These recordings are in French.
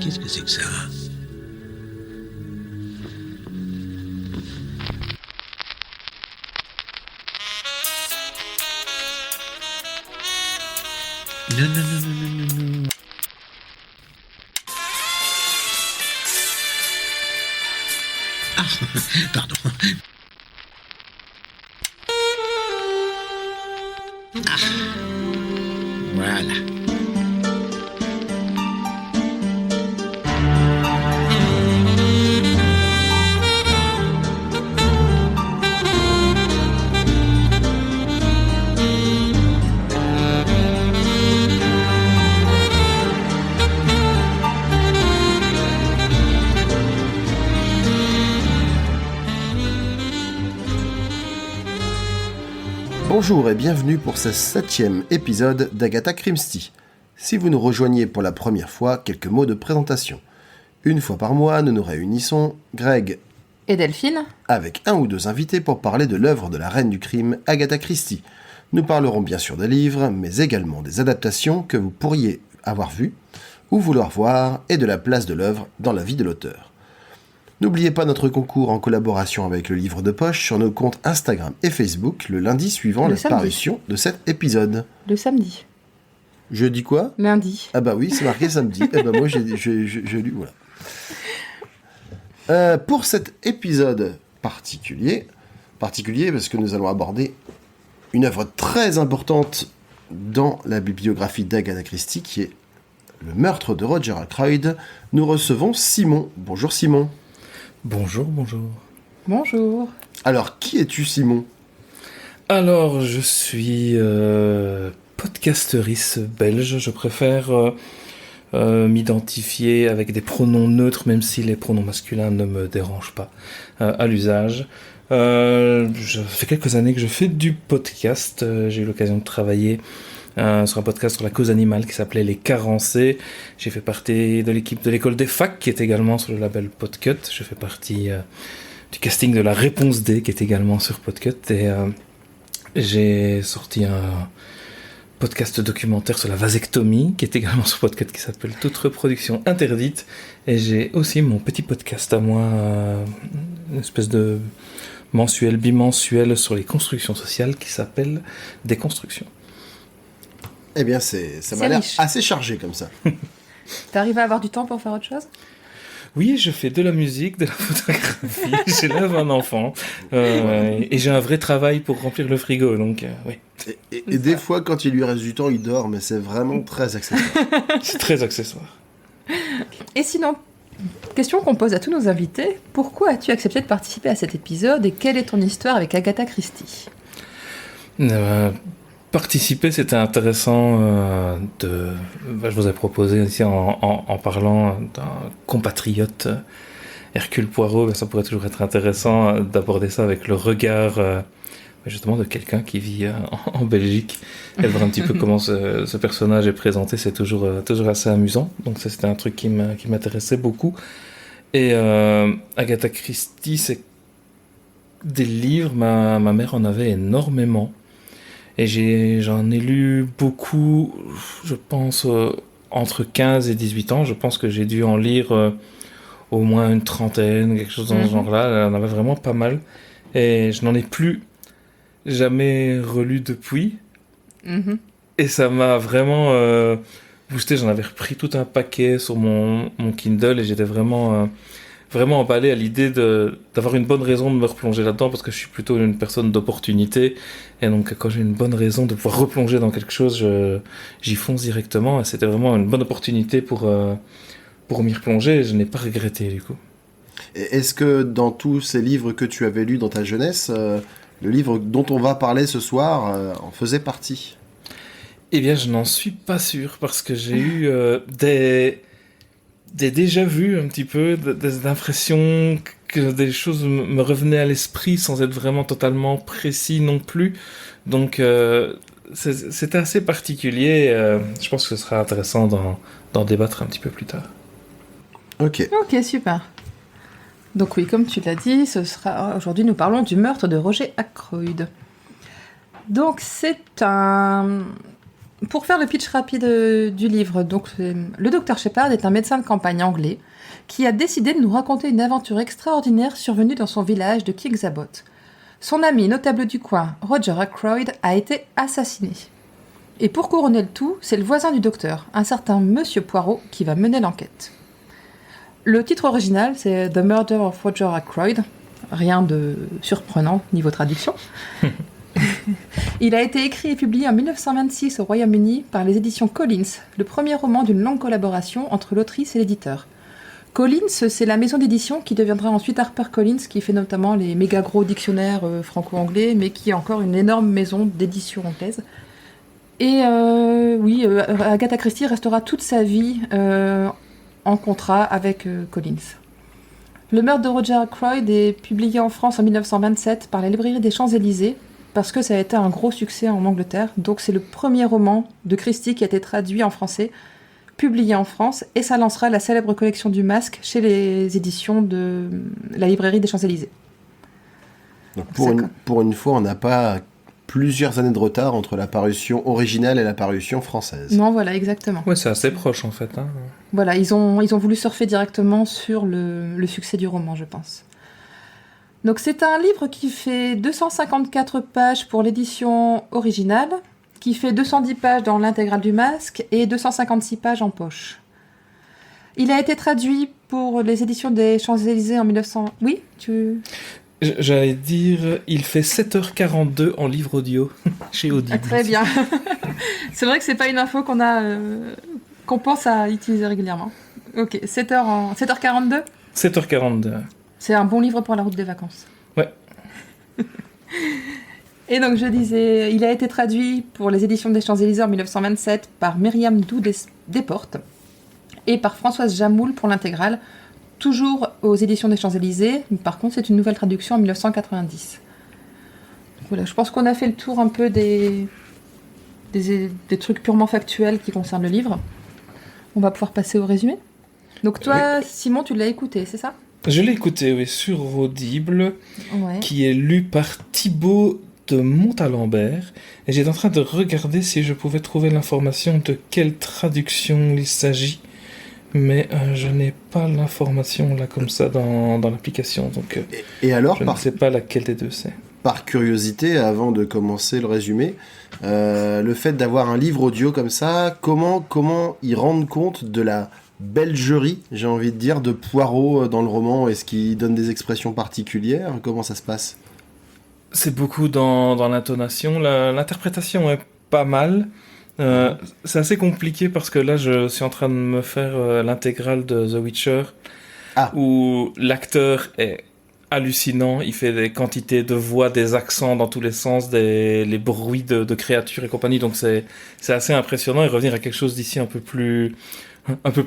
Qu'est-ce que c'est que ça? Non, non, non, non, non, non, non. Ah, pardon. Ah, voilà. Bonjour et bienvenue pour ce 7e épisode d'Agatha Christie. Si vous nous rejoignez pour la première fois, quelques mots de présentation. Une fois par mois, nous nous réunissons, Greg et Delphine, avec un ou deux invités pour parler de l'œuvre de la reine du crime, Agatha Christie. Nous parlerons bien sûr des livres, mais également des adaptations que vous pourriez avoir vues ou vouloir voir et de la place de l'œuvre dans la vie de l'auteur. N'oubliez pas notre concours en collaboration avec le livre de poche sur nos comptes Instagram et Facebook le lundi suivant la parution de cet épisode. Le samedi. Je dis quoi ? Lundi. Ah bah oui, c'est marqué samedi. Eh bah moi j'ai lu, voilà. Pour cet épisode particulier parce que nous allons aborder une œuvre très importante dans la bibliographie d'Agatha Christie qui est Le meurtre de Roger Ackroyd, nous recevons Simon. Bonjour Simon. Bonjour, bonjour. Bonjour. Alors, qui es-tu, Simon ? Alors, je suis podcasterise belge. Je préfère m'identifier avec des pronoms neutres, même si les pronoms masculins ne me dérangent pas à l'usage. Ça fait quelques années que je fais du podcast. J'ai eu l'occasion de travailler sur un podcast sur la cause animale qui s'appelait Les Carencés. J'ai fait partie de l'équipe de l'école des facs qui est également sur le label Podcut. Je fais partie du casting de la Réponse D qui est également sur Podcut. Et j'ai sorti un podcast documentaire sur la vasectomie qui est également sur Podcut qui s'appelle Toute reproduction interdite. Et j'ai aussi mon petit podcast à moi, une espèce de mensuel, bimensuel sur les constructions sociales qui s'appelle Déconstruction. Eh bien, ça m'a l'air riche. assez chargé comme ça. T'arrives à avoir du temps pour faire autre chose ? Oui, je fais de la musique, de la photographie, j'élève un enfant, et j'ai un vrai travail pour remplir le frigo, donc oui. Et des fois, quand il lui reste du temps, il dort, mais c'est vraiment très accessoire. C'est très accessoire. Et sinon, question qu'on pose à tous nos invités, pourquoi as-tu accepté de participer à cet épisode et quelle est ton histoire avec Agatha Christie ? Participer, c'était intéressant je vous ai proposé ici en parlant d'un compatriote, Hercule Poirot, ça pourrait toujours être intéressant d'aborder ça avec le regard justement de quelqu'un qui vit en Belgique et voir un petit peu comment ce personnage est présenté, c'est toujours assez amusant. Donc ça, c'était un truc qui m'intéressait beaucoup. Et Agatha Christie, c'est des livres, ma mère en avait énormément. Et j'en ai lu beaucoup, je pense, entre 15 et 18 ans. Je pense que j'ai dû en lire au moins une trentaine, quelque chose dans ce genre-là. Elle en avait vraiment pas mal. Et je n'en ai plus jamais relu depuis. Et ça m'a vraiment boosté. J'en avais repris tout un paquet sur mon Kindle et j'étais vraiment emballé à l'idée d'avoir une bonne raison de me replonger là-dedans, parce que je suis plutôt une personne d'opportunité, et donc quand j'ai une bonne raison de pouvoir replonger dans quelque chose, j'y fonce directement, et c'était vraiment une bonne opportunité pour m'y replonger, et je n'ai pas regretté du coup. Et est-ce que dans tous ces livres que tu avais lus dans ta jeunesse, le livre dont on va parler ce soir en faisait partie ? Eh bien, je n'en suis pas sûr, parce que j'ai eu des déjà-vus un petit peu, des impressions que des choses me revenaient à l'esprit sans être vraiment totalement précis non plus. Donc c'était assez particulier. Je pense que ce sera intéressant d'en débattre un petit peu plus tard. Ok, super. Donc oui, comme tu l'as dit, aujourd'hui nous parlons du meurtre de Roger Ackroyd. Donc c'est un pour faire le pitch rapide du livre, donc, le docteur Shepard est un médecin de campagne anglais qui a décidé de nous raconter une aventure extraordinaire survenue dans son village de King's-Abbot. Son ami notable du coin, Roger Ackroyd, a été assassiné. Et pour couronner le tout, c'est le voisin du docteur, un certain Monsieur Poirot, qui va mener l'enquête. Le titre original, c'est The Murder of Roger Ackroyd. Rien de surprenant niveau traduction. Il a été écrit et publié en 1926 au Royaume-Uni par les éditions Collins, le premier roman d'une longue collaboration entre l'autrice et l'éditeur. Collins, c'est la maison d'édition qui deviendra ensuite HarperCollins, qui fait notamment les méga gros dictionnaires franco-anglais, mais qui est encore une énorme maison d'édition anglaise. Et Agatha Christie restera toute sa vie en contrat avec Collins. Le meurtre de Roger Ackroyd est publié en France en 1927 par la librairie des Champs-Élysées, parce que ça a été un gros succès en Angleterre. Donc c'est le premier roman de Christie qui a été traduit en français, publié en France, et ça lancera la célèbre collection du Masque chez les éditions de la librairie des Champs-Élysées. Donc pour une fois, on n'a pas plusieurs années de retard entre la parution originale et la parution française. Non, voilà, exactement. Ouais, c'est assez proche en fait. Hein. Voilà, ils ont voulu surfer directement sur le succès du roman, je pense. Donc c'est un livre qui fait 254 pages pour l'édition originale, qui fait 210 pages dans l'intégrale du Masque et 256 pages en poche. Il a été traduit pour les éditions des Champs-Élysées en 1900... Oui, J'allais dire, il fait 7h42 en livre audio chez Audible. Ah, très bien. C'est vrai que c'est pas une info qu'on pense à utiliser régulièrement. Ok, 7h42 7h42. C'est un bon livre pour la route des vacances. Ouais. Et donc je disais, il a été traduit pour les éditions des Champs-Élysées en 1927 par Myriam Doux Desportes et par Françoise Jamoul pour l'intégrale, toujours aux éditions des Champs-Élysées. Par contre, c'est une nouvelle traduction en 1990. Voilà, je pense qu'on a fait le tour un peu des trucs purement factuels qui concernent le livre. On va pouvoir passer au résumé. Donc toi, oui. Simon, tu l'as écouté, c'est ça ? Je l'ai écouté, oui, sur Audible, ouais. Qui est lu par Thibaut de Montalembert. Et j'étais en train de regarder si je pouvais trouver l'information de quelle traduction il s'agit. Mais je n'ai pas l'information là comme ça dans l'application. Donc et alors, je ne sais pas laquelle des deux c'est. Par curiosité, avant de commencer le résumé, le fait d'avoir un livre audio comme ça, comment ils rendent compte de la belgerie, j'ai envie de dire, de Poirot dans le roman? Est-ce qu'il donne des expressions particulières? Comment ça se passe? C'est beaucoup dans l'intonation. L'interprétation est pas mal. C'est assez compliqué parce que là, je suis en train de me faire l'intégrale de The Witcher, où l'acteur est hallucinant. Il fait des quantités de voix, des accents dans tous les sens, les bruits de créatures et compagnie. Donc c'est assez impressionnant. Et revenir à quelque chose d'ici un peu plus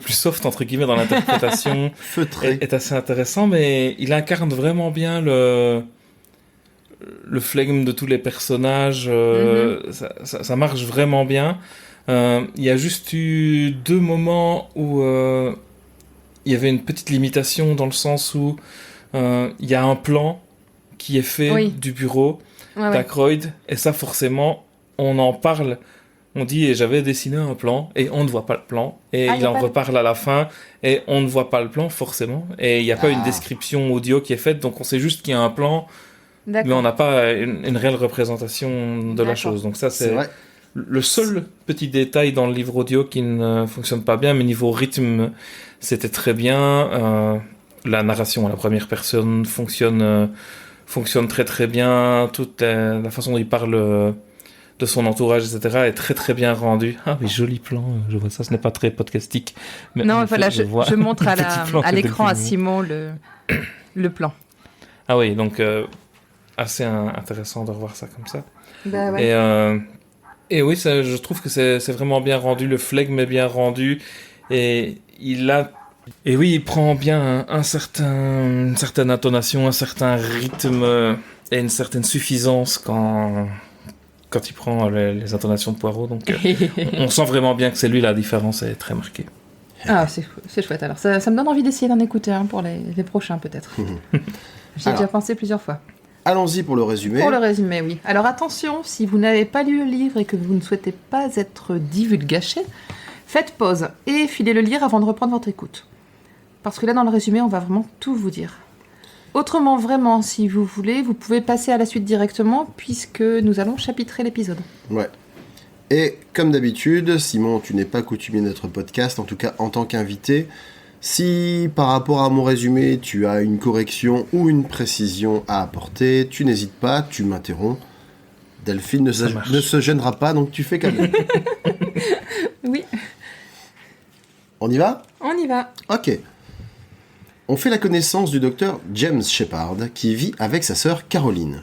soft, entre guillemets, dans l'interprétation est assez intéressant. Mais il incarne vraiment bien le flegme de tous les personnages. Ça marche vraiment bien. Il y a juste eu 2 moments où il y avait une petite limitation dans le sens où il y a un plan qui est fait du bureau d'Ackroyd, et ça forcément on en parle, on dit et j'avais dessiné un plan et on ne voit pas le plan, et il en reparle à la fin et on ne voit pas le plan forcément, et il n'y a pas une description audio qui est faite, donc on sait juste qu'il y a un plan. D'accord. Mais on n'a pas une réelle représentation de la chose. Donc ça, c'est le seul petit détail dans le livre audio qui ne fonctionne pas bien. Mais niveau rythme, c'était très bien. La narration à la première personne fonctionne très très bien. Toute la façon dont il parle de son entourage, etc. est très très bien rendue. Ah oui, joli plan. Je vois ça, ce n'est pas très podcastique. Mais non, voilà, je montre à l'écran à Simon le plan. Ah oui, donc... assez intéressant de revoir ça comme ça. Bah ouais. Et oui, ça, je trouve que c'est vraiment bien rendu, le flegme est bien rendu, et il prend bien une certaine intonation, un certain rythme et une certaine suffisance quand il prend les intonations de Poirot, donc on sent vraiment bien que c'est lui, la différence est très marquée. Ah, c'est chouette, alors ça me donne envie d'essayer d'en écouter un pour les prochains peut-être. J'ai déjà pensé plusieurs fois. allons-y pour le résumé. Pour le résumé, oui. Alors attention, si vous n'avez pas lu le livre et que vous ne souhaitez pas être divulgaché, faites pause et filez le lire avant de reprendre votre écoute. Parce que là, dans le résumé, on va vraiment tout vous dire. Autrement, vraiment, si vous voulez, vous pouvez passer à la suite directement, puisque nous allons chapitrer l'épisode. Ouais. Et comme d'habitude, Simon, tu n'es pas coutumier de notre podcast, en tout cas en tant qu'invité. Si par rapport à mon résumé, tu as une correction ou une précision à apporter, tu n'hésites pas, tu m'interromps. Delphine ne se gênera pas, donc tu fais comme elle. Oui, On y va ? on y va. Ok. On fait la connaissance du docteur James Shepard, qui vit avec sa sœur Caroline.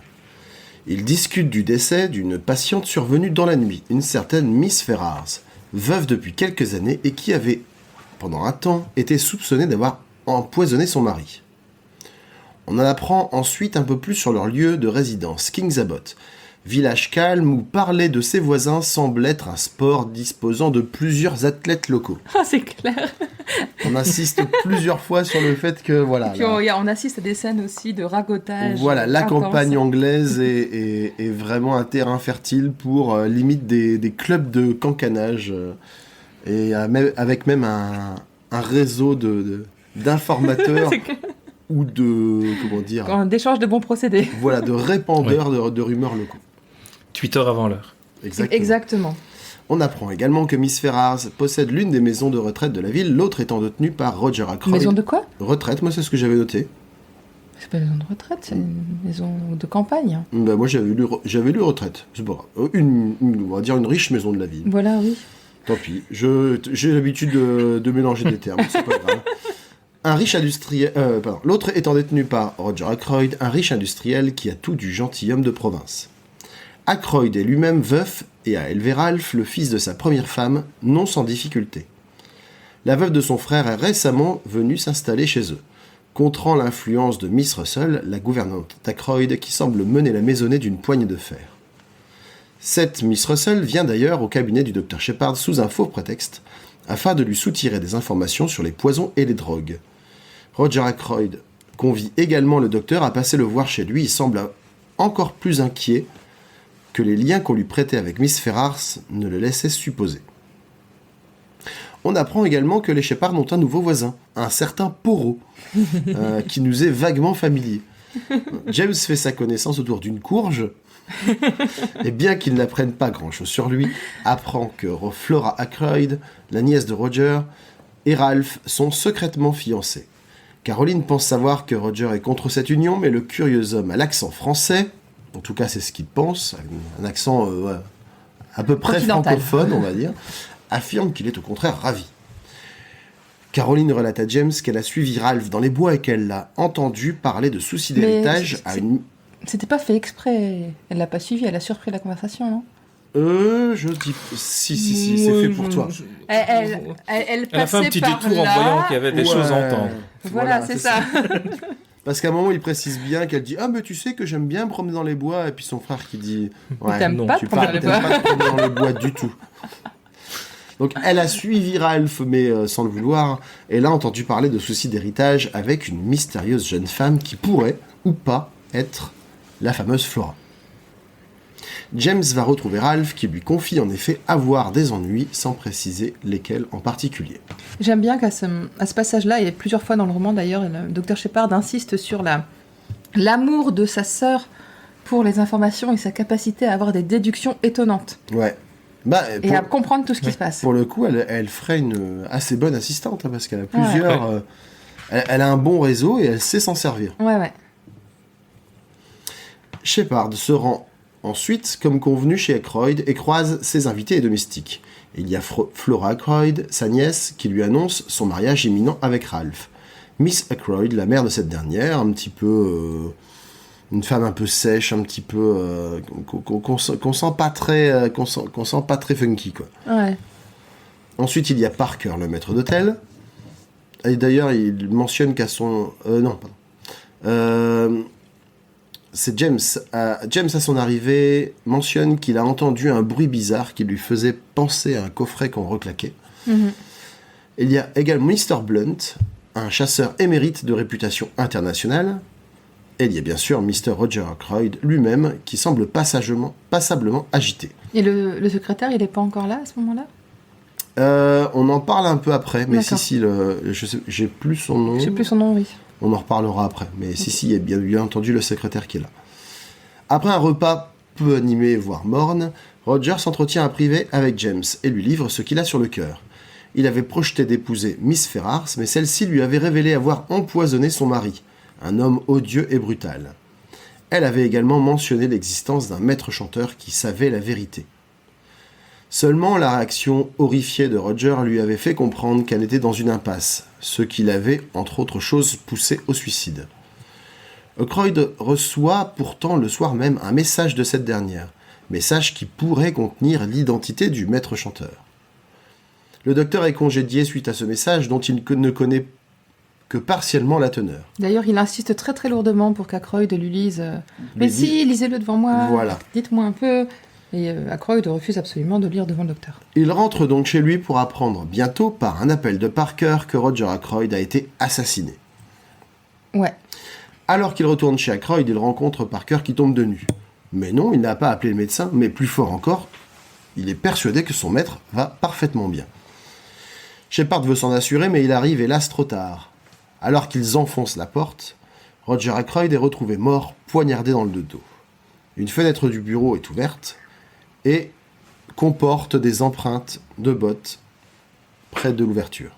Ils discutent du décès d'une patiente survenue dans la nuit, une certaine Miss Ferrars, veuve depuis quelques années et qui avait, pendant un temps, été soupçonnée d'avoir empoisonné son mari. On en apprend ensuite un peu plus sur leur lieu de résidence, Kings Abbot, village calme où parler de ses voisins semble être un sport disposant de plusieurs athlètes locaux. Ah, c'est clair. On insiste plusieurs fois sur le fait que, voilà... Puis on assiste à des scènes aussi de ragotage. Voilà, la intense. campagne anglaise est vraiment un terrain fertile pour limite des clubs de cancanage avec même un réseau d'informateurs C'est clair. ou de D'échange de bons procédés. voilà, de répandeurs de rumeurs locaux. Twitter avant l'heure. Exactement. On apprend également que Miss Ferrars possède l'une des maisons de retraite de la ville, l'autre étant détenue par Roger Ackroyd. Maison de quoi ? Retraite, moi c'est ce que j'avais noté. C'est pas une maison de retraite, c'est une maison de campagne. Ben, moi j'avais lu retraite, c'est pas grave. On va dire une riche maison de la ville. Voilà, oui. Tant pis, j'ai l'habitude de mélanger des termes, c'est pas grave. Un riche industriel, l'autre étant détenu par Roger Ackroyd, un riche industriel qui a tout du gentilhomme de province. Ackroyd est lui-même veuf et a élevé Ralph, le fils de sa première femme, non sans difficulté. La veuve de son frère est récemment venue s'installer chez eux, contrant l'influence de Miss Russell, la gouvernante d'Ackroyd, qui semble mener la maisonnée d'une poignée de fer. Cette Miss Russell vient d'ailleurs au cabinet du docteur Shepard sous un faux prétexte, afin de lui soutirer des informations sur les poisons et les drogues. Roger Ackroyd convie également le docteur à passer le voir chez lui. Il semble encore plus inquiet que les liens qu'on lui prêtait avec Miss Ferrars ne le laissaient supposer. On apprend également que les Shepard ont un nouveau voisin, un certain Poirot, qui nous est vaguement familier. James fait sa connaissance autour d'une courge, et bien qu'il n'apprenne pas grand-chose sur lui, apprend que Flora Ackroyd, la nièce de Roger, et Ralph sont secrètement fiancés. Caroline pense savoir que Roger est contre cette union, mais le curieux homme à l'accent français, en tout cas c'est ce qu'il pense, un accent à peu près Continental. francophone on va dire, affirme qu'il est au contraire ravi. Caroline relate à James qu'elle a suivi Ralph dans les bois et qu'elle l'a entendu parler de soucis Mais d'héritage à une... C'était pas fait exprès. Elle l'a pas suivi, elle a surpris la conversation, non ? Je dis... Si, c'est fait pour toi. Elle Elle a fait un passait petit par détour en là. voyant qu'il y avait des Ouais. choses à entendre. Voilà, c'est ça. Parce qu'à un moment, il précise bien qu'elle dit « Ah, mais tu sais que j'aime bien me promener dans les bois » et puis son frère qui dit « Ouais, T'aimes non, pas tu te promener t'aimes dans les bois. pas te promener dans les bois du tout. » Donc elle a suivi Ralph, mais sans le vouloir, et elle a entendu parler de soucis d'héritage avec une mystérieuse jeune femme qui pourrait, ou pas, être la fameuse Flora. James va retrouver Ralph qui lui confie en effet avoir des ennuis, sans préciser lesquels en particulier. J'aime bien qu'à ce passage-là, et plusieurs fois dans le roman d'ailleurs, le docteur Shepard insiste sur l'amour de sa sœur pour les informations et sa capacité à avoir des déductions étonnantes Ouais. et à comprendre tout ce qui se passe. Pour le coup, elle ferait une assez bonne assistante, hein, parce qu'elle a plusieurs... elle a un bon réseau et elle sait s'en servir. Ouais. Shepard se rend ensuite, comme convenu, chez Ackroyd et croise ses invités et domestiques. Il y a Flora Ackroyd, sa nièce, qui lui annonce son mariage imminent avec Ralph. Miss Ackroyd, la mère de cette dernière, un petit peu... une femme un peu sèche, un petit peu... qu'on sent pas très funky, quoi. Ouais. Ensuite, il y a Parker, le maître d'hôtel. Et d'ailleurs, il mentionne qu'à son... non, pardon. C'est James. James, à son arrivée, mentionne qu'il a entendu un bruit bizarre qui lui faisait penser à un coffret qu'on reclaquait. Mhm. Il y a également Mr. Blunt, un chasseur émérite de réputation internationale. Et il y a bien sûr Mr. Roger Ackroyd lui-même qui semble passablement agité. Et le secrétaire, il n'est pas encore là à ce moment-là? On en parle un peu après, mais D'accord. j'ai plus son nom. Je sais plus son nom, oui. On en reparlera après. Mais si, il y a bien entendu le secrétaire qui est là. Après un repas peu animé, voire morne, Roger s'entretient à privé avec James et lui livre ce qu'il a sur le cœur. Il avait projeté d'épouser Miss Ferrars, mais celle-ci lui avait révélé avoir empoisonné son mari, un homme odieux et brutal. Elle avait également mentionné l'existence d'un maître chanteur qui savait la vérité. Seulement, la réaction horrifiée de Roger lui avait fait comprendre qu'elle était dans une impasse, ce qui l'avait, entre autres choses, poussé au suicide. Ackroyd reçoit pourtant le soir même un message de cette dernière, message qui pourrait contenir l'identité du maître chanteur. Le docteur est congédié suite à ce message dont il ne connaît que partiellement la teneur. D'ailleurs, il insiste très très lourdement pour qu'Ackroyd lui lise. Mais si, lisez-le devant moi. Voilà. Dites-moi un peu. Et Ackroyd refuse absolument de lire devant le docteur. Il rentre donc chez lui pour apprendre bientôt par un appel de Parker que Roger Ackroyd a été assassiné. Ouais. Alors qu'il retourne chez Ackroyd, il rencontre Parker qui tombe de nu. Mais non, il n'a pas appelé le médecin, mais plus fort encore, il est persuadé que son maître va parfaitement bien. Shepard veut s'en assurer, mais il arrive hélas trop tard. Alors qu'ils enfoncent la porte, Roger Ackroyd est retrouvé mort, poignardé dans le dos. Une fenêtre du bureau est ouverte et comporte des empreintes de bottes près de l'ouverture.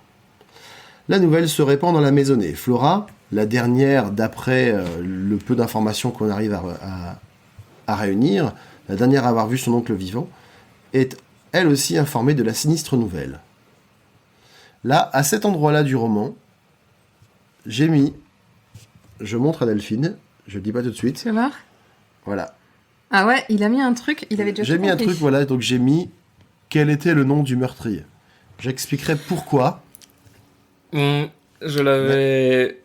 La nouvelle se répand dans la maisonnée. Flora, la dernière d'après le peu d'informations qu'on arrive à réunir, la dernière à avoir vu son oncle vivant, est elle aussi informée de la sinistre nouvelle. Là, à cet endroit-là du roman, je montre à Delphine, je le dis pas tout de suite, Tu vas voir? voilà. Ah ouais, il a mis un truc, il avait déjà J'ai tout mis un compris. truc, voilà, donc j'ai mis quel était le nom du meurtrier. J'expliquerai pourquoi. Je l'avais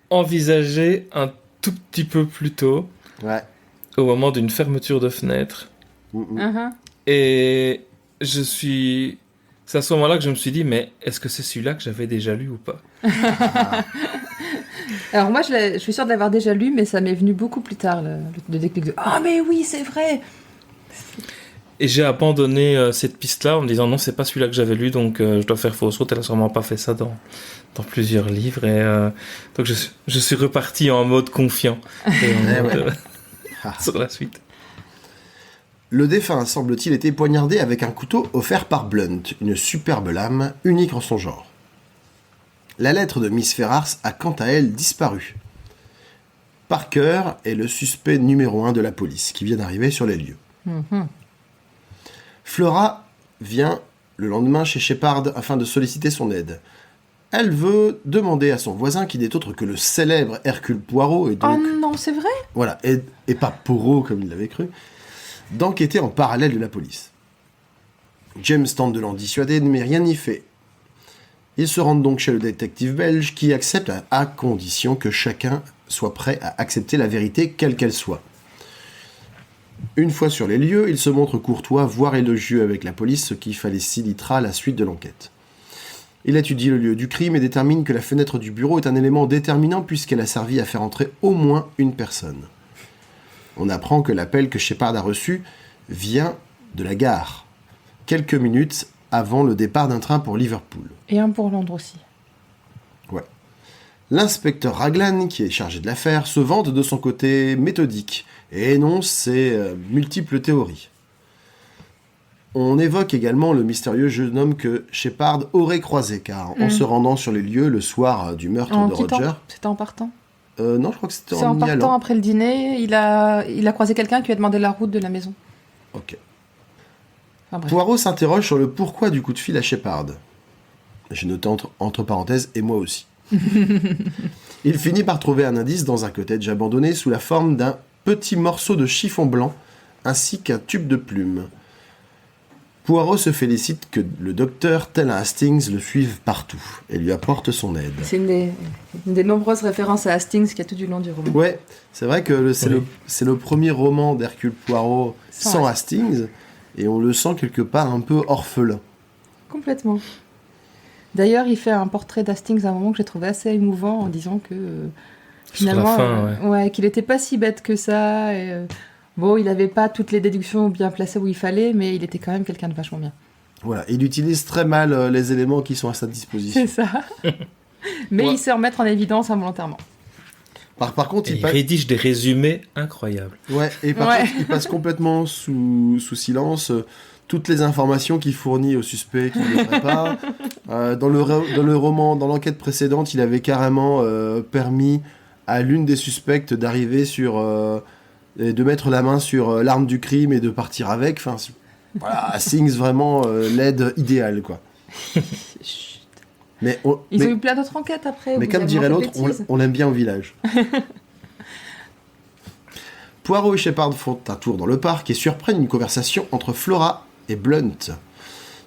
envisagé un tout petit peu plus tôt, Ouais. au moment d'une fermeture de fenêtre. Uh-huh. Et c'est à ce moment-là que je me suis dit, mais est-ce que c'est celui-là que j'avais déjà lu ou pas? Alors moi, je suis sûre de l'avoir déjà lu, mais ça m'est venu beaucoup plus tard, le déclic de « Ah mais oui, c'est vrai !» Et j'ai abandonné cette piste-là en me disant non, c'est pas celui-là que j'avais lu, donc je dois faire fausse route. Elle a sûrement pas fait ça dans plusieurs livres. Et donc je suis reparti en mode confiant et en mode, sur la suite. Le défunt, semble-t-il, était poignardé avec un couteau offert par Blunt, une superbe lame, unique en son genre. La lettre de Miss Ferrars a quant à elle disparu. Parker est le suspect numéro 1 de la police, qui vient d'arriver sur les lieux. Mhm. Flora vient le lendemain chez Shepard afin de solliciter son aide. Elle veut demander à son voisin, qui n'est autre que le célèbre Hercule Poirot, et donc... Oh non, c'est vrai? Voilà, et pas Poirot comme il l'avait cru, d'enquêter en parallèle de la police. James tente de l'en dissuader, mais rien n'y fait. Ils se rendent donc chez le détective belge, qui accepte à condition que chacun soit prêt à accepter la vérité, quelle qu'elle soit. Une fois sur les lieux, il se montre courtois, voire élogieux avec la police, ce qui facilitera la suite de l'enquête. Il étudie le lieu du crime et détermine que la fenêtre du bureau est un élément déterminant puisqu'elle a servi à faire entrer au moins une personne. On apprend que l'appel que Shepard a reçu vient de la gare, quelques minutes avant le départ d'un train pour Liverpool. Et un pour Londres aussi. Ouais. L'inspecteur Raglan, qui est chargé de l'affaire, se vante de son côté méthodique et énonce ses multiples théories. On évoque également le mystérieux jeune homme que Shepard aurait croisé, car en se rendant sur les lieux le soir du meurtre En de quittant? Roger... C'était en partant? Non, je crois que c'était C'est en y partant allant. après le dîner, il a croisé quelqu'un qui lui a demandé la route de la maison. Ok. Enfin, bref. Poirot s'interroge sur le pourquoi du coup de fil à Shepard. J'ai noté entre parenthèses, et moi aussi. Il finit par trouver un indice dans un cottage abandonné sous la forme d'un petit morceau de chiffon blanc, ainsi qu'un tube de plume. Poirot se félicite que le docteur, tel un Hastings, le suive partout et lui apporte son aide. C'est une des nombreuses références à Hastings qu'il y a tout du long du roman. Ouais, c'est vrai que c'est le premier roman d'Hercule Poirot sans Hastings, et on le sent quelque part un peu orphelin. Complètement. D'ailleurs, il fait un portrait d'Hastings à un moment que j'ai trouvé assez émouvant en disant que Sur la Finalement, fin, ouais. qu'il était pas si bête que ça. Et, bon, il avait pas toutes les déductions bien placées où il fallait, mais il était quand même quelqu'un de vachement bien. Voilà, il utilise très mal les éléments qui sont à sa disposition. C'est ça. Mais Ouais. il sait remettre en évidence involontairement. Par contre, Et il rédige des résumés incroyables. Ouais, et par Ouais. contre, il passe complètement sous silence toutes les informations qu'il fournit au suspect qu'il ne devrait pas. Dans le roman, dans l'enquête précédente, il avait carrément permis à l'une des suspectes d'arriver sur... et de mettre la main sur l'arme du crime et de partir avec. Enfin, voilà, Hastings, vraiment l'aide idéale, quoi. Chut. Mais, Ils ont eu plein d'autres enquêtes après. mais où comme ils dirait avaient l'autre, fait des bêtises. on l'aime bien au village. Poirot et Shepard font un tour dans le parc et surprennent une conversation entre Flora et Blunt.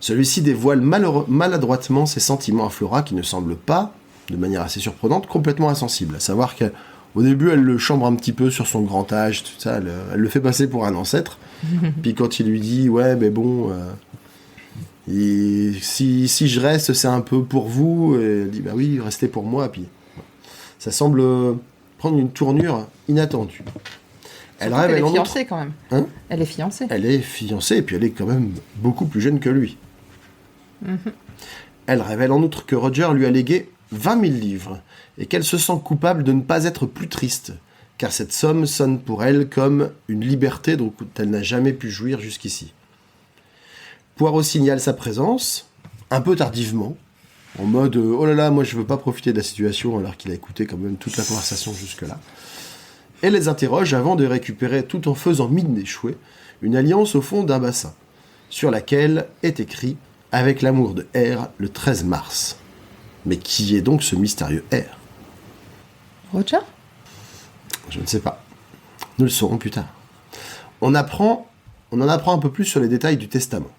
Celui-ci dévoile maladroitement ses sentiments à Flora qui ne semble pas, de manière assez surprenante, complètement insensible. À savoir qu'au début, elle le chambre un petit peu sur son grand âge, tout ça, elle le fait passer pour un ancêtre. Puis quand il lui dit « Ouais, mais bon... si je reste, c'est un peu pour vous. » Et elle dit « Bah oui, restez pour moi. » Puis ça semble prendre une tournure inattendue. Elle Surtout qu'elle révèle est en outre... fiancée quand même. Hein Elle est fiancée. Elle est fiancée et puis elle est quand même beaucoup plus jeune que lui. Elle révèle en outre que Roger lui a légué 20 000 livres et qu'elle se sent coupable de ne pas être plus triste, car cette somme sonne pour elle comme une liberté dont elle n'a jamais pu jouir jusqu'ici. Poirot signale sa présence, un peu tardivement, en mode oh là là, moi je veux pas profiter de la situation alors qu'il a écouté quand même toute la conversation jusque-là, et les interroge avant de récupérer, tout en faisant mine d'échouer, une alliance au fond d'un bassin, sur laquelle est écrit « Avec l'amour de R, le 13 mars ». Mais qui est donc ce mystérieux R ? Roger ? Je ne sais pas. Nous le saurons plus tard. On en apprend un peu plus sur les détails du testament.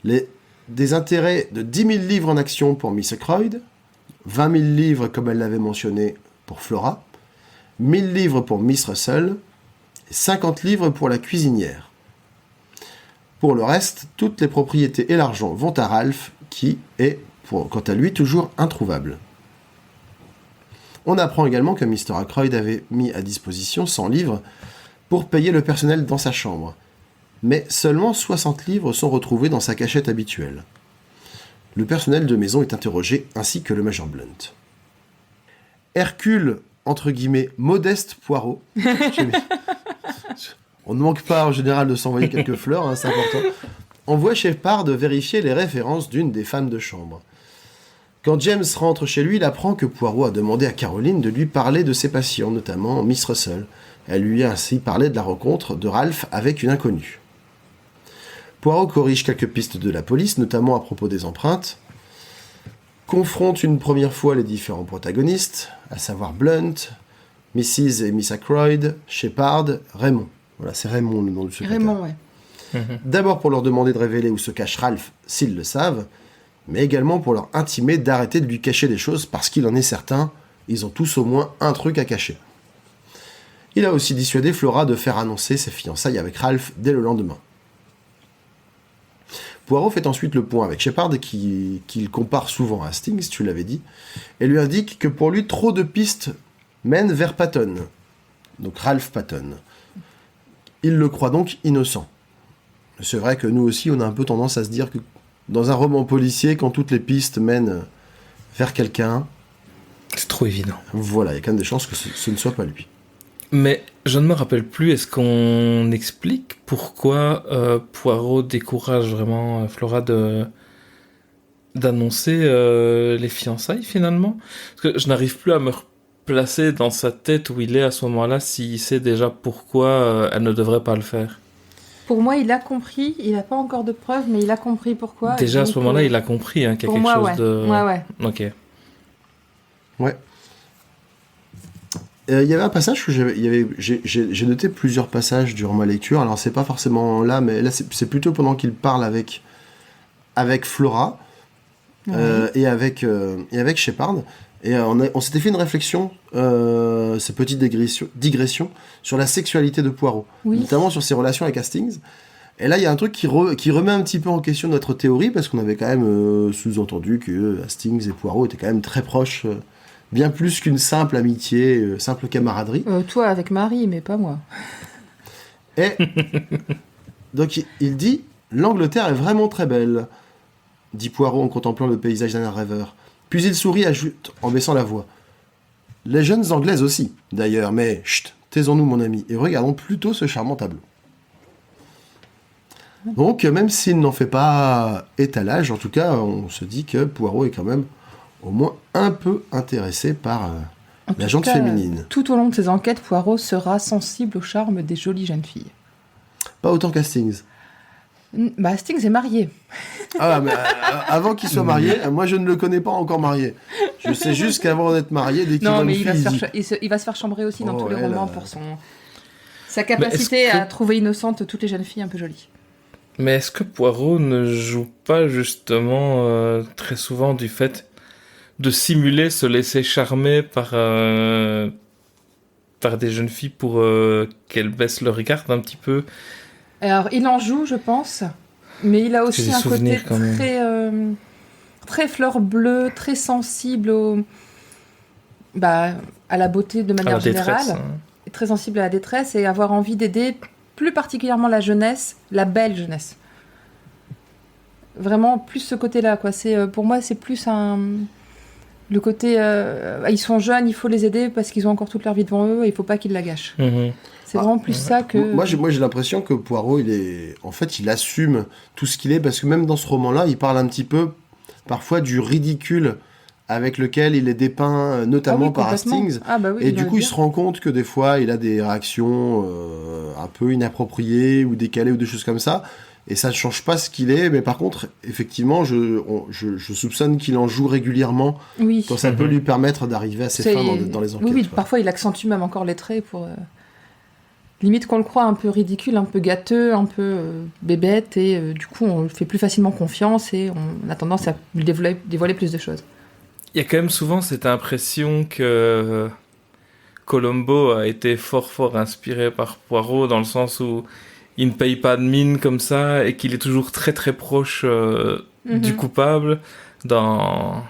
Des intérêts de 10 000 livres en action pour Miss Ackroyd, 20 000 livres, comme elle l'avait mentionné, pour Flora, 1000 livres pour Miss Russell, et 50 livres pour la cuisinière. Pour le reste, toutes les propriétés et l'argent vont à Ralph, qui est, quant à lui, toujours introuvable. On apprend également que Mr. Ackroyd avait mis à disposition 100 livres pour payer le personnel dans sa chambre, mais seulement 60 livres sont retrouvés dans sa cachette habituelle. Le personnel de maison est interrogé, ainsi que le Major Blunt. Hercule, entre guillemets, modeste Poirot. On ne manque pas en général de s'envoyer quelques fleurs, hein, c'est important. Envoie Shepard vérifier les références d'une des femmes de chambre. Quand James rentre chez lui, il apprend que Poirot a demandé à Caroline de lui parler de ses patients, notamment Miss Russell. Elle lui a ainsi parlé de la rencontre de Ralph avec une inconnue. Poirot corrige quelques pistes de la police, notamment à propos des empreintes, confronte une première fois les différents protagonistes, à savoir Blunt, Mrs. et Miss Ackroyd, Shepard, Raymond. Voilà, c'est Raymond le nom du secrétaire. Raymond, ouais. D'abord pour leur demander de révéler où se cache Ralph, s'ils le savent, mais également pour leur intimer d'arrêter de lui cacher des choses parce qu'il en est certain, ils ont tous au moins un truc à cacher. Il a aussi dissuadé Flora de faire annoncer ses fiançailles avec Ralph dès le lendemain. Poirot fait ensuite le point avec Shepard, qu'il compare souvent à Hastings, tu l'avais dit, et lui indique que pour lui, trop de pistes mènent vers Patton, donc Ralph Patton. Il le croit donc innocent. C'est vrai que nous aussi, on a un peu tendance à se dire que dans un roman policier, quand toutes les pistes mènent vers quelqu'un, C'est trop évident. voilà, il y a quand même des chances que ce ne soit pas lui. Mais je ne me rappelle plus, est-ce qu'on explique pourquoi Poirot décourage vraiment Flora d'annoncer les fiançailles finalement? Parce que je n'arrive plus à me replacer dans sa tête où il est à ce moment-là, s'il sait déjà pourquoi elle ne devrait pas le faire. Pour moi, il a compris. Il n'a pas encore de preuves, mais il a compris pourquoi. Déjà à Donc, ce moment-là, il a compris hein, qu'il y a pour quelque moi, chose ouais. de... Ouais. Ok. Ouais. Il y avait un passage où j'ai noté plusieurs passages durant ma lecture. Alors c'est pas forcément là, mais là c'est plutôt pendant qu'il parle avec Flora et avec Shepard. Et on s'était fait une réflexion, ces petites digressions sur la sexualité de Poirot, Oui. notamment sur ses relations avec Hastings. Et là, il y a un truc qui remet un petit peu en question notre théorie, parce qu'on avait quand même sous-entendu que Hastings et Poirot étaient quand même très proches bien plus qu'une simple amitié, simple camaraderie. Toi avec Marie, mais pas moi. Et donc il dit « L'Angleterre est vraiment très belle », dit Poirot en contemplant le paysage d'un rêveur. Puis il sourit, ajoute en baissant la voix. « Les jeunes Anglaises aussi, d'ailleurs, mais chut, taisons-nous mon ami, et regardons plutôt ce charmant tableau. » Donc, même s'il n'en fait pas étalage, en tout cas, on se dit que Poirot est quand même au moins un peu intéressé par la gente féminine. Tout au long de ses enquêtes, Poirot sera sensible au charme des jolies jeunes filles. Pas autant qu'Hastings. Bah, Hastings est marié. Ah, mais avant qu'il soit marié, moi je ne le connais pas encore marié. Je sais juste qu'avant d'être marié, dès qu'il voit une mais fille, il va se faire chambrer aussi dans tous les ouais, romans là. pour sa capacité à trouver innocentes toutes les jeunes filles un peu jolies. Mais est-ce que Poirot ne joue pas justement très souvent du fait de simuler se laisser charmer par des jeunes filles pour qu'elles baissent leur garde un petit peu? Alors, il en joue, je pense, mais il a aussi J'ai des un côté souvenirs, quand même. très fleur bleue, très sensible à la beauté de À manière la détresse, générale, hein. très sensible à la détresse et avoir envie d'aider plus particulièrement la jeunesse, la belle jeunesse. Vraiment plus ce côté-là, quoi. Pour moi, c'est plus le côté ils sont jeunes, il faut les aider parce qu'ils ont encore toute leur vie devant eux et il faut pas qu'ils la gâchent. Mhm. C'est vraiment plus ça que... Moi j'ai l'impression que Poirot, il assume tout ce qu'il est, parce que même dans ce roman-là, il parle un petit peu, parfois, du ridicule avec lequel il est dépeint, notamment par complètement. Hastings. Ah bah oui, Et il du en coup, est il bien. se rend compte que des fois, il a des réactions un peu inappropriées ou décalées ou des choses comme ça. Et ça ne change pas ce qu'il est. Mais par contre, effectivement, je soupçonne qu'il en joue régulièrement Oui. quand ça peut lui permettre d'arriver à ses fins dans les enquêtes. Oui, quoi. parfois il accentue même encore les traits pour... Limite qu'on le croit un peu ridicule, un peu gâteux, un peu bébête, et du coup on lui fait plus facilement confiance et on a tendance à lui dévoiler plus de choses. Il y a quand même souvent cette impression que Columbo a été fort inspiré par Poirot, dans le sens où il ne paye pas de mine comme ça et qu'il est toujours très proche du coupable. Dans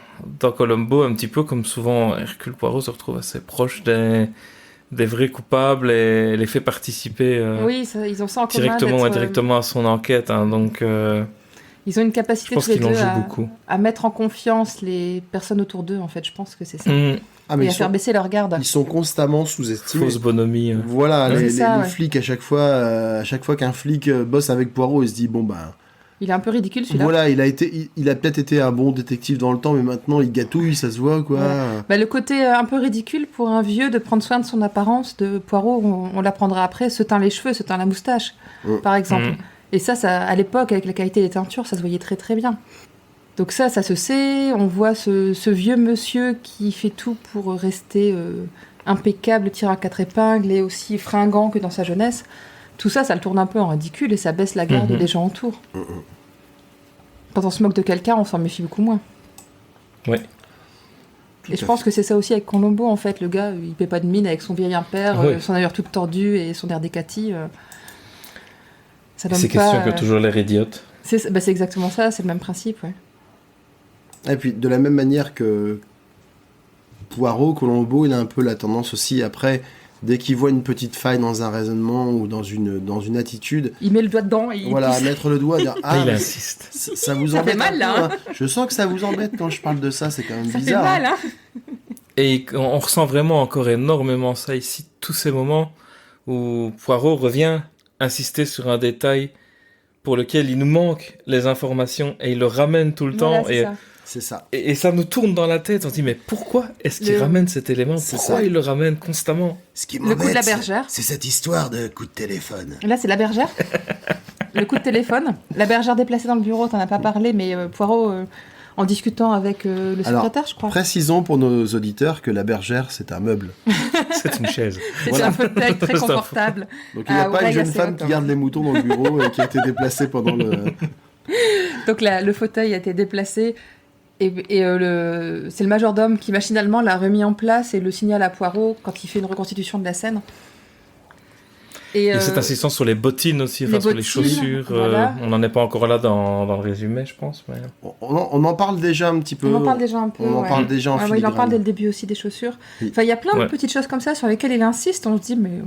Columbo, un petit peu comme souvent Hercule Poirot se retrouve assez proche des vrais coupables et les fait participer Oui, ils ont ça en commun directement ou d'être, indirectement à son enquête. Hein, donc, ils ont une je capacité pense tous les qu'il en deux joue beaucoup. à mettre en confiance les personnes autour d'eux, en fait. Je pense que c'est ça. Ah, mais Et à faire baisser leur garde. ils sont constamment sous-estimés. Fausse bonhomie. Voilà, C'est les ça, ouais. flics, à chaque fois qu'un flic bosse avec Poirot, il se dit, bon, bah, Il est un peu ridicule celui-là. voilà, il a peut-être été un bon détective dans le temps, mais maintenant, il gâtouille, ça se voit, quoi. Ouais. Bah, le côté un peu ridicule pour un vieux de prendre soin de son apparence, de Poirot, on l'apprendra après, se teint les cheveux, se teint la moustache, par exemple. Et ça, à l'époque, avec la qualité des teintures, ça se voyait très bien. Donc ça se sait, on voit ce vieux monsieur qui fait tout pour rester impeccable, tiré à quatre épingles et aussi fringant que dans sa jeunesse. Tout ça, ça le tourne un peu en ridicule et ça baisse la garde des gens autour. Quand on se moque de quelqu'un, on s'en méfie beaucoup moins. Ouais. Et je pense que c'est ça aussi avec Columbo, en fait. Le gars, il paie pas de mine avec son vieil impère, Oui. son allure toute tordue et son air décati. Ça donne Ces pas, questions qui ont toujours l'air idiotes. C'est exactement ça, c'est le même principe, ouais. Et puis, de la même manière que Poirot, Columbo, il a un peu la tendance aussi, après, dès qu'il voit une petite faille dans un raisonnement ou dans une attitude, Il met le doigt dedans et il voilà, pousse. mettre le doigt, dire, ah, il mais insiste. ça vous Ça embête fait mal, un là, peu, hein. Je sens que ça vous embête quand je parle de ça, c'est quand même Ça fait bizarre. mal, hein. Et on ressent vraiment encore énormément ça ici, tous ces moments où Poirot revient insister sur un détail pour lequel il nous manque les informations et il le ramène tout le Voilà, temps. c'est Et, ça. C'est ça. et ça nous tourne dans la tête. On se dit, mais pourquoi est-ce qu'il Le- ramène cet élément? C'est Pourquoi ça. il le ramène constamment? Ce qui Le coup de la bergère. c'est cette histoire de coup de téléphone. Là, c'est la bergère. Le coup de téléphone. La bergère déplacée dans le bureau, t'en as pas parlé, mais Poirot, en discutant avec le Alors, secrétaire, je crois. Précisons pour nos auditeurs que la bergère, c'est un meuble. C'est une chaise. C'est voilà. un fauteuil très C'est un confortable. Donc il n'y a Ah, pas une oreille jeune assez femme haute, qui hein. garde les moutons dans le bureau et qui a été déplacée pendant le... Donc le fauteuil a été déplacé et c'est le majordome qui machinalement l'a remis en place et le signale à Poirot quand il fait une reconstitution de la scène. Et, Et cette insistance sur les bottines aussi, les sur les bottines, chaussures. voilà. On n'en est pas encore là dans le résumé, je pense. Mais... On en parle déjà un petit peu. On en parle déjà un peu. On en ouais. parle déjà en Il en filigrane. parle dès le début aussi des chaussures. Oui. Enfin, il y a plein de Ouais. petites choses comme ça sur lesquelles il insiste. On se dit, mais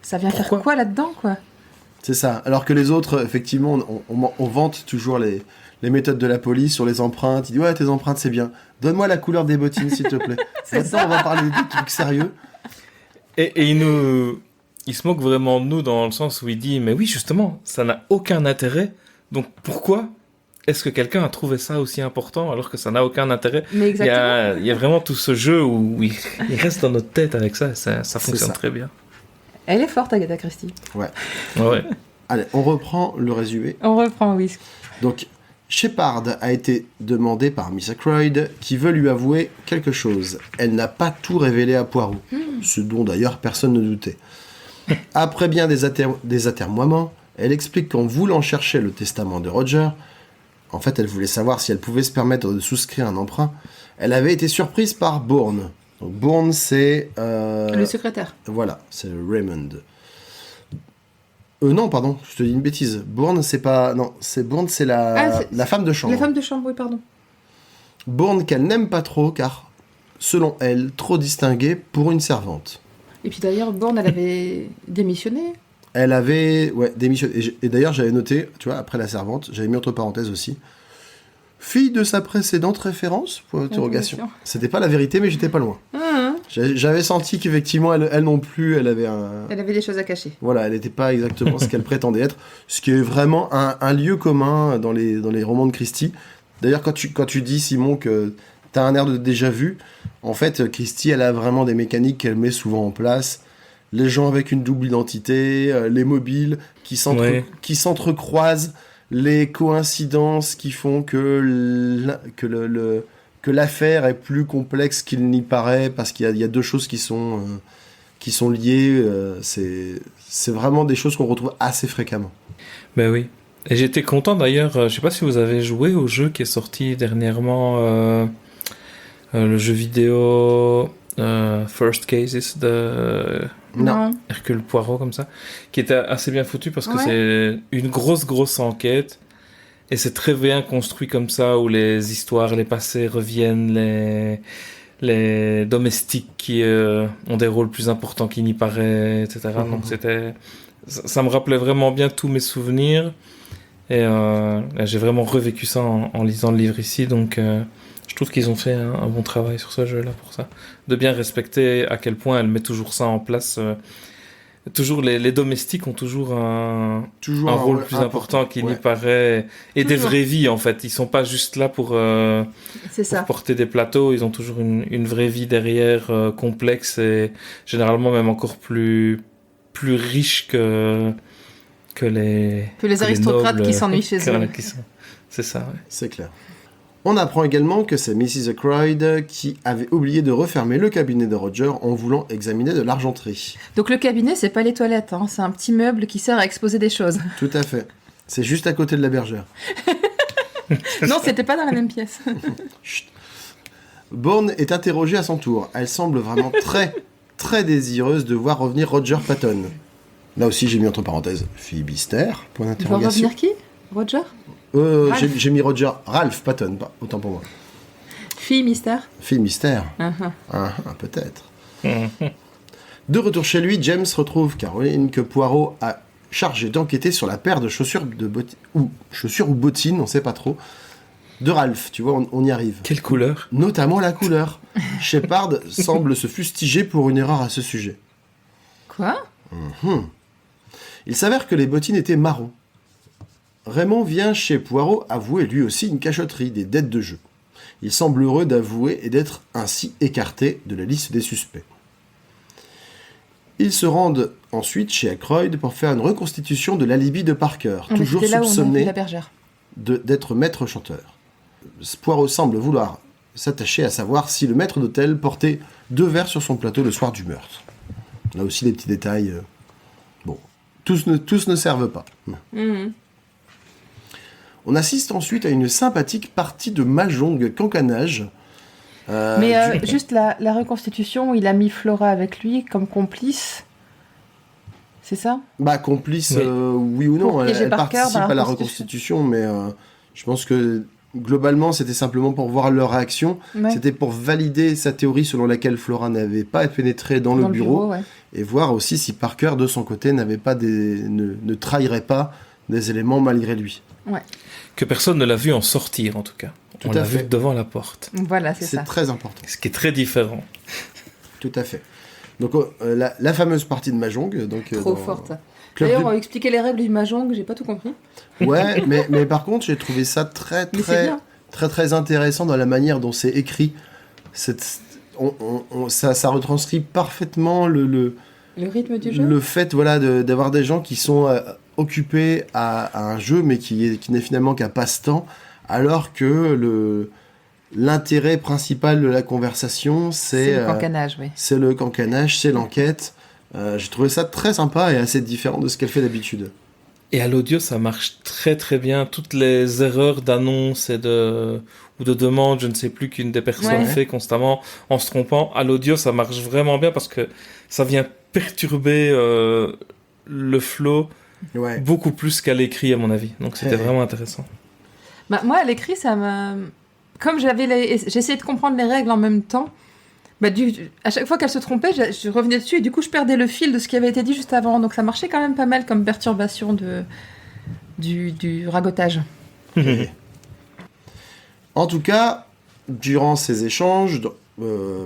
ça vient faire Pourquoi quoi là-dedans, quoi? C'est ça. Alors que les autres, effectivement, on vante toujours les méthodes de la police sur les empreintes. Il dit, ouais, tes empreintes, c'est bien. Donne-moi la couleur des bottines, s'il te plaît. C'est Maintenant, ça. on va parler des trucs sérieux. Et il se moque vraiment de nous dans le sens où il dit, mais oui, justement, ça n'a aucun intérêt. Donc pourquoi est-ce que quelqu'un a trouvé ça aussi important alors que ça n'a aucun intérêt? Mais exactement. Il y a vraiment tout ce jeu où il reste dans notre tête avec ça. Ça fonctionne ça. très bien. Elle est forte, Agatha Christie. Ouais. Allez, on reprend le résumé. On reprend, oui. Donc, Shepard a été demandé par Miss Ackroyd qui veut lui avouer quelque chose. Elle n'a pas tout révélé à Poirot, ce dont d'ailleurs personne ne doutait. Après bien des atermoiements, elle explique qu'en voulant chercher le testament de Roger, en fait elle voulait savoir si elle pouvait se permettre de souscrire un emprunt, elle avait été surprise par Bourne. Donc Bourne c'est... Le secrétaire. Voilà, c'est Raymond. Non, pardon, je te dis une bêtise. Bourne, c'est pas... Non, Bourne, c'est la femme de chambre. La femme de chambre, oui, pardon. Bourne qu'elle n'aime pas trop, car, selon elle, trop distinguée pour une servante. Et puis d'ailleurs, Bourne, elle avait démissionné. Elle avait démissionné. Et d'ailleurs, j'avais noté, tu vois, après la servante, j'avais mis entre parenthèses aussi, fille de sa précédente référence, pour interrogation. C'était pas la vérité, mais j'étais pas loin. J'avais senti qu'effectivement, elle non plus, elle avait un... Elle avait des choses à cacher. Voilà, elle n'était pas exactement ce qu'elle prétendait être, ce qui est vraiment un lieu commun dans les romans de Christie. D'ailleurs, quand tu dis, Simon, que tu as un air de déjà-vu, en fait, Christie, elle a vraiment des mécaniques qu'elle met souvent en place. Les gens avec une double identité, les mobiles qui s'entrecroisent, les coïncidences qui font que l'affaire est plus complexe qu'il n'y paraît, parce qu'il y a deux choses qui sont liées. C'est vraiment des choses qu'on retrouve assez fréquemment. Ben oui. Et j'étais content d'ailleurs, je sais pas si vous avez joué au jeu qui est sorti dernièrement, le jeu vidéo First Cases de Non. Hercule Poirot, comme ça, qui était assez bien foutu parce que c'est une grosse enquête. Et c'est très bien construit comme ça, où les histoires, les passés reviennent, les domestiques qui ont des rôles plus importants qu'il n'y paraît, etc. Donc ça me rappelait vraiment bien tous mes souvenirs. Et j'ai vraiment revécu ça en lisant le livre ici. Donc je trouve qu'ils ont fait un bon travail sur ce jeu-là pour ça. De bien respecter à quel point elle met toujours ça en place. Toujours les domestiques ont toujours un rôle plus important qu'il n'y paraît, et des vraies vies en fait. Ils sont pas juste là pour porter des plateaux. Ils ont toujours une vraie vie derrière, complexe et généralement même encore plus riche que les aristocrates nobles, qui s'ennuient chez eux. C'est ça. Ouais. C'est clair. On apprend également que c'est Mrs. Ackroyd qui avait oublié de refermer le cabinet de Roger en voulant examiner de l'argenterie. Donc le cabinet, c'est pas les toilettes, hein, c'est un petit meuble qui sert à exposer des choses. Tout à fait. C'est juste à côté de la bergère. Non, c'était pas dans la même pièce. Chut. Bourne est interrogée à son tour. Elle semble vraiment très désireuse de voir revenir Roger Patton. Là aussi, j'ai mis entre parenthèses Phibistère, point Il va d'interrogation. revenir qui? Roger? J'ai mis Roger, Ralph Patton, pas autant pour moi. Fille mystère? Fille mystère. Peut-être. De retour chez lui, James retrouve Caroline que Poirot a chargé d'enquêter sur la paire de chaussures ou bottines, on sait pas trop, de Ralph. Tu vois, on y arrive. Quelle couleur? Notamment la couleur. Shepard semble se fustiger pour une erreur à ce sujet. Quoi? Il s'avère que les bottines étaient marrons. Raymond vient chez Poirot avouer lui aussi une cachotterie, des dettes de jeu. Il semble heureux d'avouer et d'être ainsi écarté de la liste des suspects. Ils se rendent ensuite chez Ackroyd pour faire une reconstitution de l'alibi de Parker, toujours là soupçonné la bergère. d'être maître chanteur. Poirot semble vouloir s'attacher à savoir si le maître d'hôtel portait 2 verres sur son plateau le soir du meurtre. Là aussi, les petits détails... Bon, tous ne servent pas. On assiste ensuite à une sympathique partie de mahjong cancanage. Juste la reconstitution où il a mis Flora avec lui comme complice, C'est ça? Bah, complice, Oui. oui ou non. Pour Elle, piéger elle Parker participe dans la à la reconstitution. reconstitution, mais je pense que globalement, c'était simplement pour voir leur réaction. Ouais. C'était pour valider sa théorie selon laquelle Flora n'avait pas pénétré dans le bureau, ouais. et voir aussi si Parker, de son côté, ne trahirait pas des éléments malgré lui. Que personne ne l'a vu en sortir, en tout cas. Tout On à l'a fait. vu devant la porte. Voilà, c'est C'est ça. très important. Ce qui est très différent. Tout à fait. Donc, la fameuse partie de Mahjong. Donc, Trop dans forte. Club D'ailleurs, du- on va expliquer les règles du Mahjong, j'ai pas tout compris. Ouais, mais par contre, j'ai trouvé ça très, Mais c'est très, bien. très, très intéressant dans la manière dont c'est écrit. Ça retranscrit parfaitement Le rythme du jeu. le fait voilà, d'avoir des gens qui sont occupés à un jeu, mais qui n'est finalement qu'un passe-temps, alors que l'intérêt principal de la conversation, C'est le cancanage, oui. c'est le cancanage, c'est l'enquête. J'ai trouvé ça très sympa et assez différent de ce qu'elle fait d'habitude. Et à l'audio, ça marche très très bien. Toutes les erreurs d'annonce ou de demande, je ne sais plus qu'une des personnes Ouais. fait constamment en se trompant. À l'audio, ça marche vraiment bien parce que ça vient perturber le flow Ouais. beaucoup plus qu'à l'écrit, à mon avis. Donc c'était vraiment intéressant. Bah, moi, à l'écrit, ça m'a... Comme j'essayais de comprendre les règles en même temps, bah, à chaque fois qu'elle se trompait, je revenais dessus et du coup, je perdais le fil de ce qui avait été dit juste avant. Donc ça marchait quand même pas mal comme perturbation du ragotage. En tout cas, durant ces échanges,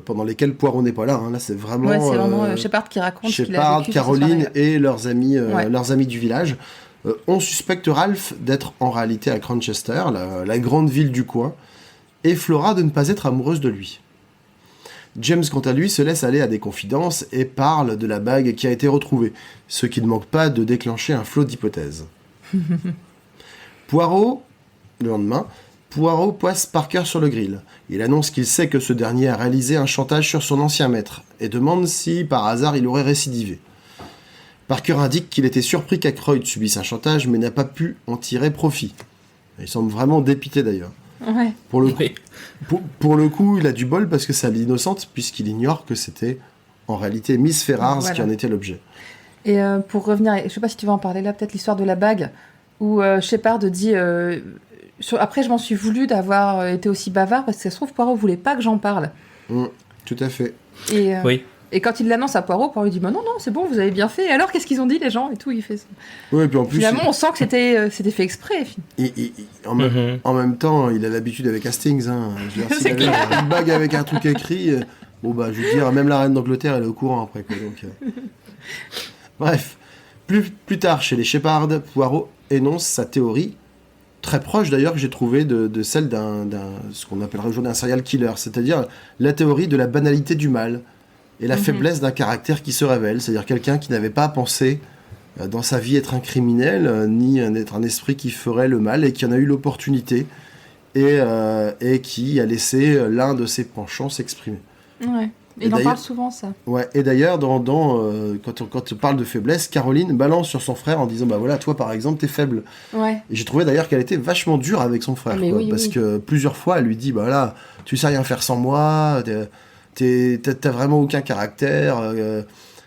pendant lesquels Poirot n'est pas là, hein, là c'est vraiment, Ouais, c'est vraiment Shepard qui raconte ce qu'il a Shepard, vécu cette Caroline soirée-là. et leurs amis, Ouais. leurs amis du village. On suspecte Ralph d'être en réalité à Cranchester, la grande ville du coin, et Flora de ne pas être amoureuse de lui. James, quant à lui, se laisse aller à des confidences et parle de la bague qui a été retrouvée, ce qui ne manque pas de déclencher un flot d'hypothèses. Poirot, le lendemain, Poirot poisse Parker sur le grill. Il annonce qu'il sait que ce dernier a réalisé un chantage sur son ancien maître et demande si, par hasard, il aurait récidivé. Parker indique qu'il était surpris qu'Ackroyd subisse un chantage, mais n'a pas pu en tirer profit. Il semble vraiment dépité d'ailleurs. Ouais. Pour le, Oui. pour le coup, il a du bol parce que ça l'innocente, puisqu'il ignore que c'était en réalité Miss Ferrars Voilà. qui en était l'objet. Et pour revenir, je sais pas si tu vas en parler là, peut-être l'histoire de la bague, où Shepard dit... après, je m'en suis voulu d'avoir été aussi bavard, parce que ça se trouve, Poirot voulait pas que j'en parle. Tout à fait. Et, Oui. et quand il l'annonce à Poirot lui dit bah non, c'est bon, vous avez bien fait. Et alors, qu'est-ce qu'ils ont dit, les gens et tout, il fait ça. Oui, et puis en plus, Finalement, on sent que c'était fait exprès. en même temps, il a l'habitude avec Hastings. Hein. Je veux dire, s'il C'est avait clair. une bague avec un truc écrit, bon bah, je veux dire, même la reine d'Angleterre, elle est au courant après. Quoi, donc, Bref, plus tard, chez les Shepard, Poirot énonce sa théorie, très proche d'ailleurs que j'ai trouvé de celle ce qu'on appellerait aujourd'hui un serial killer, c'est-à-dire la théorie de la banalité du mal et la faiblesse d'un caractère qui se révèle, c'est-à-dire quelqu'un qui n'avait pas pensé dans sa vie être un criminel, ni être un esprit qui ferait le mal, et qui en a eu l'opportunité, et qui a laissé l'un de ses penchants s'exprimer. Ouais. Et Il en d'ailleurs- parle souvent, ça. Ouais, et d'ailleurs, quand on parle de faiblesse, Caroline balance sur son frère en disant bah voilà, toi par exemple, t'es faible. Ouais. Et j'ai trouvé d'ailleurs qu'elle était vachement dure avec son frère, Mais quoi, oui, parce oui. que plusieurs fois elle lui dit bah là, tu sais rien faire sans moi, t'as vraiment aucun caractère.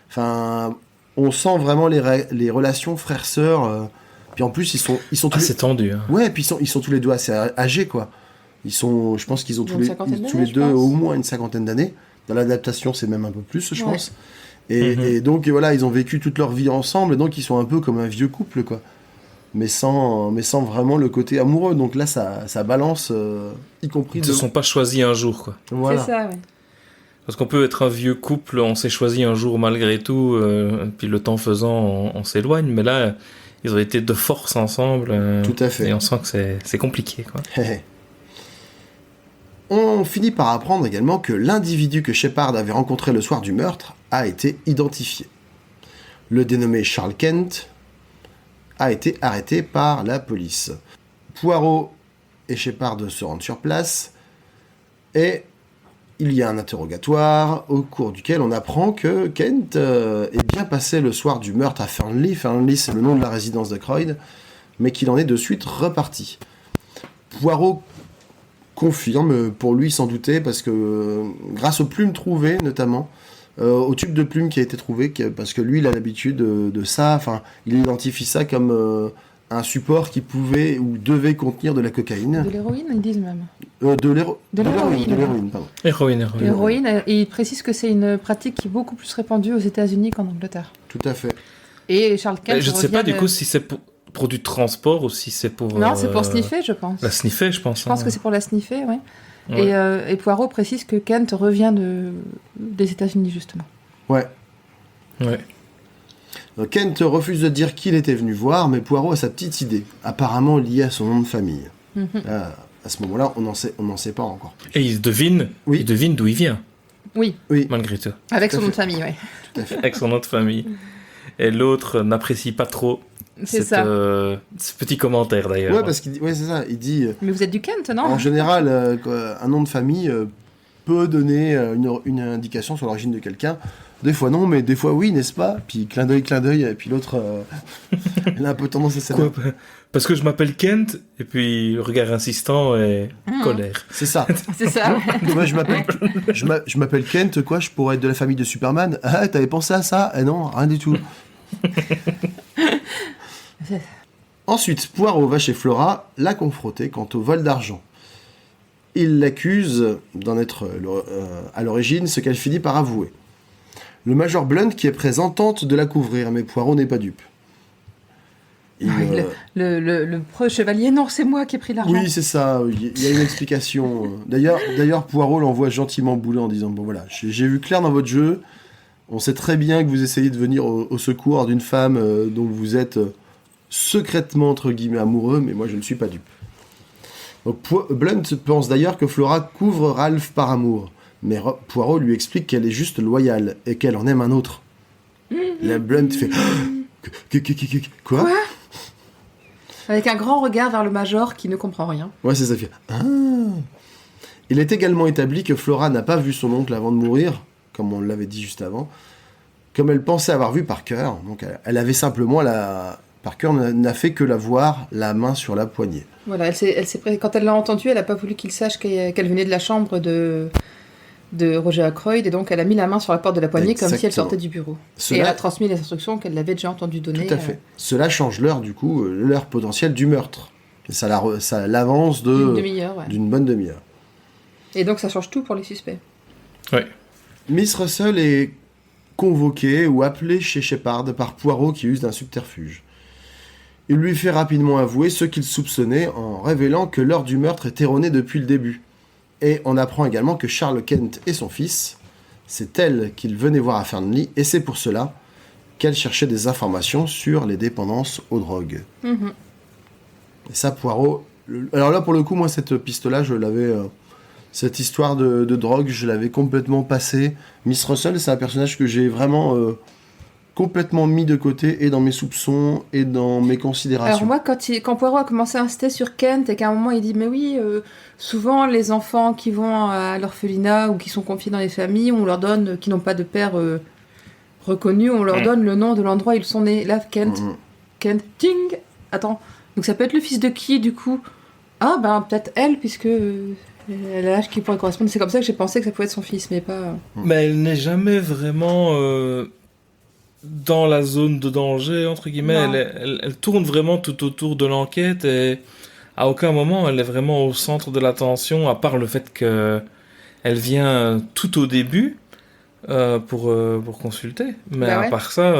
Enfin, on sent vraiment les relations frères-sœurs. Puis en plus, ils sont tous Ah, les... c'est tendu. Hein. Ouais, puis ils sont tous les deux assez âgés, quoi. Je pense qu'ils ont Ils tous ont les, une cinquantaine tous d'années, les je deux pense. au moins une cinquantaine d'années. Dans l'adaptation, c'est même un peu plus, je Ouais. pense. Et donc, voilà, ils ont vécu toute leur vie ensemble, et donc ils sont un peu comme un vieux couple, quoi. Mais sans vraiment le côté amoureux. Donc là, ça balance, y compris... Ils se sont pas choisis un jour, quoi. Voilà. C'est ça, ouais. Parce qu'on peut être un vieux couple, on s'est choisi un jour malgré tout, puis le temps faisant, on s'éloigne, mais là, ils ont été de force ensemble. Tout à fait. Et on sent que c'est compliqué, quoi. On finit par apprendre également que l'individu que Shepard avait rencontré le soir du meurtre a été identifié. Le dénommé Charles Kent a été arrêté par la police. Poirot et Shepard se rendent sur place et il y a un interrogatoire au cours duquel on apprend que Kent est bien passé le soir du meurtre à Fernley. Fernley, c'est le nom de la résidence de Croyd, mais qu'il en est de suite reparti. Poirot confirme, pour lui sans douter, parce que grâce aux plumes trouvées notamment, au tube de plume qui a été trouvé, parce que lui, il a l'habitude de ça. Enfin, il identifie ça comme un support qui pouvait ou devait contenir de la cocaïne. De l'héroïne, ils disent même. De l'héroïne, l'héroïne. pardon. Héroïne. L'héroïne, et il précise que c'est une pratique qui est beaucoup plus répandue aux États-Unis qu'en Angleterre. Tout à fait. Et Charles Kent. Je ne sais pas du coup si c'est pour du transport ou si c'est pour... Non, c'est pour sniffer, je pense. La sniffer, je pense. Je pense que c'est pour la sniffer, oui. Ouais. Et Poirot précise que Kent revient des États-Unis, justement. Ouais. Ouais. Kent refuse de dire qui il était venu voir, mais Poirot a sa petite idée, apparemment liée à son nom de famille. Mhm. À ce moment-là, on n'en sait pas encore plus. Et il devine d'où il vient, Oui, malgré tout. avec Tout à son nom de fait. famille, oui. Tout à fait. Avec son nom de famille. Et l'autre n'apprécie pas trop C'est ça. ce petit commentaire d'ailleurs. Ouais, parce qu'il dit, ouais, c'est ça. Il dit, Mais vous êtes du Kent, non en général, un nom de famille peut donner une indication sur l'origine de quelqu'un. Des fois non, mais des fois oui, n'est-ce pas? Puis clin d'œil, et puis l'autre, il a un peu tendance à s'énerver. Quoi, parce que je m'appelle Kent, et puis regard insistant et colère. C'est ça. C'est ça, ouais. Moi, je m'appelle Kent, quoi, je pourrais être de la famille de Superman. Ah, t'avais pensé à ça? Eh non, rien du tout. Ensuite, Poirot va chez Flora la confronter quant au vol d'argent. Il l'accuse d'en être à l'origine, ce qu'elle finit par avouer. Le Major Blunt, qui est présent, tente de la couvrir, mais Poirot n'est pas dupe. Le preux chevalier, non, c'est moi qui ai pris l'argent. Oui, c'est ça, il y a une explication. D'ailleurs, Poirot l'envoie gentiment bouler en disant « Bon voilà, j'ai vu clair dans votre jeu, on sait très bien que vous essayez de venir au secours d'une femme dont vous êtes secrètement, entre guillemets, amoureux, mais moi je ne suis pas dupe. » Donc Blunt pense d'ailleurs que Flora couvre Ralph par amour, mais Poirot lui explique qu'elle est juste loyale et qu'elle en aime un autre. La Blunt fait « Quoi ?» Avec un grand regard vers le Major qui ne comprend rien. Ouais, c'est ça, fait « Ah !» Il est également établi que Flora n'a pas vu son oncle avant de mourir, comme on l'avait dit juste avant, comme elle pensait avoir vu Parker. Donc elle avait simplement Parker n'a fait que la voir, la main sur la poignée. Voilà, quand elle l'a entendu, elle n'a pas voulu qu'il sache qu'elle venait de la chambre de Roger Ackroyd, et donc elle a mis la main sur la porte de la poignée comme si elle Exactement. sortait du bureau. Cela- Et elle a transmis les instructions qu'elle l'avait déjà entendu donner. Tout à fait. Cela change l'heure, du coup, l'heure potentielle du meurtre. Et ça l'avance Une demi-heure, ouais. d'une bonne demi-heure. Et donc ça change tout pour les suspects. Ouais. Miss Russell est convoquée ou appelée chez Shepard par Poirot qui use d'un subterfuge. Il lui fait rapidement avouer ce qu'il soupçonnait en révélant que l'heure du meurtre est erronée depuis le début. Et on apprend également que Charles Kent est son fils. C'est elle qu'il venait voir à Fernley et c'est pour cela qu'elle cherchait des informations sur les dépendances aux drogues. Mhm. Et ça, Poirot... Alors là, pour le coup, moi, cette piste-là, je l'avais... cette histoire de drogue, je l'avais complètement passée. Miss Russell, c'est un personnage que j'ai vraiment complètement mis de côté, et dans mes soupçons, et dans mes considérations. Alors moi, quand Poirot a commencé à insister sur Kent, et qu'à un moment il dit « Mais oui, souvent les enfants qui vont à l'orphelinat ou qui sont confiés dans les familles, on leur donne, qui n'ont pas de père reconnu, on leur donne le nom de l'endroit où ils sont nés. Là, Kent, Kent, ting. Attends, donc ça peut être le fils de qui, du coup? Ah, ben peut-être elle, puisque elle a l'âge qui pourrait correspondre. C'est comme ça que j'ai pensé que ça pouvait être son fils, mais pas... Mais elle n'est jamais vraiment dans la zone de danger, entre guillemets. Non. Elle tourne vraiment tout autour de l'enquête et à aucun moment elle est vraiment au centre de l'attention, à part le fait qu'elle vient tout au début pour consulter. Mais Bah à ouais. part ça,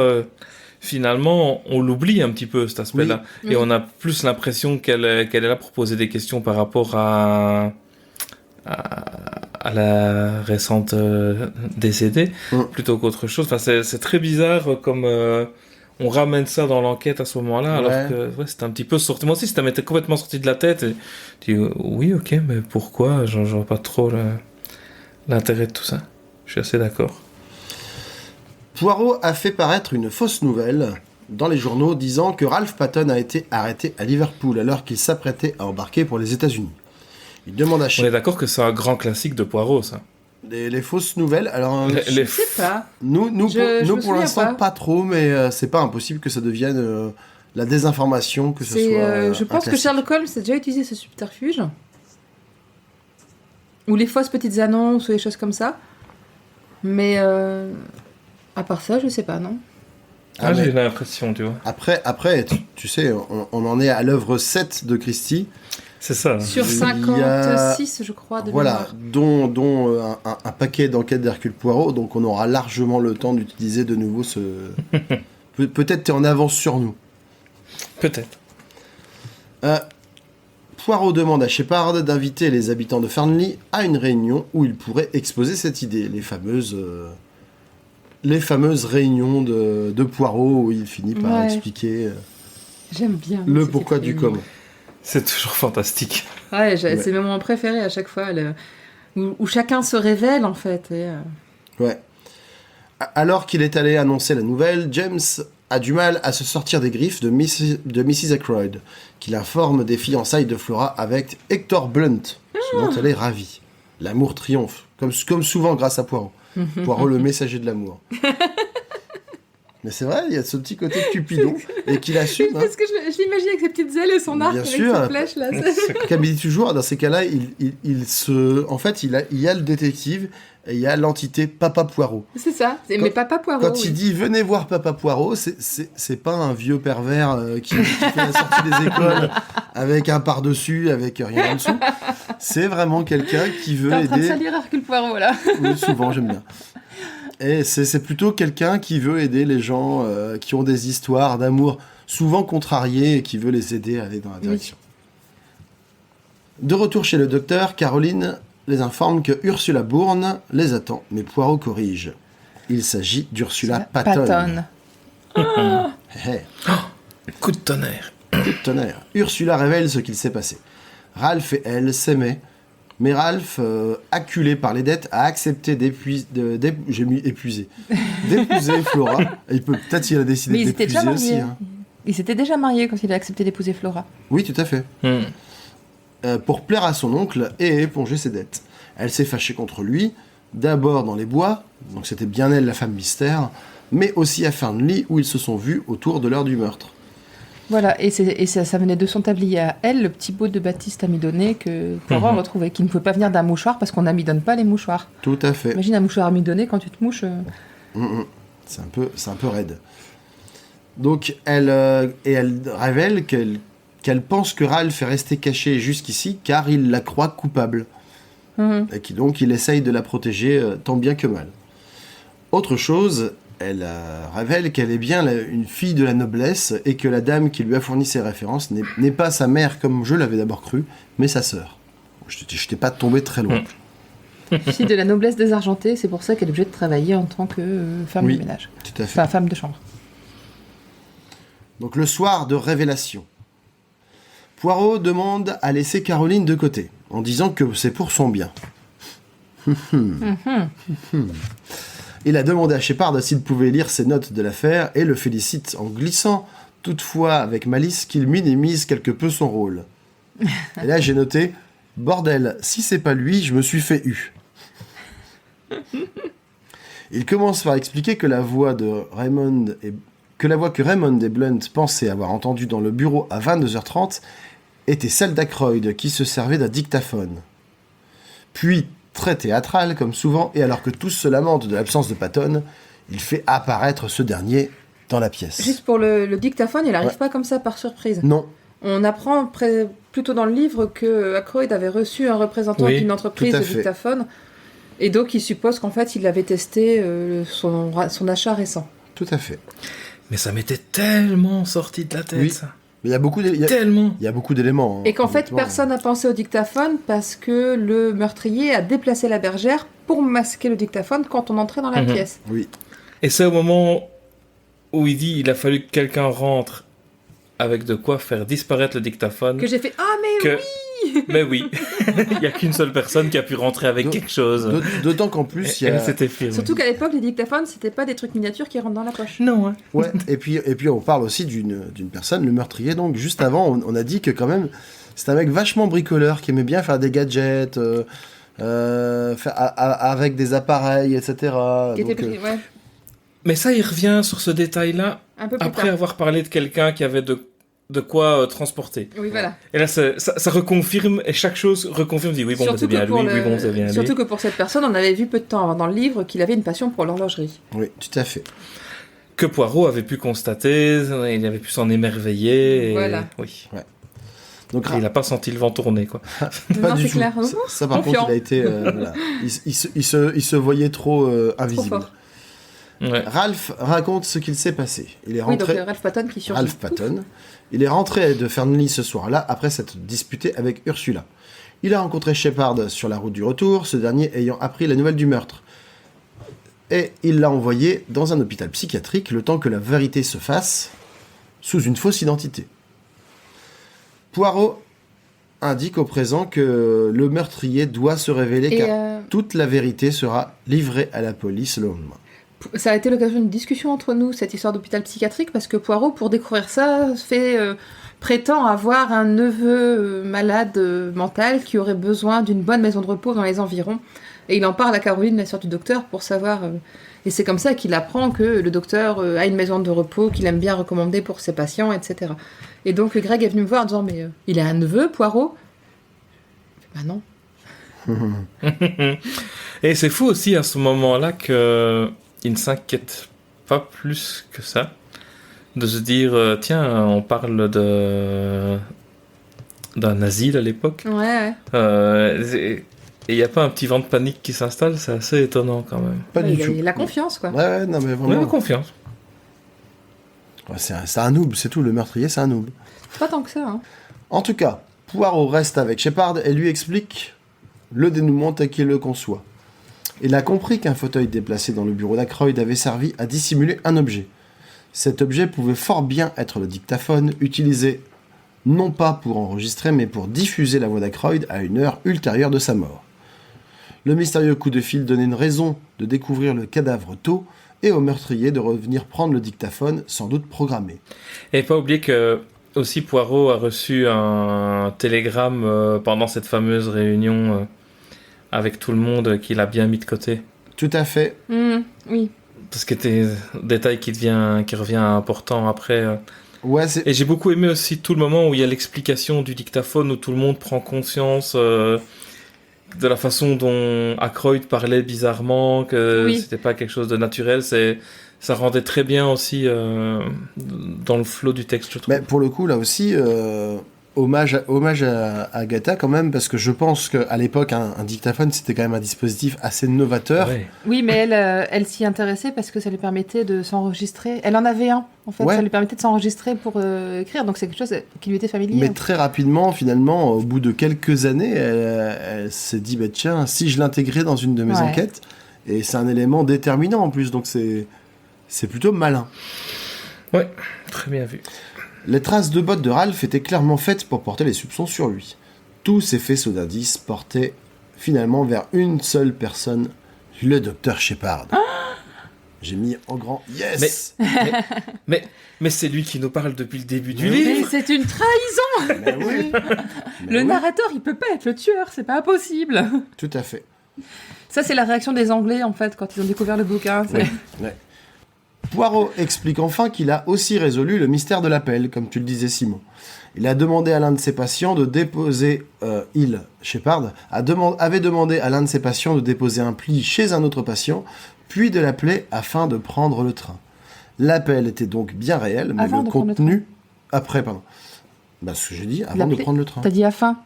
finalement, on l'oublie un petit peu, cet aspect-là. Oui. Et on a plus l'impression qu'elle est là pour poser des questions par rapport à la récente décédée, plutôt qu'autre chose. Enfin, c'est très bizarre comme on ramène ça dans l'enquête à ce moment-là, Ouais. alors que c'est un petit peu sorti. Moi aussi, ça m'était complètement sorti de la tête. Et tu dis, oui, ok, mais pourquoi? Je vois pas trop l'intérêt de tout ça. Je suis assez d'accord. Poirot a fait paraître une fausse nouvelle dans les journaux disant que Ralph Patton a été arrêté à Liverpool alors qu'il s'apprêtait à embarquer pour les États-Unis. Il demande à On est d'accord que c'est un grand classique de Poirot, ça. les fausses nouvelles. Alors, Je sais pas. nous Je me pour souviens l'instant, pas trop, mais c'est pas impossible que ça devienne la désinformation, que ce soit. Je un pense que classique. Sherlock Holmes a déjà utilisé ce subterfuge. Ou les fausses petites annonces ou les choses comme ça. Mais à part ça, je sais pas, non. Ah, mais j'ai l'impression, tu vois. après tu sais, on en est à l'œuvre 7 de Christie. C'est ça. Sur Il y a- 56, je crois, de Voilà, mémoire. dont un paquet d'enquêtes d'Hercule Poirot, donc on aura largement le temps d'utiliser de nouveau ce... Peut-être t'es en avance sur nous. Peut-être. Poirot demande à Shepard d'inviter les habitants de Fernley à une réunion où il pourrait exposer cette idée, les fameuses réunions de Poirot où il finit par Ouais. expliquer J'aime bien. le cette pourquoi du réunion. comment. C'est toujours fantastique. Ouais, Ouais. c'est mes moments préférés à chaque fois, où chacun se révèle, en fait. Ouais. Alors qu'il est allé annoncer la nouvelle, James a du mal à se sortir des griffes de Mrs. Ackroyd, qui l'informe des fiançailles de Flora avec Hector Blunt, ce dont elle est ravie. L'amour triomphe, comme souvent grâce à Poirot. Poirot, le messager de l'amour. Mais c'est vrai, il y a ce petit côté Cupidon, et qu'il assume. Hein. Parce que je l'imagine avec ses petites ailes et son arc Bien avec sûr. ses flèches, là. Comme il dit toujours, dans ces cas-là, en fait, il y a le détective et il y a l'entité Papa Poirot. C'est ça. Mais Papa Poirot, Quand oui. il dit venez voir Papa Poirot, c'est pas un vieux pervers qui fait la sortie des écoles avec un par-dessus, avec rien en dessous. C'est vraiment quelqu'un qui veut T'es en train de aider. salir Hercule Poirot, là. Oui, souvent, j'aime bien. Et c'est plutôt quelqu'un qui veut aider les gens qui ont des histoires d'amour souvent contrariées et qui veut les aider à aller dans la direction. De retour chez le docteur, Caroline les informe que Ursula Bourne les attend, mais Poirot corrige. Il s'agit d'Ursula Patton. Hé, hé. Coup de tonnerre. Coup de tonnerre. Ursula révèle ce qu'il s'est passé. Ralph et elle s'aimaient, mais Ralph, acculé par les dettes, a accepté j'ai mis épuisé. D'épouser Flora. Et peut-être qu'il a décidé Mais ils étaient d'épouser déjà aussi. mariés. Hein. Ils s'étaient déjà mariés quand il a accepté d'épouser Flora. Oui, tout à fait. Pour plaire à son oncle et éponger ses dettes. Elle s'est fâchée contre lui, d'abord dans les bois, donc c'était bien elle la femme mystère, mais aussi à Fernley où ils se sont vus autour de l'heure du meurtre. Voilà, et ça venait de son tablier à elle, le petit bout de Baptiste amidonné que Poirot a retrouvé, qui ne pouvait pas venir d'un mouchoir parce qu'on n'amidonne pas les mouchoirs. Tout à fait. Imagine un mouchoir amidonné quand tu te mouches. C'est un peu raide. Donc elle révèle qu'elle pense que Ralph est resté caché jusqu'ici car il la croit coupable. Et donc il essaye de la protéger tant bien que mal. Autre chose, elle révèle qu'elle est bien une fille de la noblesse et que la dame qui lui a fourni ses références n'est pas sa mère comme je l'avais d'abord cru, mais sa sœur. Je t'ai pas tombé très loin. Fille de la noblesse désargentée, c'est pour ça qu'elle est obligée de travailler en tant que femme Oui. de ménage. Tout à fait. Enfin, femme de chambre. Donc le soir de révélation, Poirot demande à laisser Caroline de côté, en disant que c'est pour son bien. Il a demandé à Shepard s'il pouvait lire ses notes de l'affaire et le félicite en glissant, toutefois avec malice, qu'il minimise quelque peu son rôle. Et là j'ai noté « Bordel, si c'est pas lui, je me suis fait eu ». Il commence par expliquer que la voix que Raymond et Blunt pensaient avoir entendue dans le bureau à 22h30 était celle d'Ackroyd qui se servait d'un dictaphone. Puis, très théâtral comme souvent, et alors que tous se lamentent de l'absence de Patton, il fait apparaître ce dernier dans la pièce. Juste pour le dictaphone, il n'arrive Ouais. pas comme ça par surprise. Non, On apprend plutôt dans le livre que Ackroyd avait reçu un représentant Oui, d'une entreprise tout à de fait. dictaphone, et donc il suppose qu'en fait il avait testé son achat récent. tout à fait. Mais ça m'était tellement sorti de la tête, Oui. ça. Mais il y a beaucoup Tellement. d'éléments. hein, Et qu'en fait, honnêtement. personne n'a pensé au dictaphone parce que le meurtrier a déplacé la bergère pour masquer le dictaphone quand on entrait dans la pièce. Oui, Et c'est au moment où il dit il a fallu que quelqu'un rentre avec de quoi faire disparaître le dictaphone. Que j'ai fait « Ah, mais que... Mais oui, il n'y a qu'une seule personne qui a pu rentrer avec Donc- quelque chose. d'autant qu'en plus, il y Elle a... s'était filmée. Surtout qu'à l'époque, les dictaphones, c'était pas des trucs miniatures qui rentrent dans la poche. Non, hein. Ouais, et puis on parle aussi d'une personne, le meurtrier. Donc juste avant, on a dit que quand même, c'est un mec vachement bricoleur qui aimait bien faire des gadgets, avec des appareils, etc. Qui était Donc, ouais, Mais ça, il revient sur ce détail-là un peu plus après tard. avoir parlé de quelqu'un qui avait de de quoi transporter. Oui, voilà. Et là, ça reconfirme, et chaque chose reconfirme, dit oui, bon, bah, c'est bien lui, oui, bon, c'est bien lui. Surtout que pour cette personne, on avait vu peu de temps avant dans le livre qu'il avait une passion pour l'horlogerie. Oui, tout à fait. Que Poirot avait pu constater, il avait pu s'en émerveiller. Voilà. Oui. Donc, Et il n'a pas senti le vent tourner, quoi. pas Non, du c'est tout. clair. Ça, par Confiant. contre, il a été... voilà. Il se voyait trop invisible. Trop fort. Ouais. Ralph raconte ce qu'il s'est passé. Il est Oui, donc rentré... Ralph Patton qui survit. Ralph Patton. Il est rentré de Fernley ce soir-là après s'être disputé avec Ursula. Il a rencontré Shepard sur la route du retour, ce dernier ayant appris la nouvelle du meurtre. Et il l'a envoyé dans un hôpital psychiatrique le temps que la vérité se fasse sous une fausse identité. Poirot indique au présent que le meurtrier doit se révéler Et car toute la vérité sera livrée à la police le lendemain. ça a été l'occasion d'une discussion entre nous, cette histoire d'hôpital psychiatrique, parce que Poirot, pour découvrir ça, prétend avoir un neveu malade mental qui aurait besoin d'une bonne maison de repos dans les environs. Et il en parle à Caroline, la sœur du docteur, pour savoir... et c'est comme ça qu'il apprend que le docteur a une maison de repos qu'il aime bien recommander pour ses patients, etc. Et donc Greg est venu me voir en disant « Mais il a un neveu, Poirot ?» Bah non. Et c'est fou aussi à ce moment-là qu'il ne s'inquiète pas plus que ça. De se dire, tiens, on parle d'un asile à l'époque. Ouais. Et il n'y a pas un petit vent de panique qui s'installe, c'est assez étonnant quand même. Pas du tout. Il a confiance, quoi. Ouais, non mais Oui, vraiment. confiance. Ouais, c'est un noob, c'est tout. Le meurtrier, c'est un noob. Pas tant que ça, hein. En tout cas, Poirot reste avec Shepard et lui explique le dénouement tel qu'il le conçoit. Il a compris qu'un fauteuil déplacé dans le bureau d'Ackroyd avait servi à dissimuler un objet. Cet objet pouvait fort bien être le dictaphone, utilisé non pas pour enregistrer, mais pour diffuser la voix d'Ackroyd à une heure ultérieure de sa mort. Le mystérieux coup de fil donnait une raison de découvrir le cadavre tôt et au meurtrier de revenir prendre le dictaphone, sans doute programmé. Et pas oublier que aussi Poirot a reçu un télégramme pendant cette fameuse réunion avec tout le monde qu'il a bien mis de côté. Tout à fait. Oui. Parce que c'était un détail qui revient important après. Ouais, Et j'ai beaucoup aimé aussi tout le moment où il y a l'explication du dictaphone, où tout le monde prend conscience de la façon dont Ackroyd parlait bizarrement, que c'était pas quelque chose de naturel. Ça rendait très bien aussi dans le flow du texte, je trouve. Mais pour le coup, là aussi, hommage à Agatha quand même, parce que je pense qu'à l'époque, un dictaphone, c'était quand même un dispositif assez novateur. Ouais. Oui, mais elle s'y intéressait parce que ça lui permettait de s'enregistrer. Elle en avait un, en fait. Ouais. Ça lui permettait de s'enregistrer pour écrire. Donc c'est quelque chose qui lui était familier. Mais très rapidement, finalement, au bout de quelques années, elle s'est dit, bah, tiens, si je l'intégrais dans une de mes enquêtes, et c'est un élément déterminant en plus, donc c'est plutôt malin. Ouais, très bien vu. Les traces de bottes de Ralph étaient clairement faites pour porter les soupçons sur lui. Tous ces faisceaux d'indices portaient finalement vers une seule personne, le docteur Shepard. J'ai mis en grand « Yes !» Mais c'est lui qui nous parle depuis le début du Mais Mais livre. c'est une trahison. Mais oui. Le narrateur, il peut pas être le tueur, c'est pas possible. Tout à fait. Ça, c'est la réaction des Anglais, en fait, quand ils ont découvert le bouquin. c'est- Ouais. Ouais. Poirot explique enfin qu'il a aussi résolu le mystère de l'appel, comme tu le disais Simon. Il a demandé à l'un de ses patients de déposer... Shepard, avait demandé à l'un de ses patients de déposer un pli chez un autre patient, puis de l'appeler afin de prendre le train. L'appel était donc bien réel, mais Avant le de prendre le contenu... Après, pardon. Bah, ce que j'ai dit, avant de L'appeler. prendre le train. T'as dit à fin.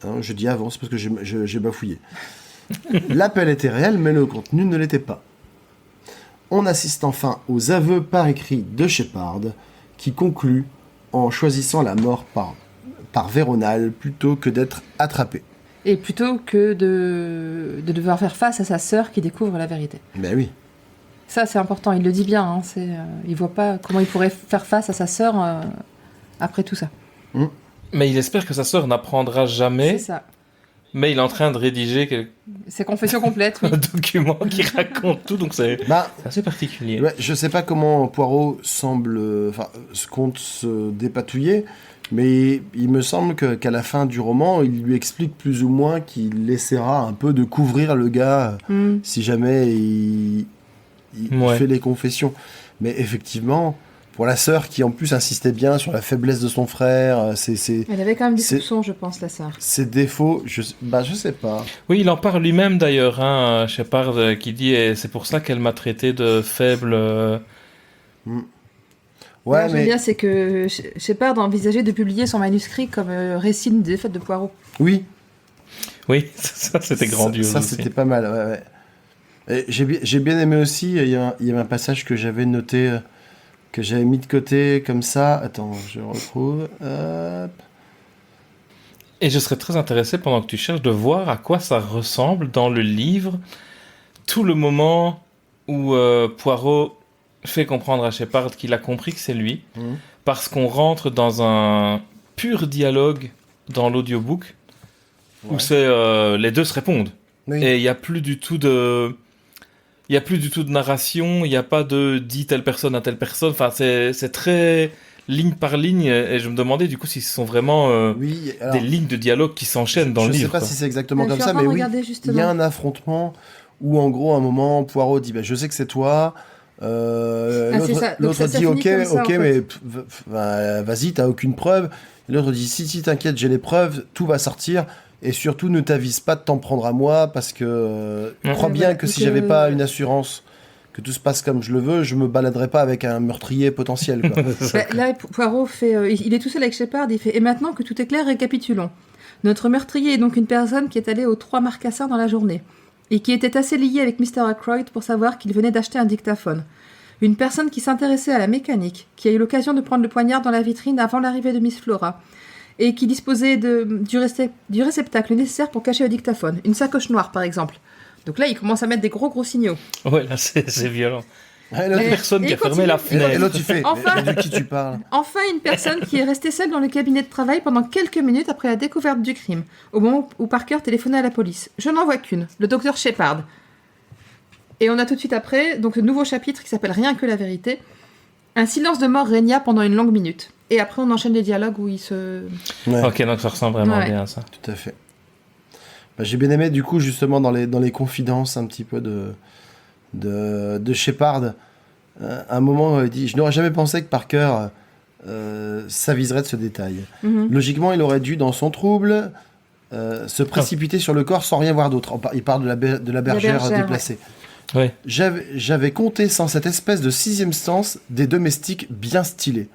Hein, je dis avant, c'est parce que j'ai bafouillé. L'appel était réel, mais le contenu ne l'était pas. On assiste enfin aux aveux par écrit de Shepard, qui conclut en choisissant la mort par Véronal plutôt que d'être attrapé. Et plutôt que de devoir faire face à sa sœur qui découvre la vérité. Ben oui. Ça, c'est important, il le dit bien. Hein, il voit pas comment il pourrait faire face à sa sœur après tout ça. Mais il espère que sa sœur n'apprendra jamais. C'est ça. Mais il est en train de rédiger C'est confession complète, oui. un document qui raconte tout, donc c'est Bah, assez particulier. ouais, je sais pas comment Poirot compte se dépatouiller, mais il me semble qu'à la fin du roman, il lui explique plus ou moins qu'il essaiera un peu de couvrir le gars si jamais il Ouais. fait les confessions. Mais effectivement, pour la sœur qui en plus insistait bien sur la faiblesse de son frère, Elle avait quand même des c'est- soupçons, je pense, la sœur. ses défauts, je sais pas. Oui, il en parle lui-même d'ailleurs, hein, Shepard, qui dit et c'est pour ça qu'elle m'a traité de faible. Ouais, J'aime mais bien, c'est que Shepard a envisagé de publier son manuscrit comme récit d'une défaite de Poirot. oui, Oui, ça c'était grandiose. Ça, aussi. c'était pas mal, ouais. Et j'ai bien aimé aussi, il y avait un passage que j'avais noté, que j'avais mis de côté comme ça. Attends, je le retrouve. Hop. Et je serais très intéressé, pendant que tu cherches, de voir à quoi ça ressemble dans le livre, tout le moment où Poirot fait comprendre à Shepard qu'il a compris que c'est lui, Mhm. parce qu'on rentre dans un pur dialogue dans l'audiobook, où Ouais. c'est les deux se répondent. Oui. Et il n'y a plus du tout de... Il n'y a plus du tout de narration, il n'y a pas de dit telle personne à telle personne, enfin c'est très ligne par ligne, et je me demandais du coup si ce sont vraiment Oui, alors, des lignes de dialogue qui s'enchaînent dans je le sais livre. pas quoi. si c'est exactement Je comme suis en ça, train mais de oui, regarder, il y justement. a un affrontement où en gros, à un moment, Poirot dit je sais que c'est toi. c'est ça. Donc L'autre ça dit finit ok, comme ça, en fait. mais vas-y, t'as aucune preuve. Et l'autre dit si t'inquiète, j'ai les preuves, tout va sortir. Et surtout, ne t'avise pas de t'en prendre à moi parce que Ouais. crois Ouais, bien voilà. que si Donc, j'avais pas une assurance que tout se passe comme je le veux, je me baladerais pas avec un meurtrier potentiel. Quoi. Bah, là, Poirot fait. Il est tout seul avec Shepard, il fait. Et maintenant que tout est clair, récapitulons. Notre meurtrier est donc une personne qui est allée aux 3 Marcassins dans la journée, et qui était assez liée avec Mr. Ackroyd pour savoir qu'il venait d'acheter un dictaphone. Une personne qui s'intéressait à la mécanique, qui a eu l'occasion de prendre le poignard dans la vitrine avant l'arrivée de Miss Flora, et qui disposait du réceptacle nécessaire pour cacher le dictaphone. Une sacoche noire, par exemple. Donc là, il commence à mettre des gros signaux. Ouais, là c'est violent. Ouais, l'autre- Et- Personne qui et a fermé la continue. et fenêtre. l'autre, tu fais Enfin. mais de qui tu parles? Enfin, une personne qui est restée seule dans le cabinet de travail pendant quelques minutes après la découverte du crime, au moment où Parker téléphonait à la police. Je n'en vois qu'une, le docteur Shepard. Et on a tout de suite après, donc le nouveau chapitre qui s'appelle Rien que la vérité. Un silence de mort régna pendant une longue minute. Et après, on enchaîne les dialogues où ils se... Ouais. Ok, donc ça ressemble vraiment Ouais. bien à ça. Tout à fait. J'ai bien aimé, du coup, justement, dans les confidences un petit peu de Shepard. À un moment, il dit « Je n'aurais jamais pensé que Parker s'aviserait de ce détail. Mhm. Logiquement, il aurait dû, dans son trouble, se précipiter sur le corps sans rien voir d'autre. » Il parle de la bergère bergère, déplacée. Ouais. J'avais compté sans cette espèce de sixième sens des domestiques bien stylés.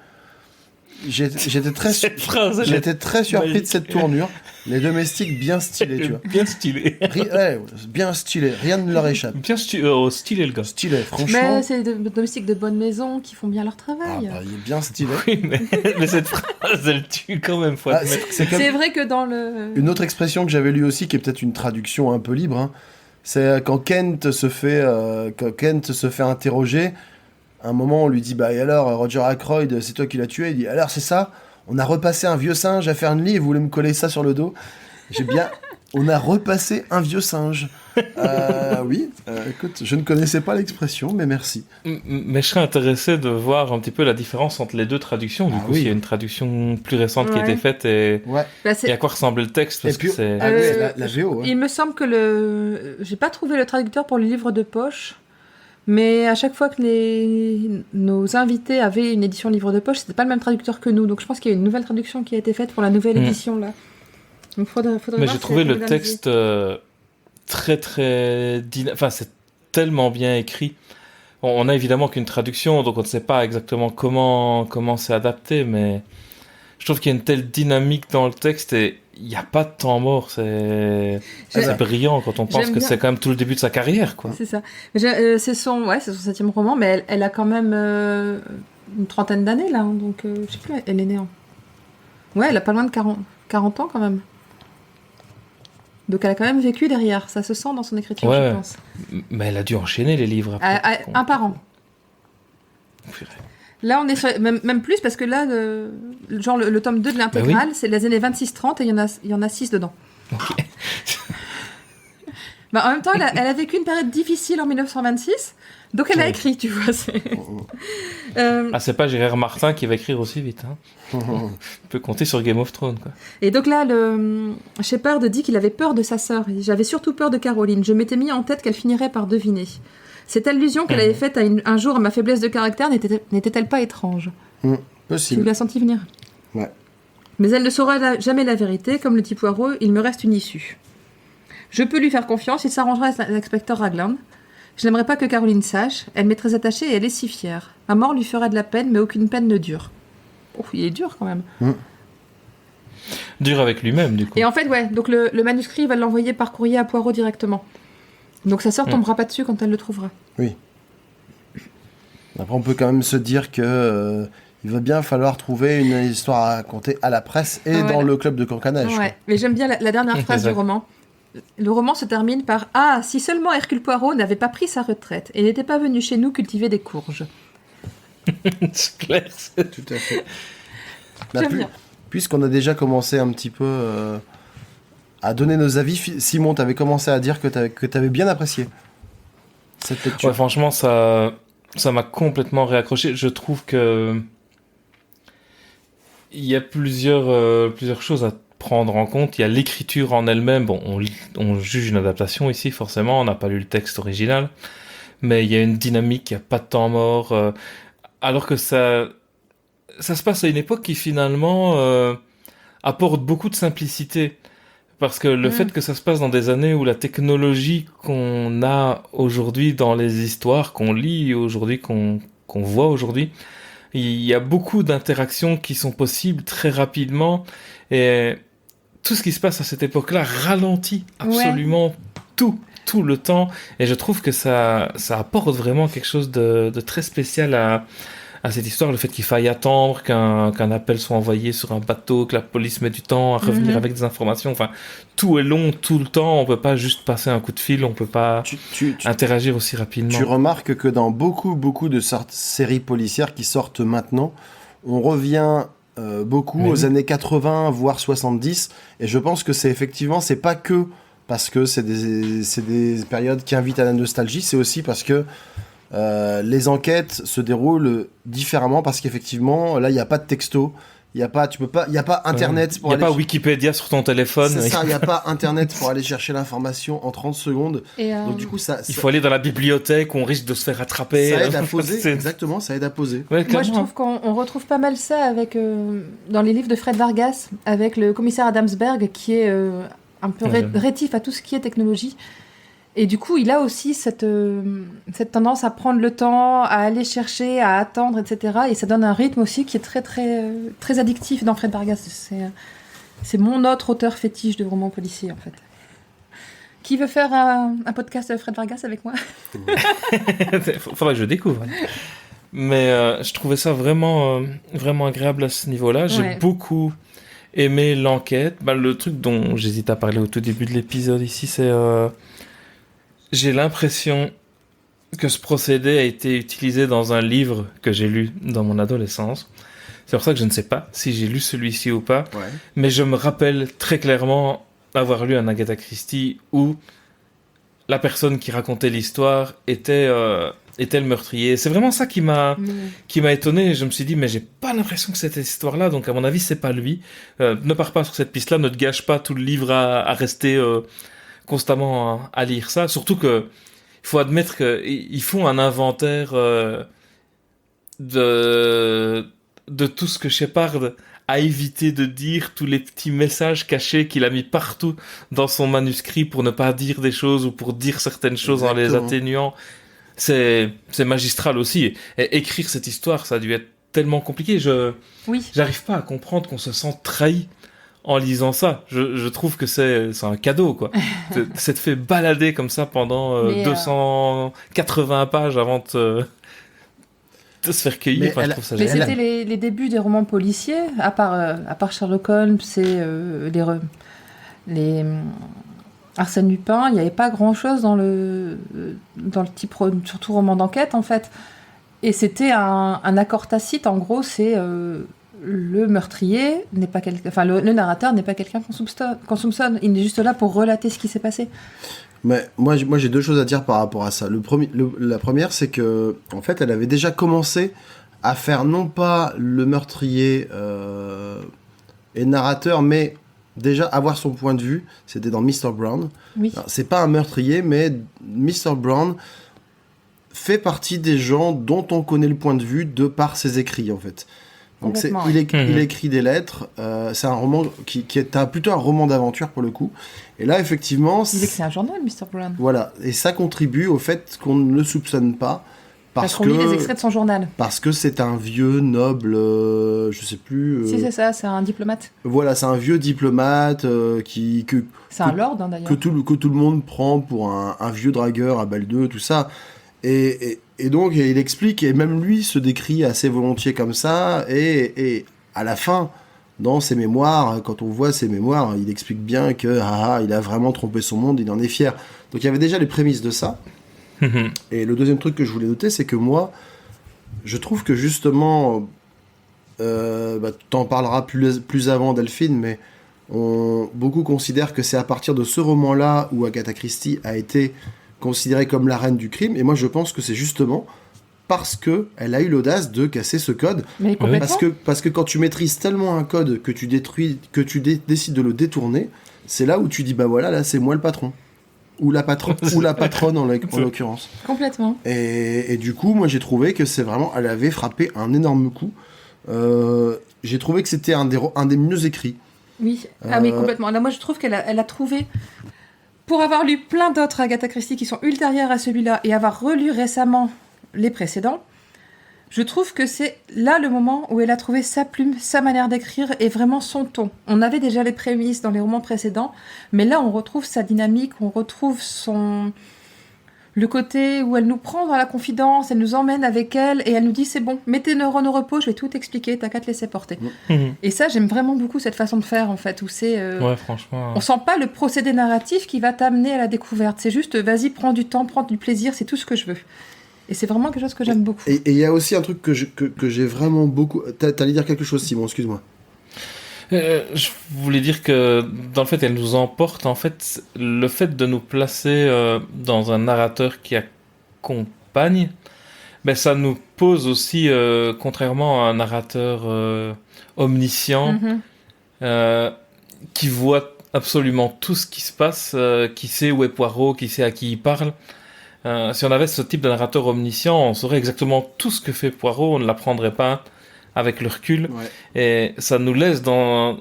J'étais très, Cette phrase, elle est j'étais très surpris de magique. cette tournure. Les domestiques bien stylés, tu vois. bien stylé. Ouais, bien stylés, rien ne leur échappe. Bien stylé le gars. Stylé, Mais franchement. c'est des domestiques de bonne maison qui font bien leur Ah, travail. bah, il est bien stylé. Oui, mais cette phrase, elle tue quand même. Faut Ah, admettre. c'est comme C'est vrai que dans le... une autre expression que j'avais lue aussi, qui est peut-être une traduction un peu libre. Hein, c'est quand Kent se fait interroger. À un moment, on lui dit bah et alors Roger Ackroyd, c'est toi qui l'as tué. Il dit alors c'est ça. On a repassé un vieux singe à faire une lit et vous voulez me coller ça sur le dos. J'ai bien. On a repassé un vieux singe. Oui, écoute, je ne connaissais pas l'expression, mais merci. Mais je serais intéressé de voir un petit peu la différence entre les deux traductions. Du Ah coup, oui. s'il y a une traduction plus récente qui a Ouais. été faite et Ouais. Bah, à quoi ressemble le texte. Parce Et puis, que c'est... ah ouais, la VO. hein. Il me semble que j'ai pas trouvé le traducteur pour le livre de poche, mais à chaque fois que nos invités avaient une édition livre de poche, c'était pas le même traducteur que nous. Donc je pense qu'il y a une nouvelle traduction qui a été faite pour la nouvelle édition là. Donc faudrait Mais voir j'ai si trouvé elle est le modernisée. texte très enfin c'est tellement bien écrit. On a évidemment qu'une traduction, donc on ne sait pas exactement comment c'est adapté, mais je trouve qu'il y a une telle dynamique dans le texte et il n'y a pas de temps mort. C'est brillant quand on pense J'aime que bien. c'est quand même tout le début de sa carrière, quoi. C'est ça. C'est son 7e roman, mais elle a quand même une trentaine d'années là, hein, donc je sais plus, elle est née en... Ouais, elle a pas loin de 40 ans quand même. Donc elle a quand même vécu derrière, ça se sent dans son écriture, Ouais. je pense. Mais elle a dû enchaîner les livres après. Un par an. Purée. Là, on est sur, même plus, parce que là, le tome 2 de l'intégrale, c'est les années 26-30 et il y en a 6 dedans. Ok. Bah, en même temps, elle a vécu une période difficile en 1926, donc elle a Ouais. écrit, tu vois. Ah, c'est pas Gérard Martin qui va écrire aussi vite. Hein. On peut compter sur Game of Thrones, quoi. Et donc là, Shepard dit qu'il avait peur de sa sœur. Il dit, j'avais surtout peur de Caroline. Je m'étais mis en tête qu'elle finirait par deviner. Cette allusion qu'elle avait faite un jour à ma faiblesse de caractère n'était-elle pas étrange ? Tu Possible. l'as senti venir ? Ouais. Mais elle ne saura jamais la vérité, comme le dit Poirot, il me reste une issue. Je peux lui faire confiance, il s'arrangera avec l'inspecteur Ragland. Je n'aimerais pas que Caroline sache, elle m'est très attachée et elle est si fière. Ma mort lui fera de la peine, mais aucune peine ne dure. Oh, il est dur quand même. Dur avec lui-même, du coup. Et en fait, ouais, donc le manuscrit, il va l'envoyer par courrier à Poirot directement. Donc sa sœur tombera pas dessus quand elle le trouvera. Oui. Après, on peut quand même se dire que il va bien falloir trouver une histoire à raconter à la presse et dans le club de cancanage. Ouais, mais j'aime bien la dernière phrase du roman. Le roman se termine par « Ah, si seulement Hercule Poirot n'avait pas pris sa retraite et n'était pas venu chez nous cultiver des courges. » C'est clair. Tout à fait. J'aime bien. Puisqu'on a déjà commencé un petit peu à donner nos avis, Simon, t'avais commencé à dire que t'avais bien apprécié cette lecture. Ouais, franchement, ça m'a complètement réaccroché. Je trouve que il y a plusieurs choses à prendre en compte. Il y a l'écriture en elle-même. Bon, on juge une adaptation ici, forcément. On n'a pas lu le texte original. Mais il y a une dynamique, il n'y a pas de temps mort. Alors que ça se passe à une époque qui, finalement, apporte beaucoup de simplicité. Parce que le fait que ça se passe dans des années où la technologie qu'on a aujourd'hui dans les histoires, qu'on lit aujourd'hui, qu'on voit aujourd'hui, il y a beaucoup d'interactions qui sont possibles très rapidement. Et tout ce qui se passe à cette époque-là ralentit absolument tout le temps. Et je trouve que ça apporte vraiment quelque chose de très spécial à cette histoire. Le fait qu'il faille attendre qu'un appel soit envoyé sur un bateau, que la police met du temps à revenir avec des informations. Enfin, tout est long tout le temps. On peut pas juste passer un coup de fil. On peut pas interagir aussi rapidement. Tu remarques que dans beaucoup de séries policières qui sortent maintenant, on revient beaucoup aux années 80, voire 70. Et je pense que c'est pas que parce que c'est des périodes qui invitent à la nostalgie, c'est aussi parce que les enquêtes se déroulent différemment, parce qu'effectivement, là, il n'y a pas de texto, il n'y a pas Internet pour il n'y a pas Wikipédia sur ton téléphone. C'est ça, il n'y a pas Internet pour aller chercher l'information en 30 secondes. Donc du coup, il faut aller dans la bibliothèque, on risque de se faire attraper. Ça aide à poser, exactement, ça aide à poser. Ouais, moi, je trouve qu'on retrouve pas mal ça avec, dans les livres de Fred Vargas, avec le commissaire Adamsberg, qui est un peu rétif à tout ce qui est technologie. Et du coup, il a aussi cette tendance à prendre le temps, à aller chercher, à attendre, etc. Et ça donne un rythme aussi qui est très, très, très addictif dans Fred Vargas. C'est mon autre auteur fétiche de romans policiers, en fait. Qui veut faire un podcast de Fred Vargas avec moi ? Faudrait que je découvre. Mais je trouvais ça vraiment, vraiment agréable à ce niveau-là. J'ai beaucoup aimé l'enquête. Le truc dont j'hésite à parler au tout début de l'épisode ici, c'est... j'ai l'impression que ce procédé a été utilisé dans un livre que j'ai lu dans mon adolescence. C'est pour ça que je ne sais pas si j'ai lu celui-ci ou pas. Ouais. Mais je me rappelle très clairement avoir lu un Agatha Christie où la personne qui racontait l'histoire était le meurtrier. C'est vraiment ça qui m'a étonné. Je me suis dit, mais j'ai pas l'impression que c'était cette histoire-là. Donc à mon avis, c'est pas lui. Ne pars pas sur cette piste-là. Ne te gâche pas tout le livre à rester... constamment à lire ça, surtout que il faut admettre qu'ils font un inventaire de tout ce que Shepard a évité de dire, tous les petits messages cachés qu'il a mis partout dans son manuscrit pour ne pas dire des choses ou pour dire certaines choses en les atténuant. C'est magistral aussi. Et écrire cette histoire, ça a dû être tellement compliqué. J'arrive pas à comprendre qu'on se sent trahi en lisant ça. Je trouve que c'est un cadeau, quoi. C'est te fait balader comme ça pendant 280 pages avant de se faire cueillir. Enfin, je trouve ça génial. Mais c'était les débuts des romans policiers, à part Sherlock Holmes et les Arsène Lupin, il n'y avait pas grand-chose dans le type, surtout roman d'enquête, en fait. Et c'était un accord tacite, en gros, c'est... le meurtrier n'est pas quelqu'un, enfin le narrateur n'est pas quelqu'un qu'on soupçonne. Il est juste là pour relater ce qui s'est passé. Mais moi j'ai deux choses à dire par rapport à ça. La première, c'est que en fait, elle avait déjà commencé à faire non pas le meurtrier et narrateur, mais déjà avoir son point de vue. C'était dans Mr. Brown. Oui. Alors, c'est pas un meurtrier, mais Mr. Brown fait partie des gens dont on connaît le point de vue de par ses écrits, en fait. Donc Complètement, il écrit des lettres, c'est un roman qui est plutôt un roman d'aventure pour le coup. Et là, effectivement... Il écrit un journal, Mr. Brown. Voilà, et ça contribue au fait qu'on ne le soupçonne pas. Parce qu'on lit les extraits de son journal. Parce que c'est un vieux noble, je sais plus... Si, c'est ça, c'est un diplomate. Voilà, c'est un vieux diplomate C'est un lord, hein, d'ailleurs. que tout le monde prend pour un vieux dragueur à Baldeux, tout ça. Et donc, il explique, et même lui se décrit assez volontiers comme ça, et à la fin, dans ses mémoires, quand on voit ses mémoires, il explique bien que il a vraiment trompé son monde, il en est fier. Donc il y avait déjà les prémices de ça. Et le deuxième truc que je voulais noter, c'est que moi, je trouve que justement, t'en parleras plus avant, Delphine, mais beaucoup considèrent que c'est à partir de ce roman-là où Agatha Christie a été considérée comme la reine du crime, et moi je pense que c'est justement parce qu'elle a eu l'audace de casser ce code. Mais complètement. Parce que quand tu maîtrises tellement un code que tu décides de le détourner, c'est là où tu dis, bah voilà, là c'est moi le patron. Ou la patronne en l'occurrence. Complètement. Et du coup, moi j'ai trouvé que c'est vraiment, elle avait frappé un énorme coup. J'ai trouvé que c'était un des mieux écrits. Oui, mais complètement. Là, moi je trouve qu'elle a trouvé... Pour avoir lu plein d'autres Agatha Christie qui sont ultérieures à celui-là et avoir relu récemment les précédents, je trouve que c'est là le moment où elle a trouvé sa plume, sa manière d'écrire et vraiment son ton. On avait déjà les prémices dans les romans précédents, mais là on retrouve sa dynamique, on retrouve le côté où elle nous prend dans la confidence, elle nous emmène avec elle et elle nous dit c'est bon, mets tes neurones au repos, je vais tout expliquer, t'as qu'à te laisser porter. Et ça, j'aime vraiment beaucoup cette façon de faire en fait, où c'est... Ouais, franchement. On sent pas le procédé narratif qui va t'amener à la découverte, c'est juste vas-y, prends du temps, prends du plaisir, c'est tout ce que je veux. Et c'est vraiment quelque chose que j'aime beaucoup. Et il y a aussi un truc que j'ai vraiment beaucoup... T'allais dire quelque chose, Simon, excuse-moi. Je voulais dire que dans le fait elle nous emporte, en fait, le fait de nous placer dans un narrateur qui accompagne, ben ça nous pose aussi, contrairement à un narrateur omniscient, qui voit absolument tout ce qui se passe, qui sait où est Poirot, qui sait à qui il parle. Si on avait ce type de narrateur omniscient, on saurait exactement tout ce que fait Poirot, on ne l'apprendrait pas avec le recul, et ça nous laisse dans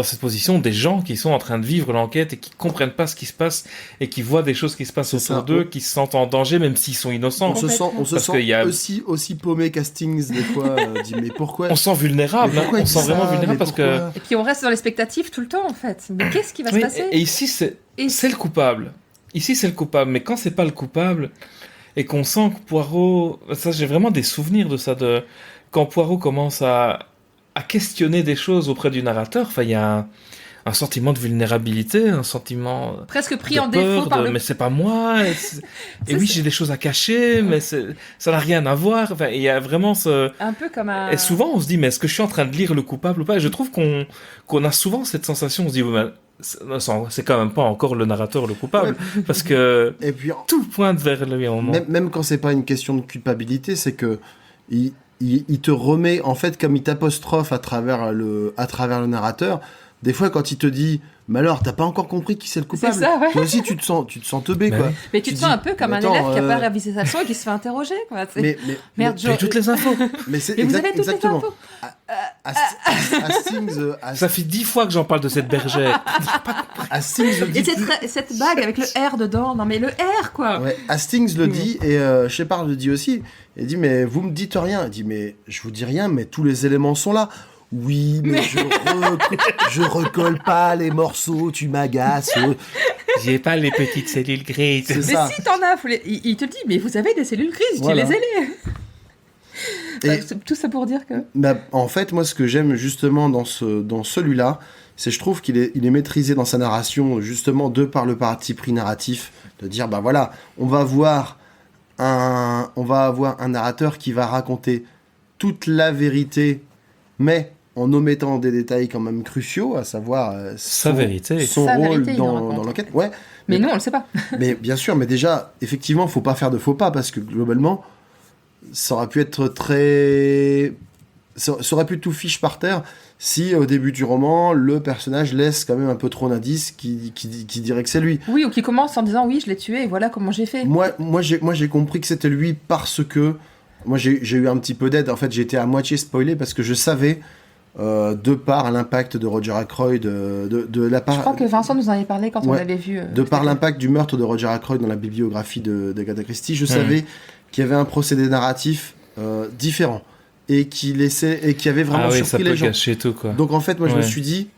cette position des gens qui sont en train de vivre l'enquête et qui comprennent pas ce qui se passe et qui voient des choses qui se passent autour d'eux, qui se sentent en danger même s'ils sont innocents. On se sent aussi paumé Castings des fois, dit mais pourquoi on se sent vulnérable, on se sent vraiment vulnérable parce que... Et puis on reste dans l'expectative tout le temps en fait. Mais qu'est-ce qui va se passer ? Et ici c'est le coupable. Ici c'est le coupable, mais quand c'est pas le coupable et qu'on sent que Poirot... Ça, j'ai vraiment des souvenirs de ça, quand Poirot commence à questionner des choses auprès du narrateur, enfin, il y a un sentiment de vulnérabilité, un sentiment presque pris de en peur, défaut par mais c'est pas moi, et oui, j'ai des choses à cacher, mais ça n'a rien à voir. Enfin, il y a vraiment un peu comme un... Et souvent, on se dit, mais est-ce que je suis en train de lire le coupable ou pas ? Et je trouve qu'on a souvent cette sensation, on se dit, c'est quand même pas encore le narrateur le coupable, parce que et puis, tout pointe vers lui à un moment. Même quand c'est pas une question de culpabilité, c'est que il te remet, en fait, comme il t'apostrophe à travers le narrateur. Des fois, quand il te dit, mais alors, t'as pas encore compris qui c'est le coupable. C'est ça, ouais. Toi aussi, tu te sens teubé, quoi. Mais tu te sens un peu comme un élève qui a pas révisé sa leçon et qui se fait interroger, quoi. Merde, j'ai toutes les infos. Mais vous avez toutes les infos. Ça fait 10 fois que j'en parle de cette bergère. Hastings le dit. Et cette bague avec le R dedans. Non, mais le R, quoi. Ouais, Hastings le dit et Shepard le dit aussi. Il dit, mais vous me dites rien. Il dit, mais je vous dis rien, mais tous les éléments sont là. Oui, mais je recolle pas les morceaux, tu m'agaces. J'ai pas les petites cellules grises. Mais si t'en as, il te dit, mais vous avez des cellules grises, voilà. Utilisez-les. Tout ça pour dire que... en fait, moi, ce que j'aime justement dans celui-là, c'est je trouve qu'il est maîtrisé dans sa narration, justement, de par le parti pris narratif, de dire, bah voilà, on va avoir un narrateur qui va raconter toute la vérité, mais en omettant des détails quand même cruciaux, à savoir son rôle dans l'enquête. Ouais, mais nous, on le sait pas. Mais bien sûr, mais déjà, effectivement, faut pas faire de faux pas, parce que globalement, ça aurait pu être ça aurait pu tout fiche par terre si au début du roman, le personnage laisse quand même un peu trop d'indices qui dirait que c'est lui. Oui, ou qui commence en disant oui, je l'ai tué et voilà comment j'ai fait. Moi, j'ai compris que c'était lui parce que moi, j'ai eu un petit peu d'aide. En fait, j'ai été à moitié spoilé parce que je savais, de par l'impact de Roger Ackroyd, de la part... Je crois que Vincent nous en avait parlé quand on Ouais. l'avait vu. De par l'impact du meurtre de Roger Ackroyd dans la bibliographie d'Agatha Christie, je savais qu'il y avait un procédé narratif différent et qui avait vraiment ça surpris peut les gens. gâcher tout, quoi. Donc en fait, moi je me Ouais. suis dit,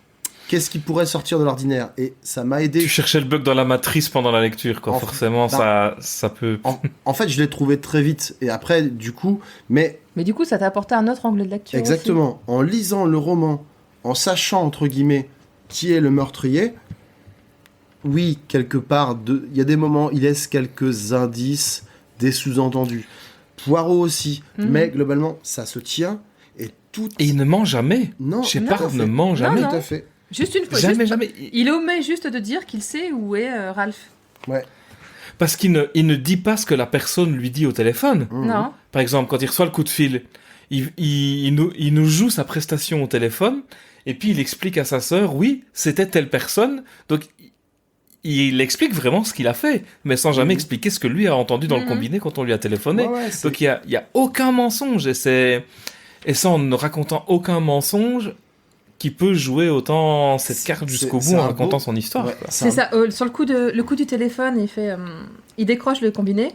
qu'est-ce qui pourrait sortir de l'ordinaire? Et ça m'a aidé. Tu cherchais le bug dans la matrice pendant la lecture, quoi. Forcément, ça peut... En fait, je l'ai trouvé très vite. Et après, du coup, mais Mais du coup, ça t'a apporté un autre angle de lecture. exactement, en lisant le roman, en sachant, entre guillemets, qui est le meurtrier, oui, quelque part, il y a des moments, il laisse quelques indices, des sous-entendus. Poirot aussi, mais globalement, ça se tient. Et tout... Et il ne ment jamais. Non, Shepard tout à fait. ne ment jamais. Non. Tout à fait. Juste une fois. Jamais, juste- jamais. Il omet juste de dire qu'il sait où est Ralph. Ouais. Parce qu'il ne dit pas ce que la personne lui dit au téléphone. Mhm. Non. Par exemple, quand il reçoit le coup de fil, il nous joue sa prestation au téléphone, et puis il explique à sa sœur, oui, c'était telle personne, donc il explique vraiment ce qu'il a fait, mais sans jamais expliquer ce que lui a entendu dans le combiné quand on lui a téléphoné. Ouais, c'est- Donc il y a aucun mensonge, et ça en ne racontant aucun mensonge, qui peut jouer autant cette carte jusqu'au c'est bout en un racontant beau- son histoire. ouais, quoi. C'est ça. Sur le coup du téléphone, il décroche le combiné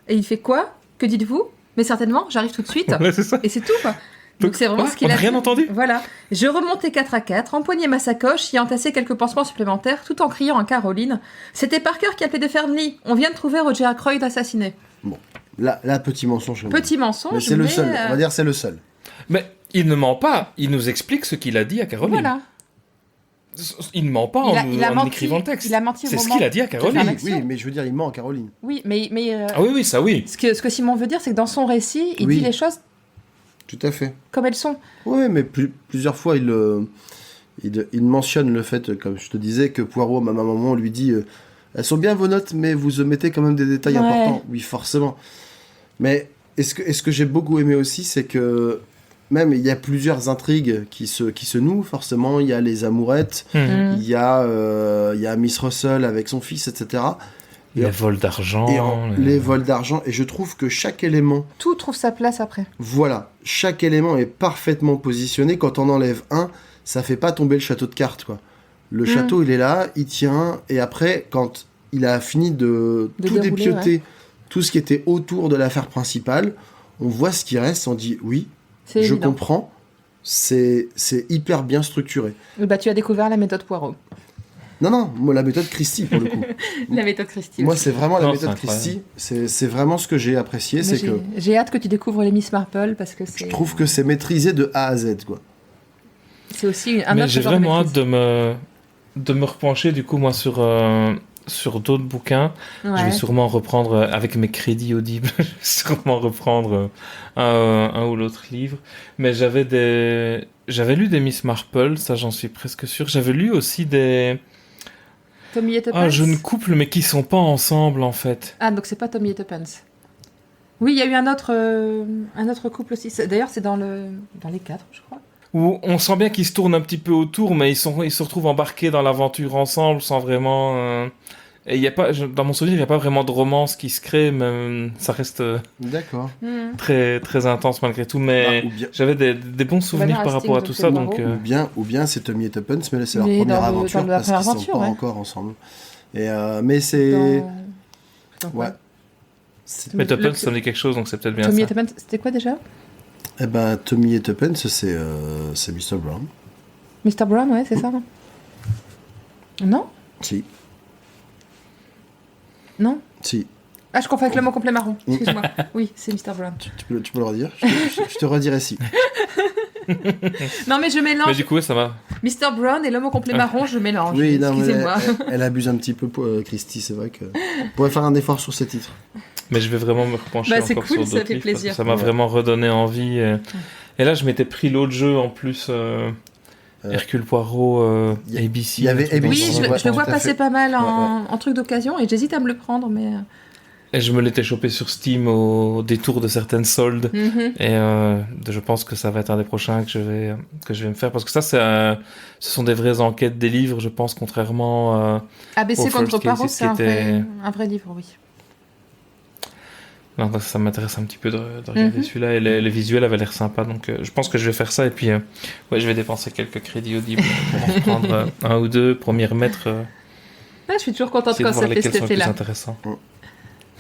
et il fait quoi? Que dites-vous? Mais certainement, j'arrive tout de suite. Ouais, c'est ça. Et c'est tout, quoi. Donc c'est vraiment ouais, ce qu'il on a n'a rien fait. entendu. Voilà. Je remontais 4 à 4, empoignais ma sacoche, y entassais quelques pansements supplémentaires, tout en criant à Caroline. C'était Parker qui appelait de Fernley. On vient de trouver Roger Ackroyd assassiné. Là, petit mensonge. Petit mensonge, Mais c'est le seul. On va dire c'est le seul. Mais il ne ment pas, il nous explique ce qu'il a dit à Caroline. Voilà. Il ne ment pas en écrivant le texte. Il a menti au C'est ce moment qu'il a dit à de faire Caroline. l'action. Oui, mais je veux dire, il ment à Caroline. Oui, mais Ah oui, ça oui. ce que Simon veut dire, c'est que dans son récit, il Oui. dit les choses Tout à fait. comme elles sont. Oui, mais plusieurs fois, il mentionne le fait, comme je te disais, que Poirot, à un moment, lui dit elles sont bien vos notes, mais vous omettez quand même des détails Ouais. importants. Oui, forcément. Mais est-ce que j'ai beaucoup aimé aussi, c'est que même il y a plusieurs intrigues qui se nouent, forcément. Il y a les amourettes, Mm. il y a Miss Russell avec son fils, etc. Les vols d'argent. Et les vols d'argent. Et je trouve que chaque élément, Tout trouve sa place après. voilà, chaque élément est parfaitement positionné. Quand on enlève un, ça fait pas tomber le château de cartes, quoi. Le château, il est là, il tient, et après, quand il a fini de tout dérouler, dépioter, tout ce qui était autour de l'affaire principale, on voit ce qui reste, on dit oui, C'est je évident. comprends, c'est hyper bien structuré. Bah, tu as découvert la méthode Poirot. Non, moi, la méthode Christie, pour le coup. La méthode Christie. Moi, aussi. c'est vraiment la Non, méthode c'est Christie, c'est vraiment ce que j'ai apprécié, Mais c'est que j'ai hâte que tu découvres les Miss Marple parce que je trouve que c'est maîtrisé de A à Z, quoi. c'est aussi un Mais autre j'ai genre de vraiment maîtrise. hâte de me repencher, du coup, moi, sur d'autres bouquins. Ouais. Je vais sûrement reprendre, avec mes crédits audibles, je vais sûrement reprendre un ou l'autre livre. Mais j'avais lu des Miss Marple, ça j'en suis presque sûr. J'avais lu aussi des Tommy et Tuppence. jeunes couples, mais qui sont pas ensemble, en fait. Ah, donc c'est pas Tommy et Tuppence. Oui, il y a eu un autre couple aussi. D'ailleurs, c'est dans les 4, je crois. Où on sent bien qu'ils se tournent un petit peu autour, mais ils se retrouvent embarqués dans l'aventure ensemble sans vraiment... Et y a pas, dans mon souvenir, il n'y a pas vraiment de romance qui se crée, mais ça reste D'accord. très, très intense malgré tout. Mais Ah, ou bien- j'avais des bons souvenirs par rapport à tout ça. Donc, Ou bien c'est Tommy et Tuppence, mais là c'est leur Mais première dans aventure la parce qu'ils première sont aventure, pas ouais. encore ensemble. Et mais c'est Dans ouais. quoi mais Tuppence, Le- ça me dit quelque chose, donc c'est peut-être bien Tommy et ça. Tuppence, c'était quoi déjà? Eh ben Tommy et Tuppence c'est Mr Brown. Mr. Brown, ouais, c'est ça, non? Non? Si. Non? Si. Ah, je confonds avec le mot complet marron. Excuse-moi. Oui, c'est Mr. Brown. Tu peux le redire je te redirai si. Non, mais je Mais mélange. du coup, ouais, ça va. Mr. Brown et l'homme au complet marron, je mélange. Oui, non, mais Excusez-moi. elle abuse un petit peu, Christy, c'est vrai que... On pourrait faire un effort sur ces titres. Mais je vais vraiment me repencher Bah, c'est encore cool, sur ça d'autres fait livres, parce plaisir. que ça m'a Ouais. vraiment redonné envie. Et là, je m'étais pris l'autre jeu en plus, Hercule Poirot, y a- ABC. y avait un truc dans Oui, ABC, ce je genre. le vois tout à passer fait. pas mal Ouais, en truc d'occasion et j'hésite à me le prendre, mais Et je me l'étais chopé sur Steam au détour de certaines soldes. Et je pense que ça va être un des prochains que je vais me faire. Parce que ça, ce sont des vraies enquêtes des livres, je pense, contrairement ABC au contre First Poirot, Cases, c'est un vrai livre, oui. Non, ça m'intéresse un petit peu de regarder celui-là. Et les visuels avaient l'air sympa. Donc je pense que je vais faire ça. Et puis, je vais dépenser quelques crédits audibles pour en reprendre un ou deux pour m'y remettre. Je suis toujours contente quand ça fait cet effet-là.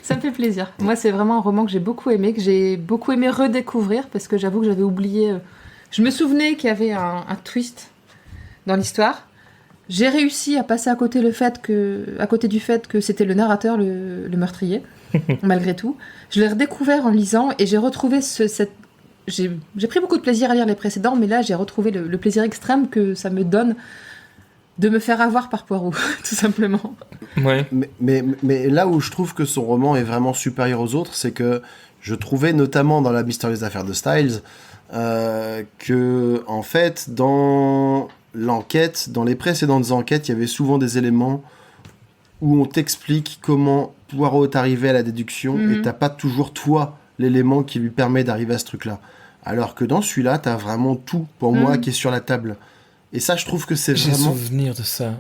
Ça me fait plaisir. Moi, c'est vraiment un roman que j'ai beaucoup aimé redécouvrir, parce que j'avoue que j'avais oublié... Je me souvenais qu'il y avait un twist dans l'histoire. J'ai réussi à passer à côté du fait que c'était le narrateur, le meurtrier, malgré tout. Je l'ai redécouvert en lisant, et j'ai retrouvé J'ai pris beaucoup de plaisir à lire les précédents, mais là, j'ai retrouvé le plaisir extrême que ça me donne de me faire avoir par Poirot, tout simplement. Ouais. Mais là où je trouve que son roman est vraiment supérieur aux autres, c'est que je trouvais, notamment dans La mystérieuse affaire de Styles, que, en fait, dans l'enquête, dans les précédentes enquêtes, il y avait souvent des éléments où on t'explique comment Poirot est arrivé à la déduction, et t'as pas toujours, toi, l'élément qui lui permet d'arriver à ce truc-là. Alors que dans celui-là, t'as vraiment tout, pour moi, qui est sur la table. Et ça, je trouve que c'est J'ai vraiment... souvenir de ça.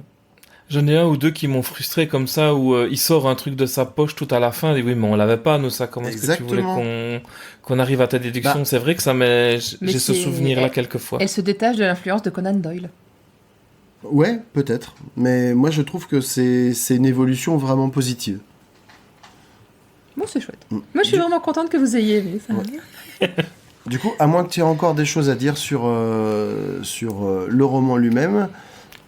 J'en ai un ou deux qui m'ont frustré comme ça, où il sort un truc de sa poche tout à la fin, et dit oui, mais on l'avait pas, nous, ça. Comment est-ce que tu voulais qu'on arrive à ta déduction? C'est vrai que ça j'ai ce souvenir-là quelquefois. Elle se détache de l'influence de Conan Doyle. Ouais, peut-être. Mais moi, je trouve que c'est une évolution vraiment positive. Bon, c'est chouette. Moi, je suis vraiment contente que vous ayez aimé ça. Ouais. Du coup, à moins que tu aies encore des choses à dire sur le roman lui-même,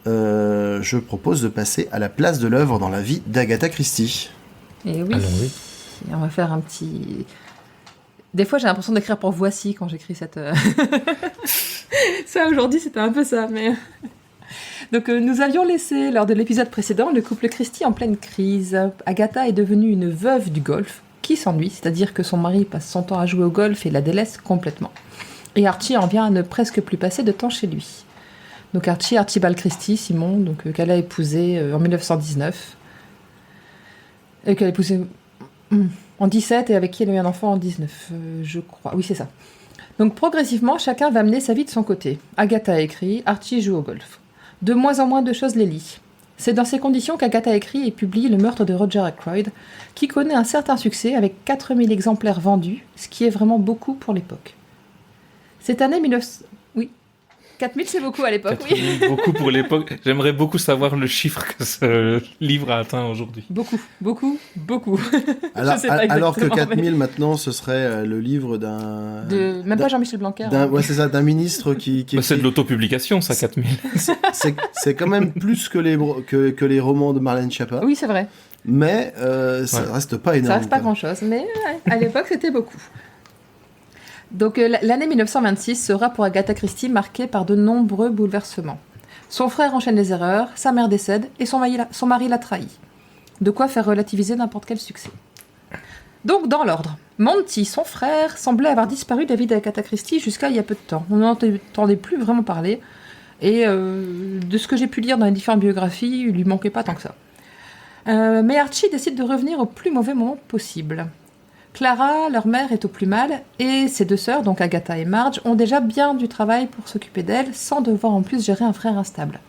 je propose de passer à la place de l'œuvre dans la vie d'Agatha Christie. Et oui. Alors, oui. Et on va faire un petit... Des fois, j'ai l'impression d'écrire pour Voici quand j'écris cette... Ça, aujourd'hui, c'était un peu ça, mais... Donc, nous avions laissé, lors de l'épisode précédent, le couple Christie en pleine crise. Agatha est devenue une veuve du golf qui s'ennuie, c'est-à-dire que son mari passe son temps à jouer au golf et la délaisse complètement. Et Archie en vient à ne presque plus passer de temps chez lui. Donc Archibald Christie, Simon, donc, qu'elle a épousé en 1919. Et qu'elle a épousé en 17 et avec qui elle a eu un enfant en 19, je crois. Oui, c'est ça. Donc progressivement, chacun va mener sa vie de son côté. Agatha écrit, Archie joue au golf. De moins en moins de choses les lient. C'est dans ces conditions qu'Agatha écrit et publie Le meurtre de Roger Ackroyd, qui connaît un certain succès avec 4000 exemplaires vendus, ce qui est vraiment beaucoup pour l'époque. Cette année 19... Oui, 4000 c'est beaucoup à l'époque, oui. Beaucoup pour l'époque. J'aimerais beaucoup savoir le chiffre que ce livre a atteint aujourd'hui. Beaucoup. Alors que 4000 maintenant, ce serait le livve d'un... Même pas Jean-Michel Blanquer. Ouais, c'est ça, d'un ministre qui c'est de l'autopublication, ça, 4000. c'est quand même plus que les romans de Marlène Schiappa. Oui, c'est vrai. Mais ça reste pas énorme. Ça reste pas grand-chose, mais à l'époque, c'était beaucoup. Donc l'année 1926 sera pour Agatha Christie marquée par de nombreux bouleversements. Son frère enchaîne les erreurs, sa mère décède et son mari la trahit. De quoi faire relativiser n'importe quel succès. Donc dans l'ordre, Monty, son frère, semblait avoir disparu de la vie d'Agatha Christie jusqu'à il y a peu de temps. On n'entendait plus vraiment parler et de ce que j'ai pu lire dans les différentes biographies, il lui manquait pas tant que ça. Mais Archie décide de revenir au plus mauvais moment possible. Clara, leur mère, est au plus mal, et ses deux sœurs, donc Agatha et Marge, ont déjà bien du travail pour s'occuper d'elle, sans devoir en plus gérer un frère instable.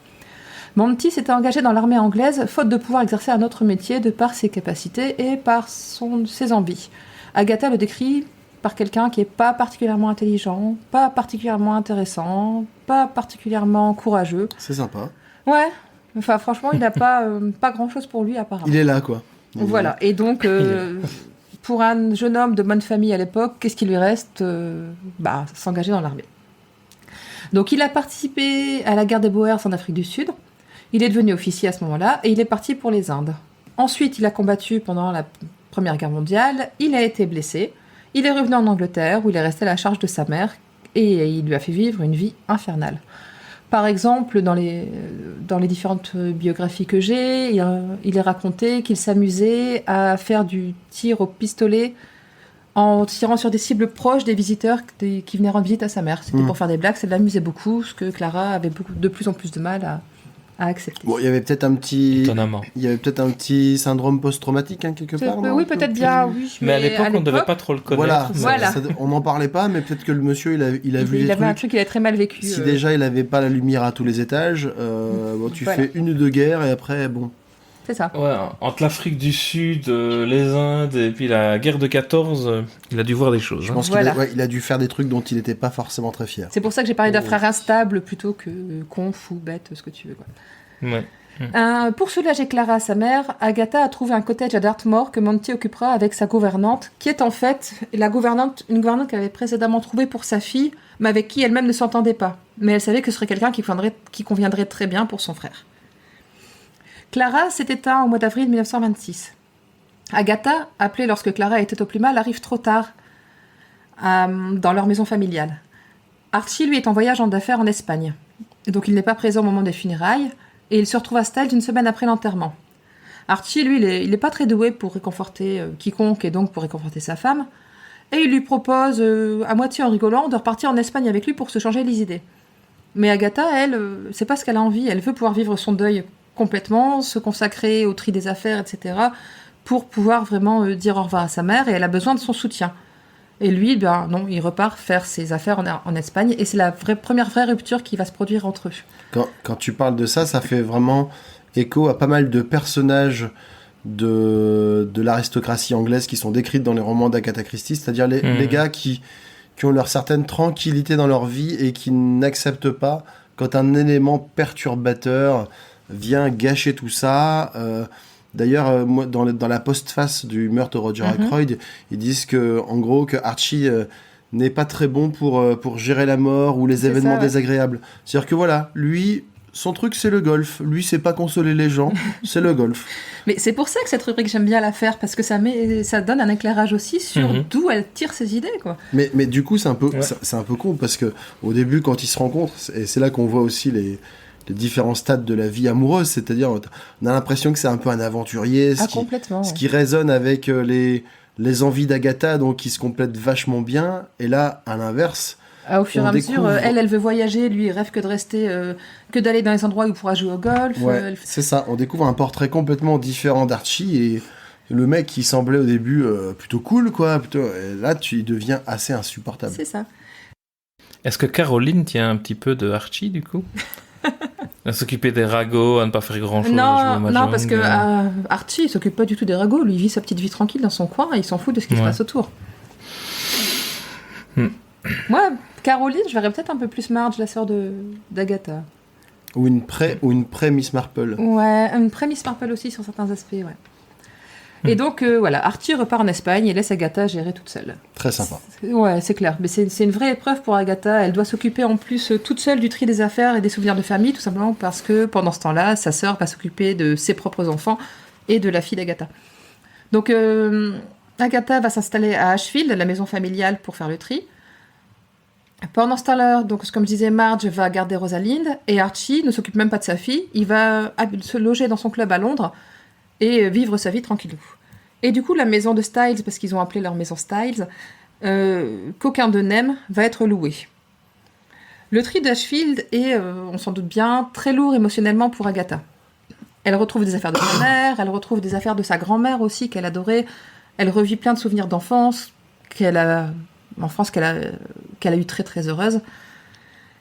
Monty s'était engagé dans l'armée anglaise, faute de pouvoir exercer un autre métier de par ses capacités et par ses envies. Agatha le décrit par quelqu'un qui n'est pas particulièrement intelligent, pas particulièrement intéressant, pas particulièrement courageux. C'est sympa. Ouais, enfin franchement, il n'a pas grand-chose pour lui apparemment. Il est là, quoi. Voilà, et donc... Pour un jeune homme de bonne famille à l'époque, qu'est-ce qui lui reste ? S'engager dans l'armée. Donc il a participé à la guerre des Boers en Afrique du Sud. Il est devenu officier à ce moment-là et il est parti pour les Indes. Ensuite, il a combattu pendant la Première Guerre mondiale. Il a été blessé. Il est revenu en Angleterre où il est resté à la charge de sa mère et il lui a fait vivre une vie infernale. Par exemple, dans les différentes biographies que j'ai, il est raconté qu'il s'amusait à faire du tir au pistolet en tirant sur des cibles proches des visiteurs qui venaient rendre visite à sa mère. C'était pour faire des blagues, ça l'amusait beaucoup, ce que Clara avait de plus en plus de mal à accepter. Bon, il y avait peut-être un petit... Étonnamment. Il y avait peut-être un petit syndrome post-traumatique, hein, quelque part, non? Oui, peut-être bien, oui. Mais à l'époque, on ne devait pas trop le connaître. Voilà, Voilà. on n'en parlait pas, mais peut-être que le monsieur, il a vu Il des avait un trucs. truc qu'il avait très mal vécu. Si déjà il avait pas la lumière à tous les étages, bon, tu Voilà. fais une ou deux guerres et après, bon. C'est ça. Ouais, entre l'Afrique du Sud, les Indes et puis la guerre de 14, il a dû voir des choses. Je hein. pense Voilà. qu'il a dû faire des trucs dont il n'était pas forcément très fier. C'est pour ça que j'ai parlé d'un Oh. frère instable plutôt que con, fou, bête, ce que tu veux. Quoi. Ouais. Pour soulager Clara, sa mère, Agatha a trouvé un cottage à Dartmoor que Monty occupera avec sa gouvernante, qui est en fait une gouvernante qu'elle avait précédemment trouvée pour sa fille, mais avec qui elle-même ne s'entendait pas. Mais elle savait que ce serait quelqu'un qui conviendrait très bien pour son frère. Clara s'est éteinte au mois d'avril 1926. Agatha, appelée lorsque Clara était au plus mal, arrive trop tard dans leur maison familiale. Archie, lui, est en voyage d'affaires en Espagne. Donc il n'est pas présent au moment des funérailles, et il se retrouve à Styles une semaine après l'enterrement. Archie, lui, il n'est pas très doué pour réconforter quiconque, et donc pour réconforter sa femme, et il lui propose, à moitié en rigolant, de repartir en Espagne avec lui pour se changer les idées. Mais Agatha, elle, c'est pas ce qu'elle a envie, elle veut pouvoir vivre son deuil complètement, se consacrer au tri des affaires, etc., pour pouvoir vraiment dire au revoir à sa mère, et elle a besoin de son soutien. Et lui, ben non, il repart faire ses affaires en Espagne, et c'est la première vraie rupture qui va se produire entre eux. Quand tu parles de ça, ça fait vraiment écho à pas mal de personnages de l'aristocratie anglaise qui sont décrites dans les romans d'Agatha Christie, c'est-à-dire les gars qui ont leur certaine tranquillité dans leur vie et qui n'acceptent pas quand un élément perturbateur vient gâcher tout ça. D'ailleurs, moi, dans la postface du meurtre de Roger Ackroyd, ils disent que, en gros, que Archie n'est pas très bon pour gérer la mort ou les C'est événements ça, ouais. désagréables. C'est-à-dire que voilà, lui, son truc, c'est le golf. Lui, c'est pas consoler les gens, c'est le golf. Mais c'est pour ça que cette rubrique, j'aime bien la faire, parce que ça donne un éclairage aussi sur d'où elle tire ses idées, quoi. Mais du coup, c'est un peu, Ouais. c'est un peu con parce que au début, quand ils se rencontrent, et c'est là qu'on voit aussi les différents stades de la vie amoureuse, c'est-à-dire, on a l'impression que c'est un peu un aventurier, Complètement. ce qui résonne avec les envies d'Agatha, donc qui se complètent vachement bien. Et là, à l'inverse, Au fur et on à mesure, découvre- elle veut voyager, lui, il rêve que de rester, que d'aller dans les endroits où il pourra jouer au golf. ouais, c'est ça. On découvre un portrait complètement différent d'Archie et le mec qui semblait au début plutôt cool, quoi. Et là, il devient assez insupportable. C'est ça. Est-ce que Caroline tient un petit peu de Archie, du coup? À s'occuper des ragots, à ne pas faire grand-chose, à jouer au Non, mahjong, parce que Archie, il s'occupe pas du tout des ragots, lui, il vit sa petite vie tranquille dans son coin, et il s'en fout de ce qui se Ouais. passe autour. Hmm. Moi, Caroline, je verrais peut-être un peu plus Marge, la sœur d'Agatha. Ou une pré-Miss Marple. Ouais, une prémisse Marple aussi sur certains aspects, ouais. Et donc, voilà, Archie repart en Espagne et laisse Agatha gérer toute seule. Très sympa. Ouais, c'est clair. Mais c'est une vraie épreuve pour Agatha. Elle doit s'occuper en plus toute seule du tri des affaires et des souvenirs de famille, tout simplement parce que pendant ce temps-là, sa sœur va s'occuper de ses propres enfants et de la fille d'Agatha. Donc, Agatha va s'installer à Ashfield, la maison familiale, pour faire le tri. Pendant ce temps-là, donc, comme je disais, Marge va garder Rosalind et Archie ne s'occupe même pas de sa fille. Il va se loger dans son club à Londres et vivre sa vie tranquillou. Et du coup, la maison de Styles, parce qu'ils ont appelé leur maison Styles, qu'aucun d'eux n'aime, va être louée. Le tri d'Ashfield est, on s'en doute bien, très lourd émotionnellement pour Agatha. Elle retrouve des affaires de sa mère, elle retrouve des affaires de sa grand-mère aussi, qu'elle adorait. Elle revit plein de souvenirs d'enfance, qu'elle a eu très très heureuse.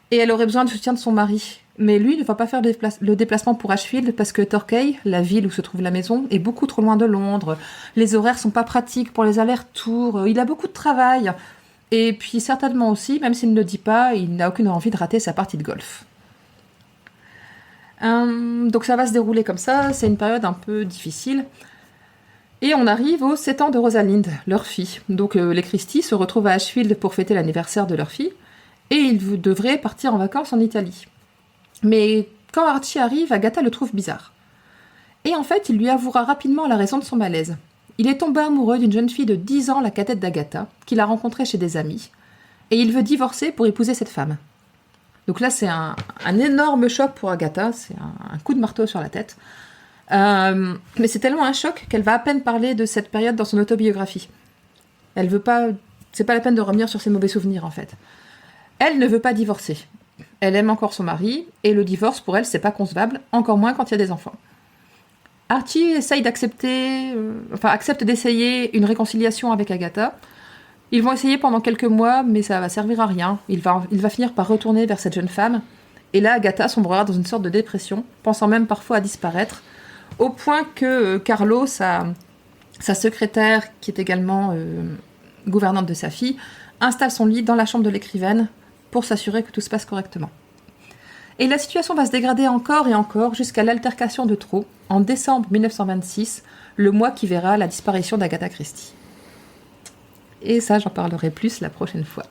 Et elle aurait besoin du soutien de son mari. Mais lui ne va pas faire le déplacement pour Ashfield parce que Torquay, la ville où se trouve la maison, est beaucoup trop loin de Londres. Les horaires sont pas pratiques pour les allers-retours. Il a beaucoup de travail. Et puis certainement aussi, même s'il ne le dit pas, il n'a aucune envie de rater sa partie de golf. Donc ça va se dérouler comme ça. C'est une période un peu difficile. Et on arrive aux 7 ans de Rosalind, leur fille. Donc les Christie se retrouvent à Ashfield pour fêter l'anniversaire de leur fille. Et ils devraient partir en vacances en Italie. Mais quand Archie arrive, Agatha le trouve bizarre. Et en fait, il lui avouera rapidement la raison de son malaise. Il est tombé amoureux d'une jeune fille de 10 ans, la cadette d'Agatha, qu'il a rencontrée chez des amis. Et il veut divorcer pour épouser cette femme. Donc là, c'est un énorme choc pour Agatha. C'est un coup de marteau sur la tête. Mais c'est tellement un choc qu'elle va à peine parler de cette période dans son autobiographie. Elle veut pas... C'est pas la peine de revenir sur ses mauvais souvenirs, en fait. Elle ne veut pas divorcer. Elle aime encore son mari, et le divorce, pour elle, c'est pas concevable, encore moins quand il y a des enfants. Archie essaye accepte d'essayer une réconciliation avec Agatha. Ils vont essayer pendant quelques mois, mais ça va servir à rien. Il va finir par retourner vers cette jeune femme. Et là, Agatha sombrera dans une sorte de dépression, pensant même parfois à disparaître, au point que Carlo, sa secrétaire, qui est également gouvernante de sa fille, installe son lit dans la chambre de l'écrivaine pour s'assurer que tout se passe correctement. Et la situation va se dégrader encore et encore jusqu'à l'altercation de trop, en décembre 1926, le mois qui verra la disparition d'Agatha Christie. Et ça, j'en parlerai plus la prochaine fois.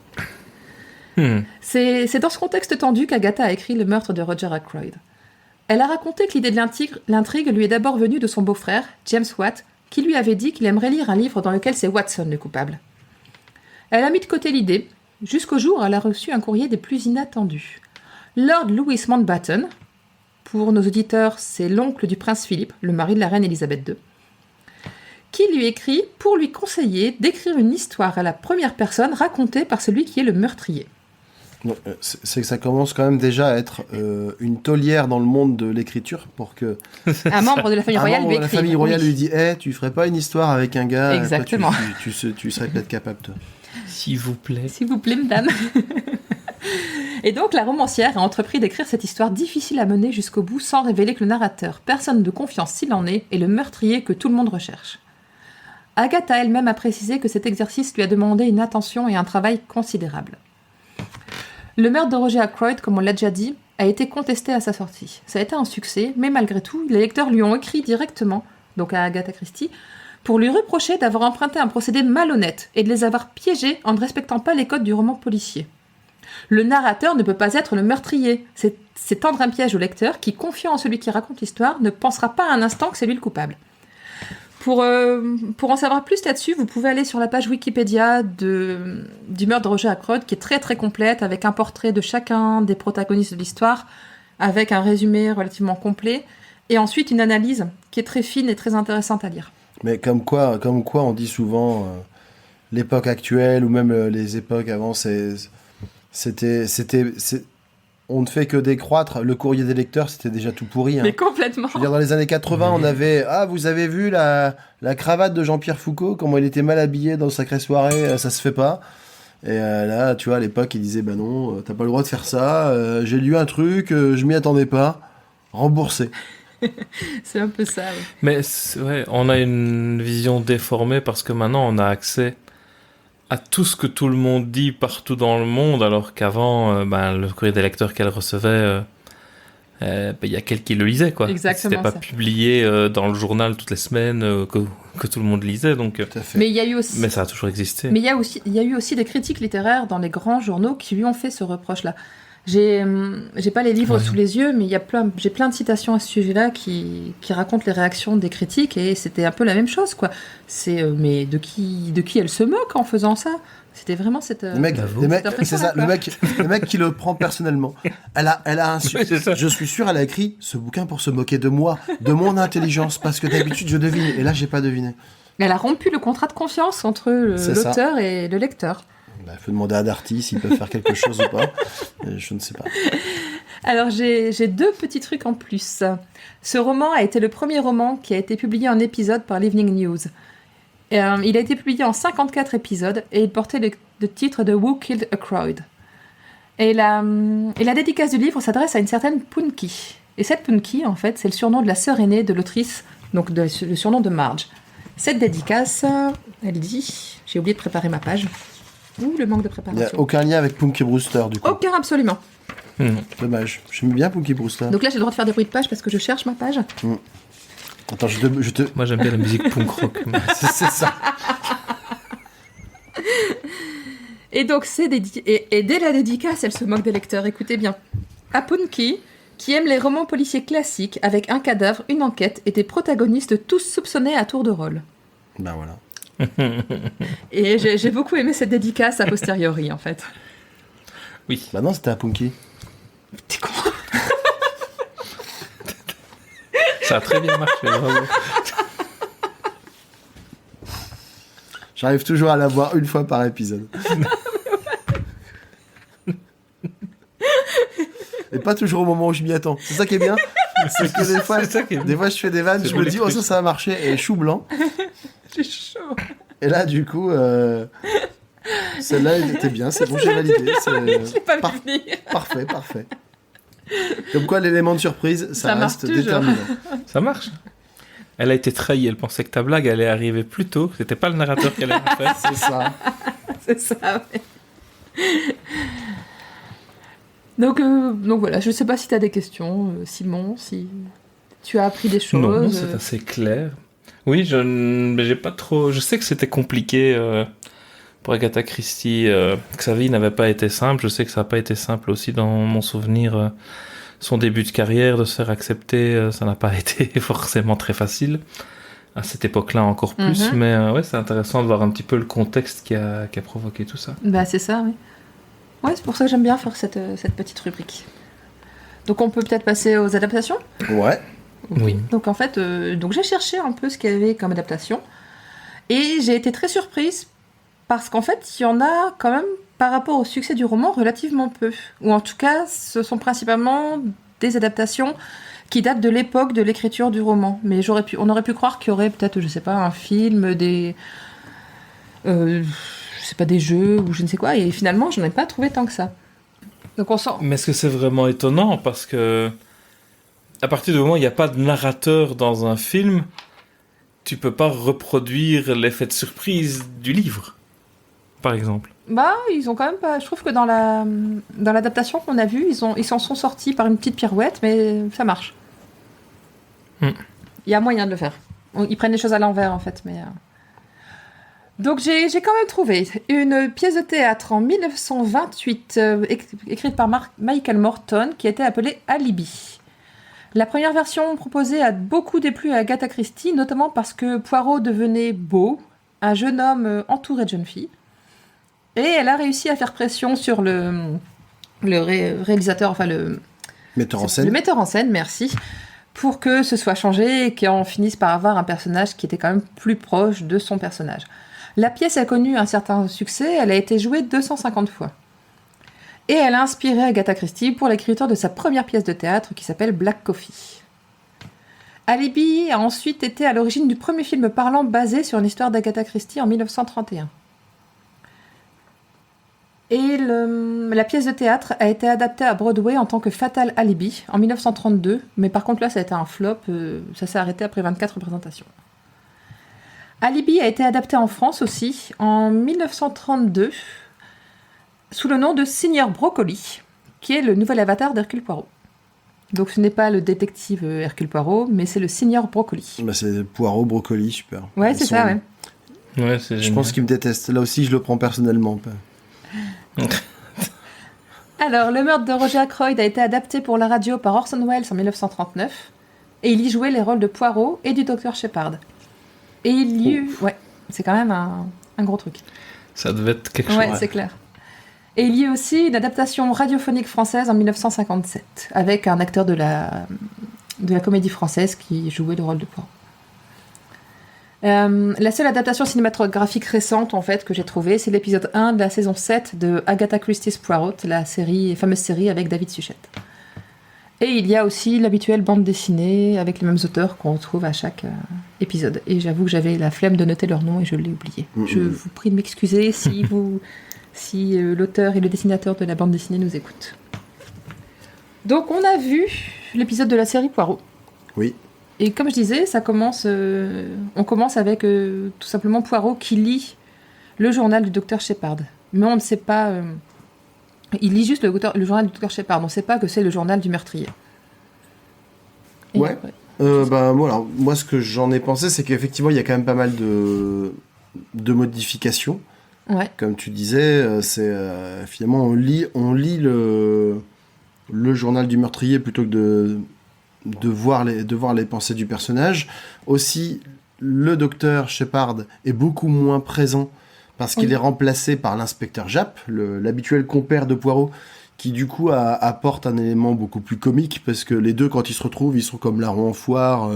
C'est dans ce contexte tendu qu'Agatha a écrit Le meurtre de Roger Ackroyd. Elle a raconté que l'idée de l'intrigue lui est d'abord venue de son beau-frère, James Watt, qui lui avait dit qu'il aimerait lire un livre dans lequel c'est Watson le coupable. Elle a mis de côté l'idée, jusqu'au jour où elle a reçu un courrier des plus inattendus. Lord Louis Mountbatten, pour nos auditeurs, c'est l'oncle du prince Philippe, le mari de la reine Elisabeth II, qui lui écrit pour lui conseiller d'écrire une histoire à la première personne racontée par celui qui est le meurtrier. C'est que ça commence quand même déjà à être une taulière dans le monde de l'écriture pour que un membre de la famille royale lui écrive. La famille royale lui dit tu ferais pas une histoire avec un gars. Exactement. Toi, tu serais peut-être capable, toi. S'il vous plaît. S'il vous plaît, madame. Et donc, la romancière a entrepris d'écrire cette histoire difficile à mener jusqu'au bout sans révéler que le narrateur, personne de confiance s'il en est le meurtrier que tout le monde recherche. Agatha elle-même a précisé que cet exercice lui a demandé une attention et un travail considérables. Le meurtre de Roger Ackroyd, comme on l'a déjà dit, a été contesté à sa sortie. Ça a été un succès, mais malgré tout, les lecteurs lui ont écrit directement, donc à Agatha Christie, pour lui reprocher d'avoir emprunté un procédé malhonnête et de les avoir piégés en ne respectant pas les codes du roman policier. Le narrateur ne peut pas être le meurtrier. C'est tendre un piège au lecteur qui, confiant en celui qui raconte l'histoire, ne pensera pas un instant que c'est lui le coupable. Pour en savoir plus là-dessus, vous pouvez aller sur la page Wikipédia du meurtre de Roger Ackroyd, qui est très très complète, avec un portrait de chacun des protagonistes de l'histoire, avec un résumé relativement complet, et ensuite une analyse qui est très fine et très intéressante à lire. Mais comme quoi on dit souvent l'époque actuelle ou même les époques avant, on ne fait que décroître. Le courrier des lecteurs, c'était déjà tout pourri. Hein. Mais complètement. Je veux dire, dans les années 80, on avait vous avez vu la cravate de Jean-Pierre Foucault, comment il était mal habillé dans Sacrée Soirée, ça se fait pas. Et là, tu vois, à l'époque, il disait non, t'as pas le droit de faire ça. J'ai lu un truc, je m'y attendais pas. Remboursé. C'est un peu ça. Oui. Mais on a une vision déformée parce que maintenant on a accès à tout ce que tout le monde dit partout dans le monde, alors qu'avant, le courrier des lecteurs qu'elle recevait, il y a quelqu'un qui le lisait, quoi. Exactement. C'était pas publié dans le journal toutes les semaines que tout le monde lisait, donc. Tout à fait. Mais ça a toujours existé. Mais il y a eu aussi des critiques littéraires dans les grands journaux qui lui ont fait ce reproche-là. J'ai pas les livres sous les yeux, mais j'ai plein de citations à ce sujet-là qui racontent les réactions des critiques, et c'était un peu la même chose, quoi. Mais de qui elle se moque en faisant ça? C'était vraiment cette c'est ça, le mec qui le prend personnellement. Elle a un je suis sûr, elle a écrit ce bouquin pour se moquer de moi, de mon intelligence, parce que d'habitude je devine, et là j'ai pas deviné. Elle a rompu le contrat de confiance entre l'auteur et le lecteur. Il faut demander à Darty s'ils peuvent faire quelque chose ou pas. Je ne sais pas. Alors, j'ai 2 petits trucs en plus. Ce roman a été le premier roman qui a été publié en épisode par l'Evening News. Il a été publié en 54 épisodes et il portait le titre de Who Killed Ackroyd. Et la dédicace du livre s'adresse à une certaine Punky. Et cette Punky, en fait, c'est le surnom de la sœur aînée de l'autrice, donc le surnom de Marge. Cette dédicace, elle dit... J'ai oublié de préparer ma page. Ouh, le manque de préparation. Il n'y a aucun lien avec Punky Brewster, du coup. Aucun, absolument. Dommage. J'aime bien Punky Brewster. Donc là, j'ai le droit de faire des bruits de page parce que je cherche ma page. Attends, je te... Moi, j'aime bien la musique punk rock. c'est ça. Et donc, et dès la dédicace, elle se moque des lecteurs. Écoutez bien. À Punky, qui aime les romans policiers classiques avec un cadavre, une enquête et des protagonistes tous soupçonnés à tour de rôle. Ben voilà. Et j'ai beaucoup aimé cette dédicace a posteriori, en fait. Oui. Bah non, c'était à Punky. T'es con. Ça a très bien marché, bravo. J'arrive toujours à la voir une fois par épisode. Et pas toujours au moment où je m'y attends. C'est ça qui est bien. C'est que C'est ça qui est bien. des fois, je fais des vannes, C'est je pour me les dis, trucs. ça va marcher, et chou blanc. J'ai chaud. Et là, du coup, celle-là, elle était bien, c'est bon, j'ai validé. Je l'ai pas Par- vu venir. Parfait. Comme quoi, l'élément de surprise, ça Ça marche reste toujours. déterminant. Ça marche. Elle a été trahie, elle pensait que ta blague allait arriver plus tôt, que c'était pas le narrateur qui allait la faire. C'est ça. C'est ça, ouais. Donc voilà, je sais pas si tu as des questions, Simon, si tu as appris des choses. Non, c'est assez clair. Oui, mais j'ai pas trop. Je sais que c'était compliqué pour Agatha Christie, que sa vie n'avait pas été simple. Je sais que ça n'a pas été simple aussi dans mon souvenir. Son début de carrière, de se faire accepter, ça n'a pas été forcément très facile. À cette époque-là, encore plus. Mhm. Mais ouais, c'est intéressant de voir un petit peu le contexte qui a provoqué tout ça. Bah c'est ça, oui. Ouais, c'est pour ça que j'aime bien faire cette petite rubrique. Donc on peut peut-être passer aux adaptations. Ouais. Oui. Donc en fait, donc j'ai cherché un peu ce qu'il y avait comme adaptation. Et j'ai été très surprise parce qu'en fait, il y en a quand même, par rapport au succès du roman, relativement peu. Ou en tout cas, ce sont principalement des adaptations qui datent de l'époque de l'écriture du roman. Mais on aurait pu croire qu'il y aurait peut-être, je sais pas, un film, je sais pas, des jeux ou je ne sais quoi. Et finalement, je n'en ai pas trouvé tant que ça. Donc on sent... Mais est-ce que c'est vraiment étonnant? Parce que, à partir du moment où il n'y a pas de narrateur dans un film, tu peux pas reproduire l'effet de surprise du livre, par exemple. Bah, ils ont quand même pas... Je trouve que dans l'adaptation qu'on a vue, ils s'en sont sortis par une petite pirouette, mais ça marche. Hmm. Il y a moyen de le faire. Ils prennent les choses à l'envers, en fait, mais... Donc j'ai quand même trouvé une pièce de théâtre en 1928, écrite par Michael Morton, qui était appelée Alibi. La première version proposée a beaucoup déplu à Agatha Christie, notamment parce que Poirot devenait beau, un jeune homme entouré de jeunes filles. Et elle a réussi à faire pression sur le réalisateur, enfin le Metteur en scène. le metteur en scène, merci, pour que ce soit changé et qu'on finisse par avoir un personnage qui était quand même plus proche de son personnage. La pièce a connu un certain succès, elle a été jouée 250 fois. Et elle a inspiré Agatha Christie pour l'écriture de sa première pièce de théâtre qui s'appelle Black Coffee. Alibi a ensuite été à l'origine du premier film parlant basé sur une histoire d'Agatha Christie en 1931. Et la pièce de théâtre a été adaptée à Broadway en tant que Fatal Alibi en 1932, mais par contre là ça a été un flop, ça s'est arrêté après 24 représentations. Alibi a été adapté en France aussi en 1932 sous le nom de Seigneur Brocoli, qui est le nouvel avatar d'Hercule Poirot. Donc ce n'est pas le détective Hercule Poirot, mais c'est le Seigneur Brocoli. Bah, c'est Poirot, Brocoli, super. Ouais, Ils c'est sont- ça, ouais. Ouais, c'est Je génial. pense qu'ils me détestent. Là aussi, je le prends personnellement. Alors, Le meurtre de Roger Ackroyd a été adapté pour la radio par Orson Welles en 1939, et il y jouait les rôles de Poirot et du docteur Shepard. Et il y eut... Ouais, c'est quand même un gros truc. Ça devait être quelque chose. Ouais, c'est clair. Et il y eut aussi une adaptation radiophonique française en 1957, avec un acteur de la comédie française qui jouait le rôle de Poirot. La seule adaptation cinématographique récente, en fait, que j'ai trouvée, c'est l'épisode 1 de la saison 7 de Agatha Christie's Poirot, la fameuse série avec David Suchet. Et il y a aussi l'habituelle bande dessinée avec les mêmes auteurs qu'on retrouve à chaque épisode. Et j'avoue que j'avais la flemme de noter leur nom et je l'ai oublié. Je vous prie de m'excuser si l'auteur et le dessinateur de la bande dessinée nous écoutent. Donc on a vu l'épisode de la série Poirot. Oui. Et comme je disais, on commence avec tout simplement Poirot qui lit le journal du docteur Shepard. Mais on ne sait pas... il lit juste le journal du docteur Shepard. On ne sait pas que c'est le journal du meurtrier. Et Ouais. après- Voilà. Moi, ce que j'en ai pensé, c'est qu'effectivement, il y a quand même pas mal de modifications. Ouais. Comme tu disais, finalement, on lit le journal du meurtrier plutôt que de voir les pensées du personnage. Aussi, le docteur Shepard est beaucoup moins présent parce qu'il Oui. est remplacé par l'inspecteur Japp, l'habituel compère de Poirot, qui du coup apporte un élément beaucoup plus comique parce que les deux, quand ils se retrouvent, ils sont comme larrons en foire.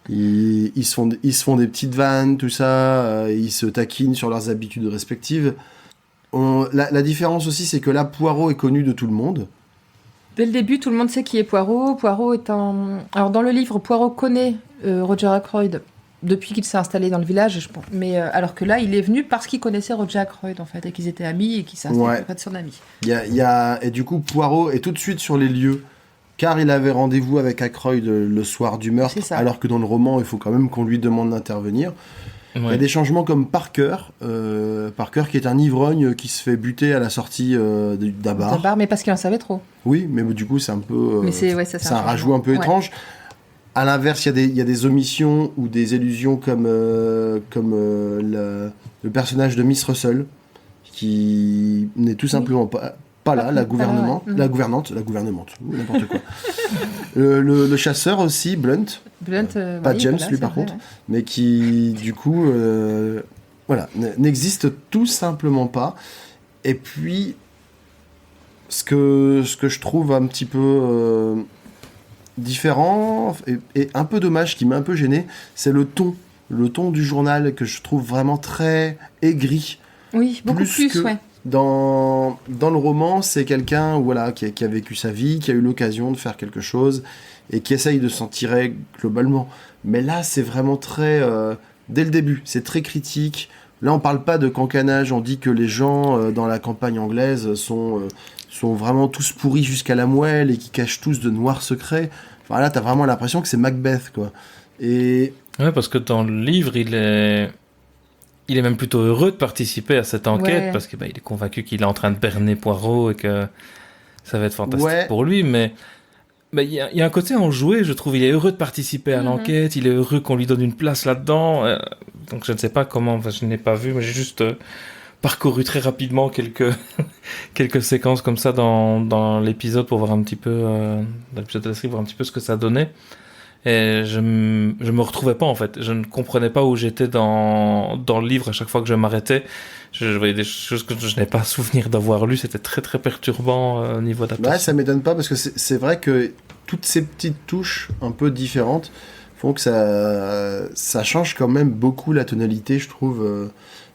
Ils se font des petites vannes, tout ça. Ils se taquinent sur leurs habitudes respectives. La différence aussi, c'est que là, Poirot est connu de tout le monde. Dès le début, tout le monde sait qui est Poirot. Poirot est un... Alors, dans le livre, Poirot connaît Roger Ackroyd depuis qu'il s'est installé dans le village, je pense. Mais alors que là, il est venu parce qu'il connaissait Roger Ackroyd, en fait, et qu'ils étaient amis et qu'il s'est installé auprès de son ami. Et du coup, Poirot est tout de suite sur les lieux, car il avait rendez-vous avec Ackroyd le soir du meurtre, alors que dans le roman, il faut quand même qu'on lui demande d'intervenir. Ouais. Il y a des changements comme Parker qui est un ivrogne qui se fait buter à la sortie d'un bar. D'un bar, mais parce qu'il en savait trop. Oui, mais du coup, c'est un peu... c'est un rajout un peu étrange. À l'inverse, il y a des omissions ou des illusions comme le personnage de Miss Russell, qui n'est tout simplement pas là, la gouvernante, n'importe quoi. le chasseur aussi, Blunt. Pas James, lui, par contre, mais qui, du coup, n'existe tout simplement pas. Et puis, ce que je trouve un petit peu différent et un peu dommage, qui m'a un peu gêné, c'est le ton du journal que je trouve vraiment très aigri. Oui, beaucoup plus, ouais. Dans le roman, c'est quelqu'un qui a vécu sa vie, qui a eu l'occasion de faire quelque chose et qui essaye de s'en tirer globalement. Mais là, c'est vraiment très... dès le début, c'est très critique. Là, on parle pas de cancanage, on dit que les gens dans la campagne anglaise sont vraiment tous pourris jusqu'à la moelle et qui cachent tous de noirs secrets. Enfin, là, t'as vraiment l'impression que c'est Macbeth, quoi. Et... Ouais, parce que dans le livre, il est même plutôt heureux de participer à cette enquête, parce qu'il est convaincu qu'il est en train de berner Poirot et que ça va être fantastique pour lui, mais il y a un côté enjoué, je trouve. Il est heureux de participer à l'enquête, il est heureux qu'on lui donne une place là-dedans, donc je ne sais pas comment, je n'ai pas vu, mais j'ai juste parcouru très rapidement quelques séquences comme ça dans l'épisode pour voir un petit peu, dans l'épisode de la série, voir un petit peu ce que ça donnait. Et je me retrouvais pas, en fait. Je ne comprenais pas où j'étais dans le livre. À chaque fois que je m'arrêtais, je voyais des choses que je n'ai pas souvenir d'avoir lues. C'était très très perturbant au niveau d'adaptation. Ouais, ça m'étonne pas parce que c'est vrai que toutes ces petites touches un peu différentes font que ça change quand même beaucoup la tonalité, je trouve,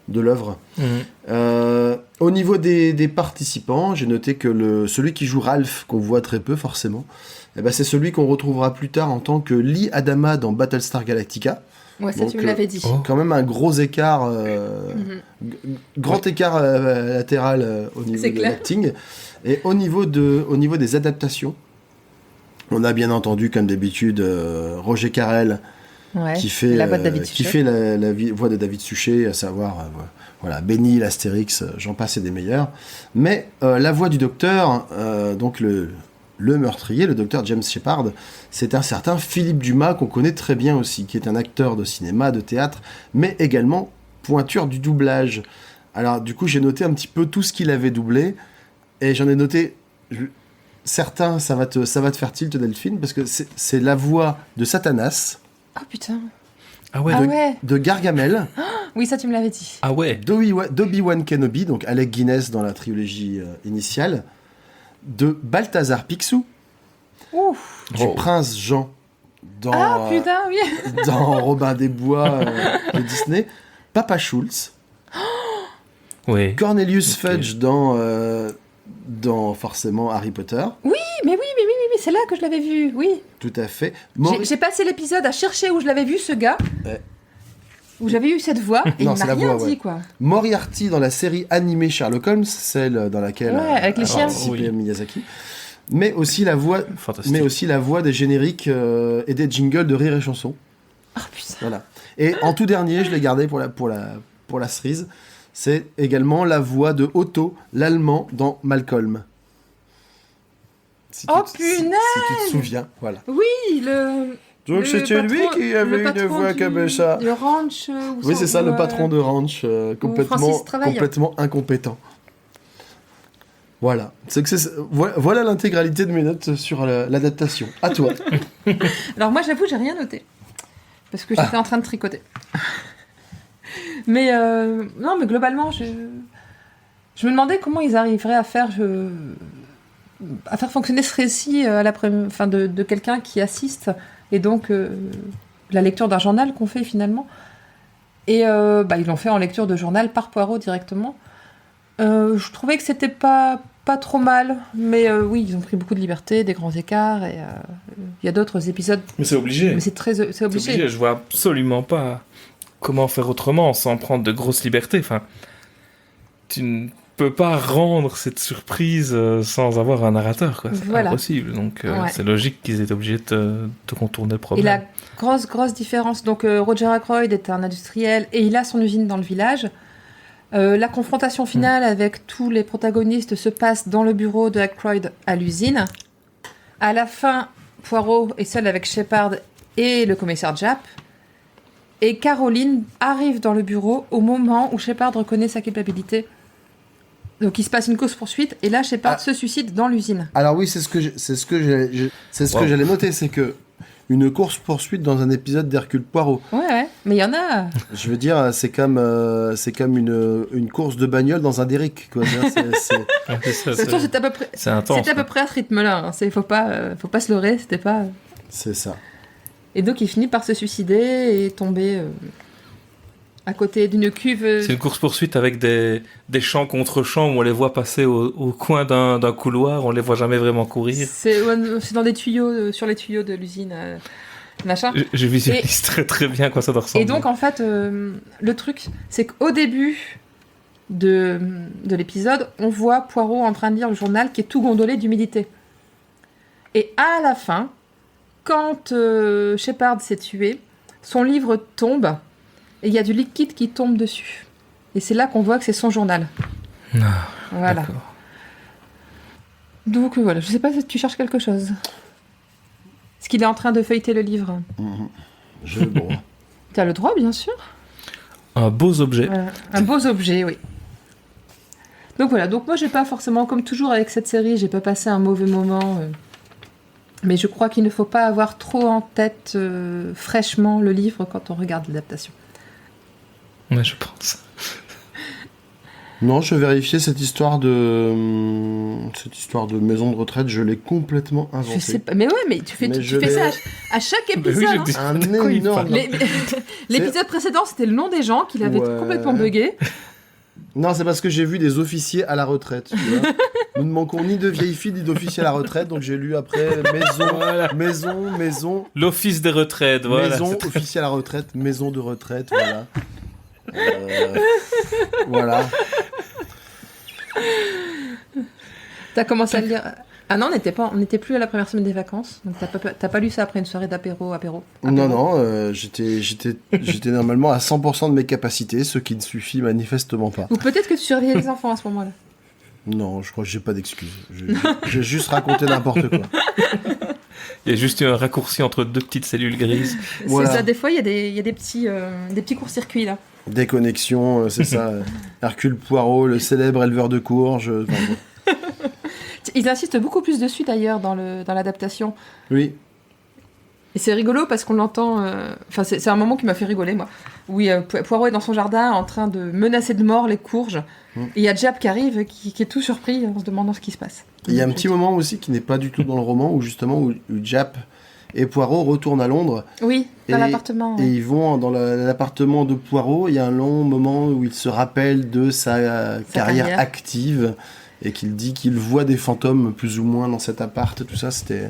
de l'œuvre. Au niveau des participants, j'ai noté que celui qui joue Ralph, qu'on voit très peu forcément, c'est celui qu'on retrouvera plus tard en tant que Lee Adama dans Battlestar Galactica. Ouais, ça, donc, tu me l'avais dit. Quand même un gros écart, grand écart latéral au niveau de l'acting. Et au niveau des adaptations, on a bien entendu, comme d'habitude, Roger Carrel, qui fait la voix de David Suchet, à savoir Benny, l'Astérix, j'en passe et des meilleurs. Mais la voix du docteur, donc le meurtrier, le docteur James Shepard, c'est un certain Philippe Dumas qu'on connaît très bien aussi, qui est un acteur de cinéma, de théâtre, mais également pointure du doublage. Alors du coup, j'ai noté un petit peu tout ce qu'il avait doublé, et j'en ai noté certains, ça va te faire tilt, Delphine, parce que c'est la voix de Satanas. Oh putain. De Gargamel. Oui, ça tu me l'avais dit. Ah ouais. d'Obi-Wan Kenobi, donc Alec Guinness dans la trilogie initiale, de Balthazar Picsou, du prince Jean dans dans Robin des Bois de Disney, Papa Schultz, Cornelius Fudge dans forcément Harry Potter. Oui, mais c'est là que je l'avais vu, oui. Tout à fait. J'ai passé l'épisode à chercher où je l'avais vu, ce gars. Où j'avais eu cette voix, et il m'a rien dit, quoi. Moriarty dans la série animée Sherlock Holmes, celle dans laquelle avec les chiens. Miyazaki. Mais aussi la voix des génériques et des jingles de Rire et Chanson. Oh putain. Voilà. Et en tout dernier, je l'ai gardé pour la cerise, c'est également la voix de Otto, l'allemand, dans Malcolm. Punaise! Si tu te souviens, voilà. Oui, donc c'était lui qui avait une voix comme ça. Le ranch. Oui, c'est ça, le patron de ranch, complètement incompétent. Voilà. Voilà l'intégralité de mes notes sur l'adaptation. À toi. Alors moi, j'avoue, j'ai rien noté. Parce que j'étais en train de tricoter. Mais non, mais globalement, je me demandais comment ils arriveraient à faire fonctionner ce récit de quelqu'un qui assiste, et donc la lecture d'un journal qu'on fait finalement. Et ils l'ont fait en lecture de journal par Poirot directement. Je trouvais que c'était pas pas trop mal, mais oui, ils ont pris beaucoup de liberté, des grands écarts, et il y a d'autres épisodes, Mais c'est obligé. mais c'est obligé. C'est obligé. Je vois absolument pas comment faire autrement sans prendre de grosses libertés. Enfin, tu ne peux pas rendre cette surprise sans avoir un narrateur, quoi. C'est Voilà. impossible. Donc, Ouais. c'est logique qu'ils aient obligé de contourner le Et problème. la grosse différence, donc Roger Ackroyd est un industriel et il a son usine dans le village. La confrontation finale avec tous les protagonistes se passe dans le bureau de Ackroyd à l'usine. À la fin, Poirot est seul avec Shepard et le commissaire Japp. Et Caroline arrive dans le bureau au moment où Shepard reconnaît sa culpabilité. Donc il se passe une course-poursuite et là Shepard se suicide dans l'usine. Alors oui, c'est ce que j'allais noter, c'est que une course-poursuite dans un épisode d'Hercule Poirot. Ouais, mais il y en a. Je veux dire, c'est comme une course de bagnole dans un Derrick, quoi. C'est- Ouais, c'est ça, De toute façon, c'est à peu près, c'est intense. c'est à peu près à ce rythme-là. Hein. Faut pas se leurrer, c'était pas. c'est ça. Et donc il finit par se suicider et tomber à côté d'une cuve. C'est une course-poursuite avec des champs contre champs où on les voit passer au coin d'un couloir, on les voit jamais vraiment courir. C'est dans des tuyaux, sur les tuyaux de l'usine, machin. Je visualise très bien à quoi ça doit ressembler. Et donc en fait, le truc, c'est qu'au début de l'épisode, on voit Poirot en train de lire le journal qui est tout gondolé d'humidité. Et à la fin, quand Shepard s'est tué, son livre tombe et il y a du liquide qui tombe dessus. Et c'est là qu'on voit que c'est son journal. Ah, Voilà. d'accord. Donc voilà, je sais pas si tu cherches quelque chose. Est-ce qu'il est en train de feuilleter le livre? J'ai le droit. Tu as le droit, bien sûr. Un beau objet. Voilà. Un beau objet, oui. Donc voilà, donc moi j'ai pas forcément, comme toujours avec cette série, j'ai pas passé un mauvais moment. Mais je crois qu'il ne faut pas avoir trop en tête fraîchement le livre quand on regarde l'adaptation. Ouais, je pense. Non, je vérifiais cette histoire de maison de retraite, je l'ai complètement Je inventée. sais pas, mais ouais, mais tu fais, Mais tu je fais ça l'ai- à chaque Mais épisode. oui, je hein. dis- Un De quoi il énorme. parle L'épisode précédent, c'était le nom des gens qu'il avait Ouais. complètement buggé. Non, c'est parce que j'ai vu des officiers à la retraite. Tu vois. Nous ne manquons ni de vieilles filles ni d'officiers à la retraite, donc j'ai lu après Voilà. maison, L'office des retraites, voilà. maison, c'est- officier à la retraite, maison de retraite, voilà. Voilà. T'as commencé à le lire. Ah non, on n'était plus à la première semaine des vacances. Donc t'as pas lu ça après une soirée d'apéro. Non, j'étais normalement à 100% de mes capacités, ce qui ne suffit manifestement pas. Ou peut-être que tu surveillais les enfants à ce moment-là. Non, je crois que j'ai pas d'excuses. J'ai juste raconté n'importe quoi. Il y a juste eu un raccourci entre deux petites cellules grises. Voilà. C'est ça, des fois, il y a des petits courts-circuits là. Déconnexion, c'est ça. Hercule Poirot, le célèbre éleveur de courges. Enfin, bon. Ils insistent beaucoup plus dessus d'ailleurs dans l'adaptation. Oui, Et c'est rigolo parce qu'on l'entend. Enfin, c'est un moment qui m'a fait rigoler, moi. Oui, Poirot est dans son jardin en train de menacer de mort les courges. Et il y a Japp qui arrive, qui est tout surpris en se demandant ce qui se passe. il y a un petit moment aussi qui n'est pas du tout dans le roman, où justement où Japp et Poirot retournent à Londres. Oui, dans Et- l'appartement. Et ils vont dans l'appartement de Poirot. Il y a un long moment où il se rappelle de sa carrière carrière. active et qu'il dit qu'il voit des fantômes plus ou moins dans cet appart. Tout ça, c'était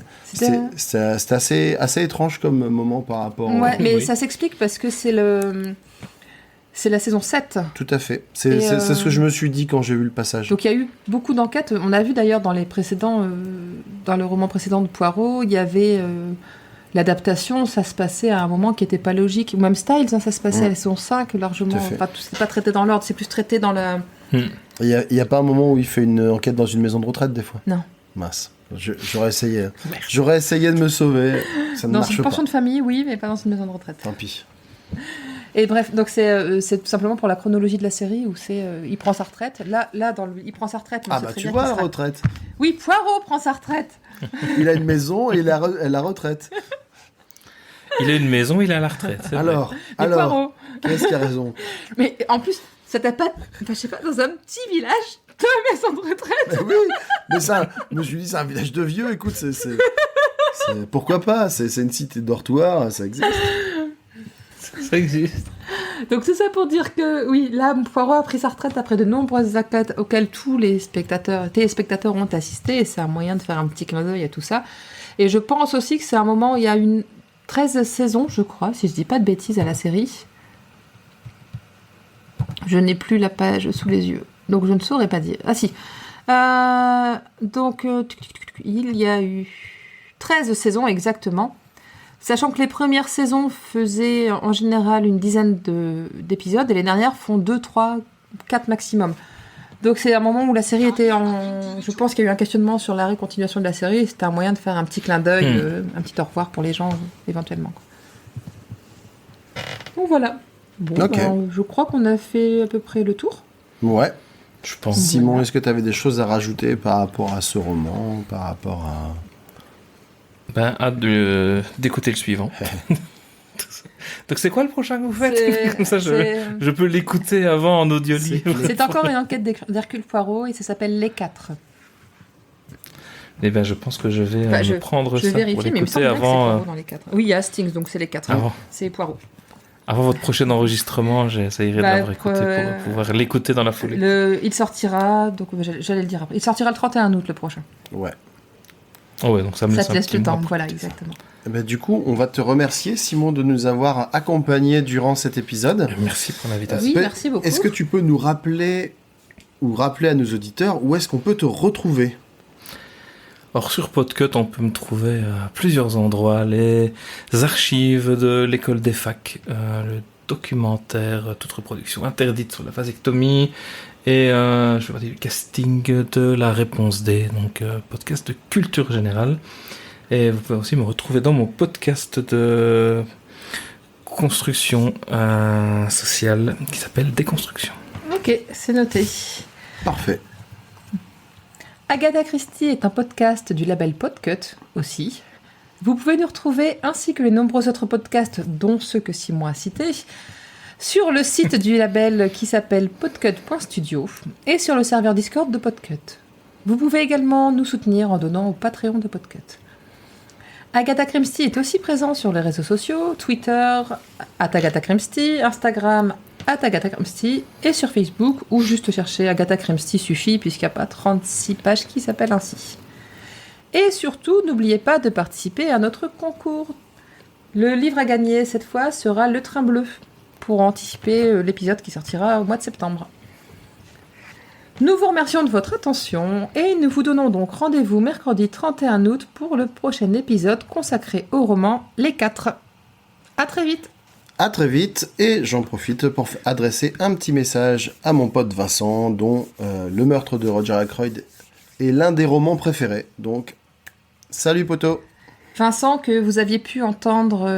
assez étrange comme moment par rapport. Ouais, mais Oui. ça s'explique parce que c'est la saison 7. Tout à fait. Et, C'est ce que je me suis dit quand j'ai vu le passage. Donc il y a eu beaucoup d'enquêtes. On a vu d'ailleurs dans les précédents, dans le roman précédent de Poirot, il y avait l'adaptation, ça se passait à un moment qui n'était pas logique. Ou même Styles, hein, ça se passait à la saison 5 largement. Tout à fait. Enfin, c'est pas traité dans l'ordre, c'est plus traité dans la. Il y a pas un moment où il fait une enquête dans une maison de retraite des fois? Non. Mince. J'aurais essayé. J'aurais essayé de me sauver. Ça ne Dans marche une pas. pension de famille, oui, mais pas dans une maison de retraite. Tant pis. Et bref, donc c'est tout simplement pour la chronologie de la série où il prend sa retraite. Là il prend sa retraite. mais Ah c'est bah très tu bien vois qu'il la sera- retraite. Oui, Poirot prend sa retraite. Il a une maison et la retraite. Il a une maison, il est à la retraite. c'est vrai. Alors, Mais Poirot. qu'est-ce qui a raison? Mais en plus, ça t'a pas. Enfin, je sais pas, dans un petit village, deux maisons de retraite. Oui, mais ça, je me suis dit, c'est un village de vieux, écoute, pourquoi pas? C'est une cité de dortoir, ça existe. Ça existe. Donc tout ça pour dire que oui, là, Poirot a pris sa retraite après de nombreuses enquêtes auxquelles tous les téléspectateurs ont assisté, et c'est un moyen de faire un petit clin d'œil à tout ça. Et je pense aussi que c'est un moment où il y a 13 saisons, je crois, si je dis pas de bêtises, à la série. Je n'ai plus la page sous les yeux, donc je ne saurais pas dire. Ah si. Il y a eu 13 saisons exactement. Sachant que les premières saisons faisaient en général une dizaine d'épisodes et les dernières font 2, 3, 4 maximum. Donc c'est un moment où la série était en... Je pense qu'il y a eu un questionnement sur l'arrêt continuation de la série et c'était un moyen de faire un petit clin d'œil, un petit au revoir pour les gens éventuellement. Donc voilà. Bon, Ok. je crois qu'on a fait à peu près le tour. Ouais. Je pense. Simon, est-ce que tu avais des choses à rajouter par rapport à ce roman, par rapport à... Hâte d'écouter le suivant. Donc c'est quoi le prochain que vous faites? Comme ça, je peux l'écouter avant en audio-livre. C'est encore une enquête d'Hercule Poirot et ça s'appelle Les 4. Eh bien, je pense que je vais me prendre je ça vérifie, pour mais il me l'écouter semble bien que c'est avant, Poirot dans les 4. Oui, il y a Hastings, donc c'est les 4. Avant. C'est Poirot. avant votre prochain enregistrement. J'essayerai de l'avoir écouté pour pouvoir l'écouter dans la foulée. Il sortira, donc j'allais le dire après. Il sortira le 31 août le prochain. Ouais. Oh ouais, donc ça me Ça laisse te un laisse petit le mois temps, pour voilà, tout ça. exactement. Eh ben, du coup, on va te remercier, Simon, de nous avoir accompagnés durant cet épisode. Merci pour l'invitation. Oui, Est-ce- merci beaucoup. Est-ce que tu peux nous rappeler ou rappeler à nos auditeurs où est-ce qu'on peut te retrouver? Or, sur Podcut, on peut me trouver à plusieurs endroits. Les archives de l'école des facs, le documentaire, toute reproduction interdite sur la vasectomie, et je vais parler du casting de la réponse D, donc podcast de culture générale. Et vous pouvez aussi me retrouver dans mon podcast de construction sociale qui s'appelle Déconstruction. Ok, c'est noté. Parfait. Agatha Christie est un podcast du label Podcut aussi. Vous pouvez nous retrouver, ainsi que les nombreux autres podcasts, dont ceux que Simon a cités, sur le site du label qui s'appelle podcut.studio et sur le serveur Discord de Podcut. Vous pouvez également nous soutenir en donnant au Patreon de Podcut. Agatha Christie est aussi présent sur les réseaux sociaux, Twitter, @Agatha Christie, Instagram, @Agatha Christie, et sur Facebook, où juste chercher Agatha Christie suffit, puisqu'il n'y a pas 36 pages qui s'appellent ainsi. Et surtout, n'oubliez pas de participer à notre concours. Le livre à gagner, cette fois, sera Le Train Bleu, pour anticiper l'épisode qui sortira au mois de septembre. Nous vous remercions de votre attention et nous vous donnons donc rendez-vous mercredi 31 août pour le prochain épisode consacré au roman Les 4. À très vite. À très vite, et j'en profite pour adresser un petit message à mon pote Vincent, dont Le meurtre de Roger Ackroyd est l'un des romans préférés. Donc, salut poto. Vincent, que vous aviez pu entendre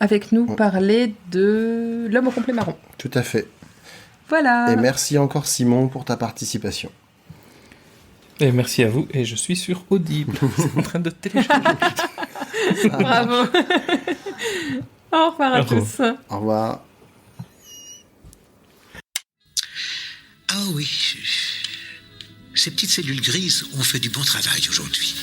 avec nous parler de L'homme au complet marron. Tout à fait. Voilà. Et merci encore Simon pour ta participation. Et merci à vous, et je suis sur Audible. C'est en train de télécharger. Bravo. Au revoir à Au revoir. tous. Au revoir. Ah oui, ces petites cellules grises ont fait du bon travail aujourd'hui.